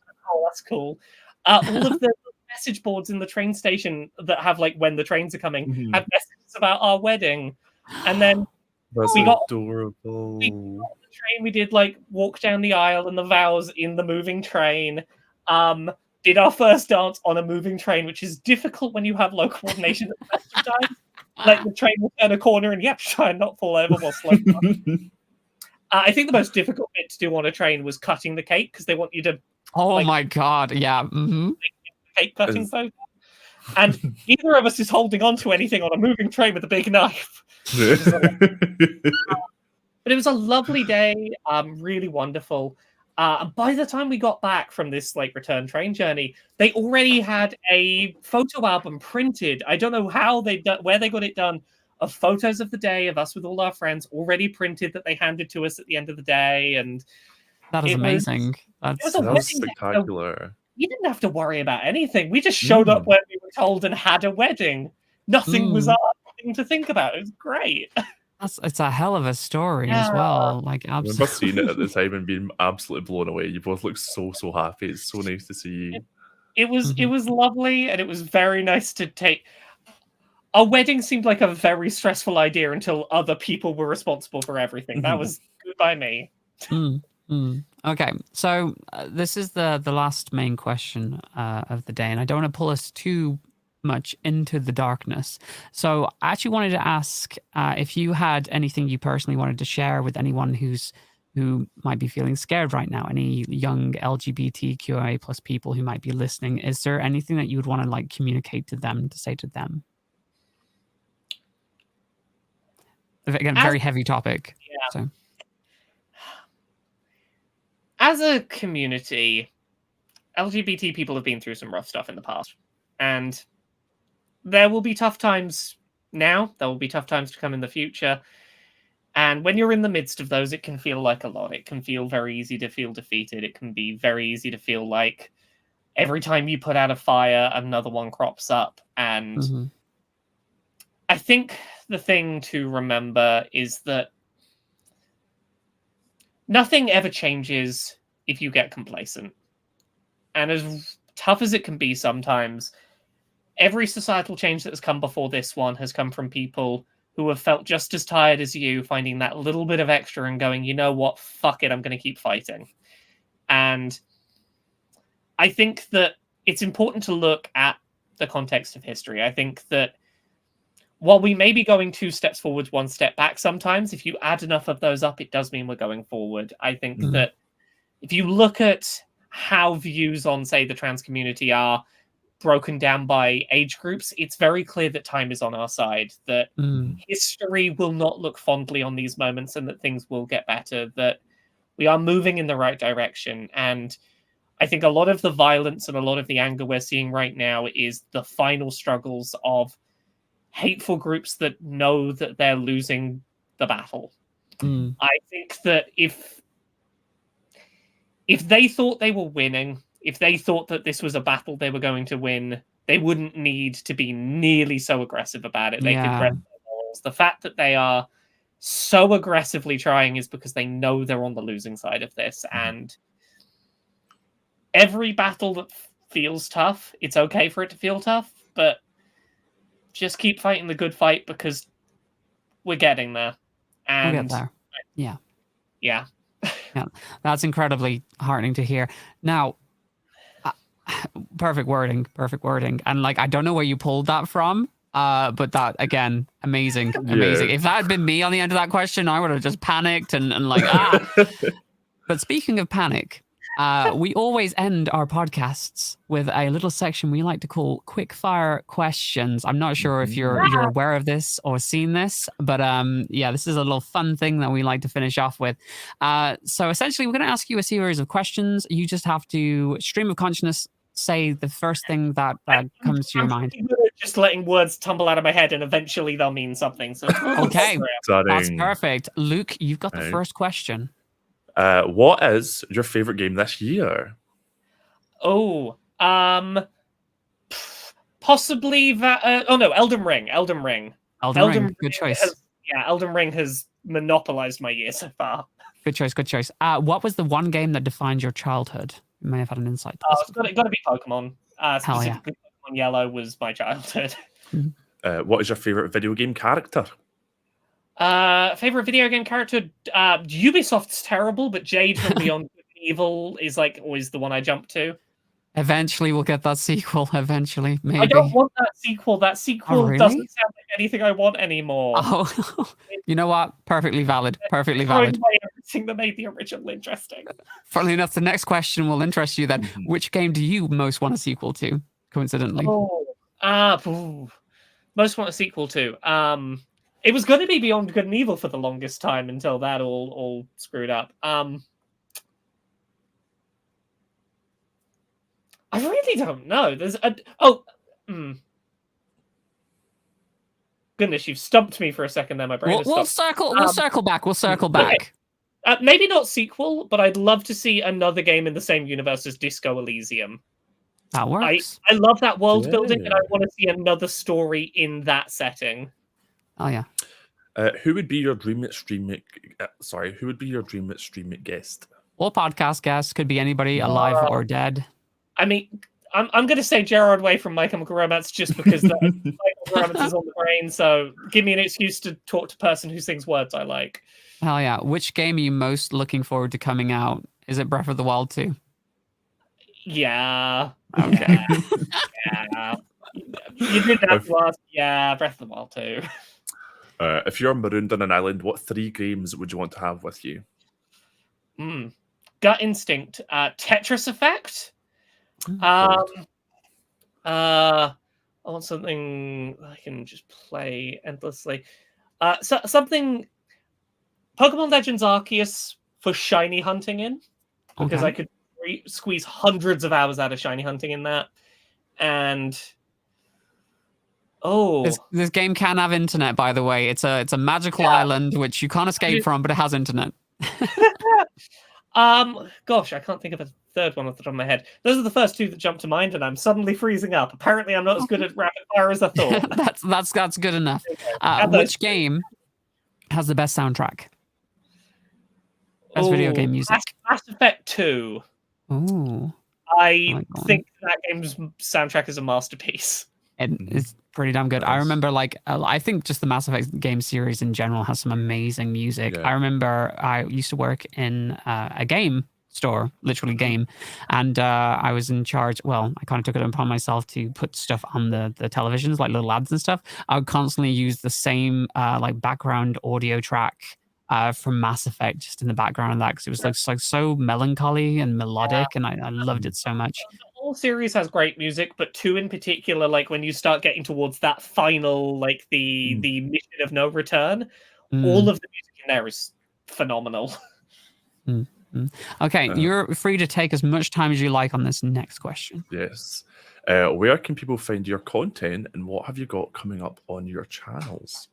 That's cool. All of the message boards in the train station that have like when the trains are coming have messages about our wedding, and then that's adorable. We got on the train. We did like walk down the aisle and the vows in the moving train. Did our first dance on a moving train, which is difficult when you have low coordination at the best of times. Like the train will turn a corner and try and not fall over while slow down. I think the most difficult bit to do on a train was cutting the cake because they want you to. Oh my god! Yeah. Cake cutting photo. And neither of us is holding on to anything on a moving train with a big knife. But it was a lovely day, really wonderful. By the time we got back from this like return train journey, they already had a photo album printed. I don't know how where they got it done, of photos of the day of us with all our friends already printed that they handed to us at the end of the day. And that is amazing. That was spectacular. You didn't have to worry about anything. We just showed up when we were told and had a wedding. Nothing was our thing to think about. It was great. It's a hell of a story as well. Like, absolutely. I remember seeing it at the time and being absolutely blown away. You both look so happy. It's so nice to see you. It was lovely, and it was very nice to take. A wedding seemed like a very stressful idea until other people were responsible for everything. That was good by me. Okay, so this is the last main question of the day, and I don't want to pull us too much into the darkness. So I actually wanted to ask if you had anything you personally wanted to share with anyone who might be feeling scared right now, any young LGBTQIA plus people who might be listening. Is there anything that you would want to like communicate to them, to say to them? Again, very heavy topic. Yeah. So. As a community, LGBT people have been through some rough stuff in the past, and there will be tough times now. There will be tough times to come in the future. And when you're in the midst of those, it can feel like a lot. It can feel very easy to feel defeated. It can be very easy to feel like every time you put out a fire, another one crops up. And I think the thing to remember is that nothing ever changes if you get complacent. And as tough as it can be sometimes, every societal change that has come before this one has come from people who have felt just as tired as you, finding that little bit of extra and going, you know what, fuck it, I'm going to keep fighting. And I think that it's important to look at the context of history. I think that while we may be going 2 steps forward, 1 step back sometimes, if you add enough of those up, it does mean we're going forward. I think that if you look at how views on, say, the trans community are broken down by age groups, it's very clear that time is on our side, that history will not look fondly on these moments and that things will get better, that we are moving in the right direction. And I think a lot of the violence and a lot of the anger we're seeing right now is the final struggles of hateful groups that know that they're losing the battle. I think that if they thought they were winning, if they thought that this was a battle they were going to win, they wouldn't need to be nearly so aggressive about it. They could rest their morals. The fact that they are so aggressively trying is because they know they're on the losing side of this. And every battle that feels tough, it's okay for it to feel tough, but just keep fighting the good fight because we're getting there. And we'll get there. Yeah. Yeah. That's incredibly heartening to hear. Now, perfect wording. And like, I don't know where you pulled that from, but that, again, amazing. If that had been me on the end of that question, I would have just panicked and like, But speaking of panic, we always end our podcasts with a little section we like to call quick fire questions. I'm not sure if you're aware of this or seen this, but this is a little fun thing that we like to finish off with. So essentially, we're going to ask you a series of questions. You just have to, stream of consciousness, say the first thing that comes to your mind. Just letting words tumble out of my head, and eventually they'll mean something. So okay, that's perfect. Luke, you've got the first question. What is your favorite game this year? Oh, possibly that. Elden Ring. Elden Ring. Good choice. Elden Ring has monopolized my year so far. Good choice. What was the one game that defined your childhood? You may have had an insight. It's got to be Pokemon. Specifically, Pokemon Yellow was my childhood. What is your favorite video game character? Favorite video game character? Ubisoft's terrible, but Jade from Beyond Good and Evil is like always the one I jump to. Eventually, we'll get that sequel. Eventually, maybe. I don't want that sequel. That sequel doesn't sound like anything I want anymore. Oh, you know what? Perfectly valid. Everything that made the original interesting. Funnily enough, the next question will interest you then. Which game do you most want a sequel to, coincidentally? Most want a sequel to? It was going to be Beyond Good and Evil for the longest time until that all screwed up. I really don't know. There's goodness, you've stumped me for a second there. My brain We'll circle back. Okay. Maybe not sequel, but I'd love to see another game in the same universe as Disco Elysium. That works. I love that world building, and I want to see another story in that setting. Oh yeah. Who would be your dream streaming guest? Or podcast guest, could be anybody alive or dead. I mean, I'm going to say Gerard Way from My Chemical Romance just because My Chemical Romance is on the brain. So give me an excuse to talk to a person who sings words I like. Hell yeah! Which game are you most looking forward to coming out? Is it Breath of the Wild 2? Yeah. Okay. Yeah. You did that to us. Yeah, Breath of the Wild 2. If you're marooned on an island, what 3 games would you want to have with you? Gut Instinct, Tetris Effect. I want something I can just play endlessly. Something Pokemon Legends Arceus for shiny hunting in, because I could squeeze hundreds of hours out of shiny hunting in that. And this game can have internet, by the way. It's a magical island which you can't escape from, but it has internet. Gosh, I can't think of a third one off the top of my head. Those are the first 2 that jumped to mind, and I'm suddenly freezing up. Apparently, I'm not as good at rapid fire as I thought. that's good enough. Which game has the best soundtrack? Best video game music. Mass Effect 2. Ooh. I think that game's soundtrack is a masterpiece. It's pretty damn good. Nice. I remember, like, I think just the Mass Effect game series in general has some amazing music. Yeah. I remember I used to work in a game store, literally game, and I was in charge. Well, I kind of took it upon myself to put stuff on the televisions, like little ads and stuff. I would constantly use the same like background audio track from Mass Effect just in the background of that, because it was like so melancholy and melodic, and I loved it so much. The whole series has great music, but 2 in particular, like when you start getting towards that final, like the mission of no return, all of the music in there is phenomenal. Okay, you're free to take as much time as you like on this next question. Yes. Where can people find your content, and what have you got coming up on your channels?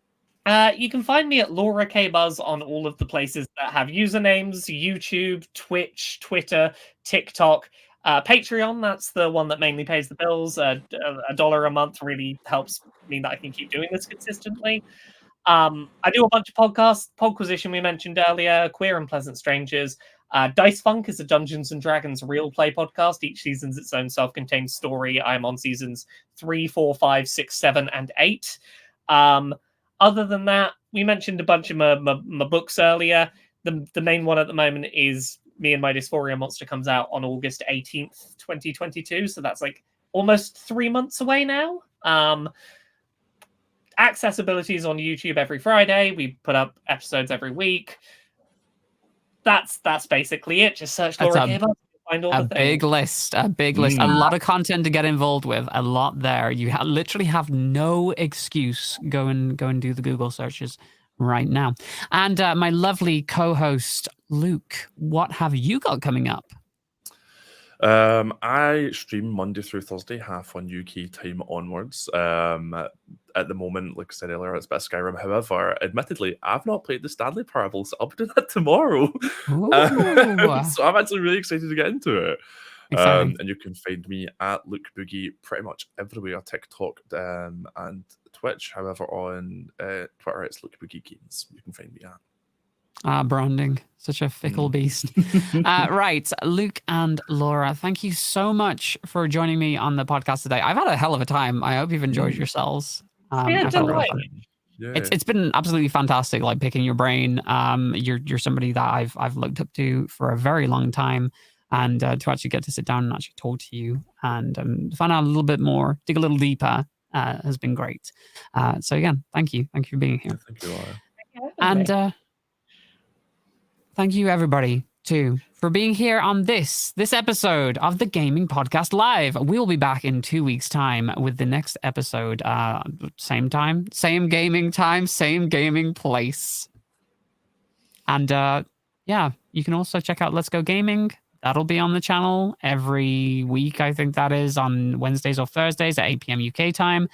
You can find me at laurakbuzz on all of the places that have usernames: YouTube, Twitch, Twitter, TikTok, Patreon. That's the one that mainly pays the bills. $1 a month really helps mean that I can keep doing this consistently. I do a bunch of podcasts. Podquisition we mentioned earlier, Queer and Pleasant Strangers. Dice Funk is a Dungeons and Dragons real play podcast. Each season's its own self-contained story. I'm on seasons 3, 4, 5, 6, 7, and 8. Other than that, we mentioned a bunch of my books earlier. The main one at the moment is Me and My Dysphoria Monster, comes out on August 18th, 2022. So that's like almost 3 months away now. Accessibility is on YouTube every Friday. We put up episodes every week. That's basically it. Just search Laura K. Buzz. Find all the things. Big list, a lot of content to get involved with, a lot there. You literally have no excuse. Go and do the Google searches right now. And my lovely co-host Luke, what have you got coming up? I stream Monday through Thursday, half on UK time onwards. At the moment, like I said earlier, it's a bit of Skyrim. However, admittedly, I've not played the Stanley Parable, so I'll be doing that tomorrow. So I'm actually really excited to get into it. And you can find me at Luke Boogie pretty much everywhere, TikTok and Twitch. However, on Twitter, it's Luke Boogie Games. You can find me at. Branding, such a fickle beast. Right, Luke and Laura, thank you so much for joining me on the podcast today. I've had a hell of a time. I hope you've enjoyed yourselves. It's been absolutely fantastic, like picking your brain. You're somebody that I've looked up to for a very long time, and to actually get to sit down and actually talk to you and find out a little bit more, dig a little deeper, has been great. So again, thank you for being here. Thank you, Laura. And thank you, everybody, too, for being here on this episode of the Gayming Podcast Live. We'll be back in 2 weeks' time with the next episode. Same time, same gaming time, same gaming place. And you can also check out Let's Go Gaming. That'll be on the channel every week. I think that is on Wednesdays or Thursdays at 8 p.m. UK time.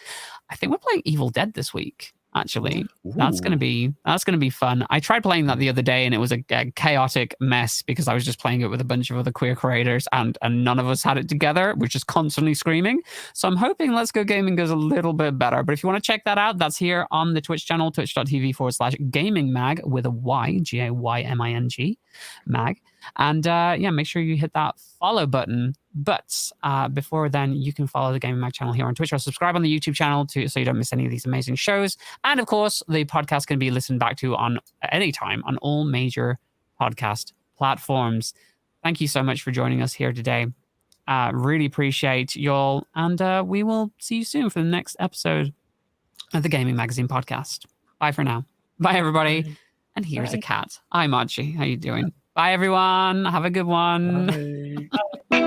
I think we're playing Evil Dead this week. Actually, that's gonna be fun. I tried playing that the other day, and it was a chaotic mess because I was just playing it with a bunch of other queer creators, and none of us had it together. We're just constantly screaming. So I'm hoping Let's Go Gaming goes a little bit better. But if you want to check that out, that's here on the Twitch channel, twitch.tv/gamingmag with a Y, GAYMING, mag. And make sure you hit that follow button. But before then, you can follow the Gaming Mag channel here on Twitch, or subscribe on the YouTube channel so you don't miss any of these amazing shows. And of course, the podcast can be listened back to on any time on all major podcast platforms. Thank you so much for joining us here today. Really appreciate y'all, and we will see you soon for the next episode of the Gaming Magazine podcast. Bye for now. Bye, everybody. Bye. And here's a cat. Hi, Machi. How you doing? Bye, everyone. Have a good one. Bye.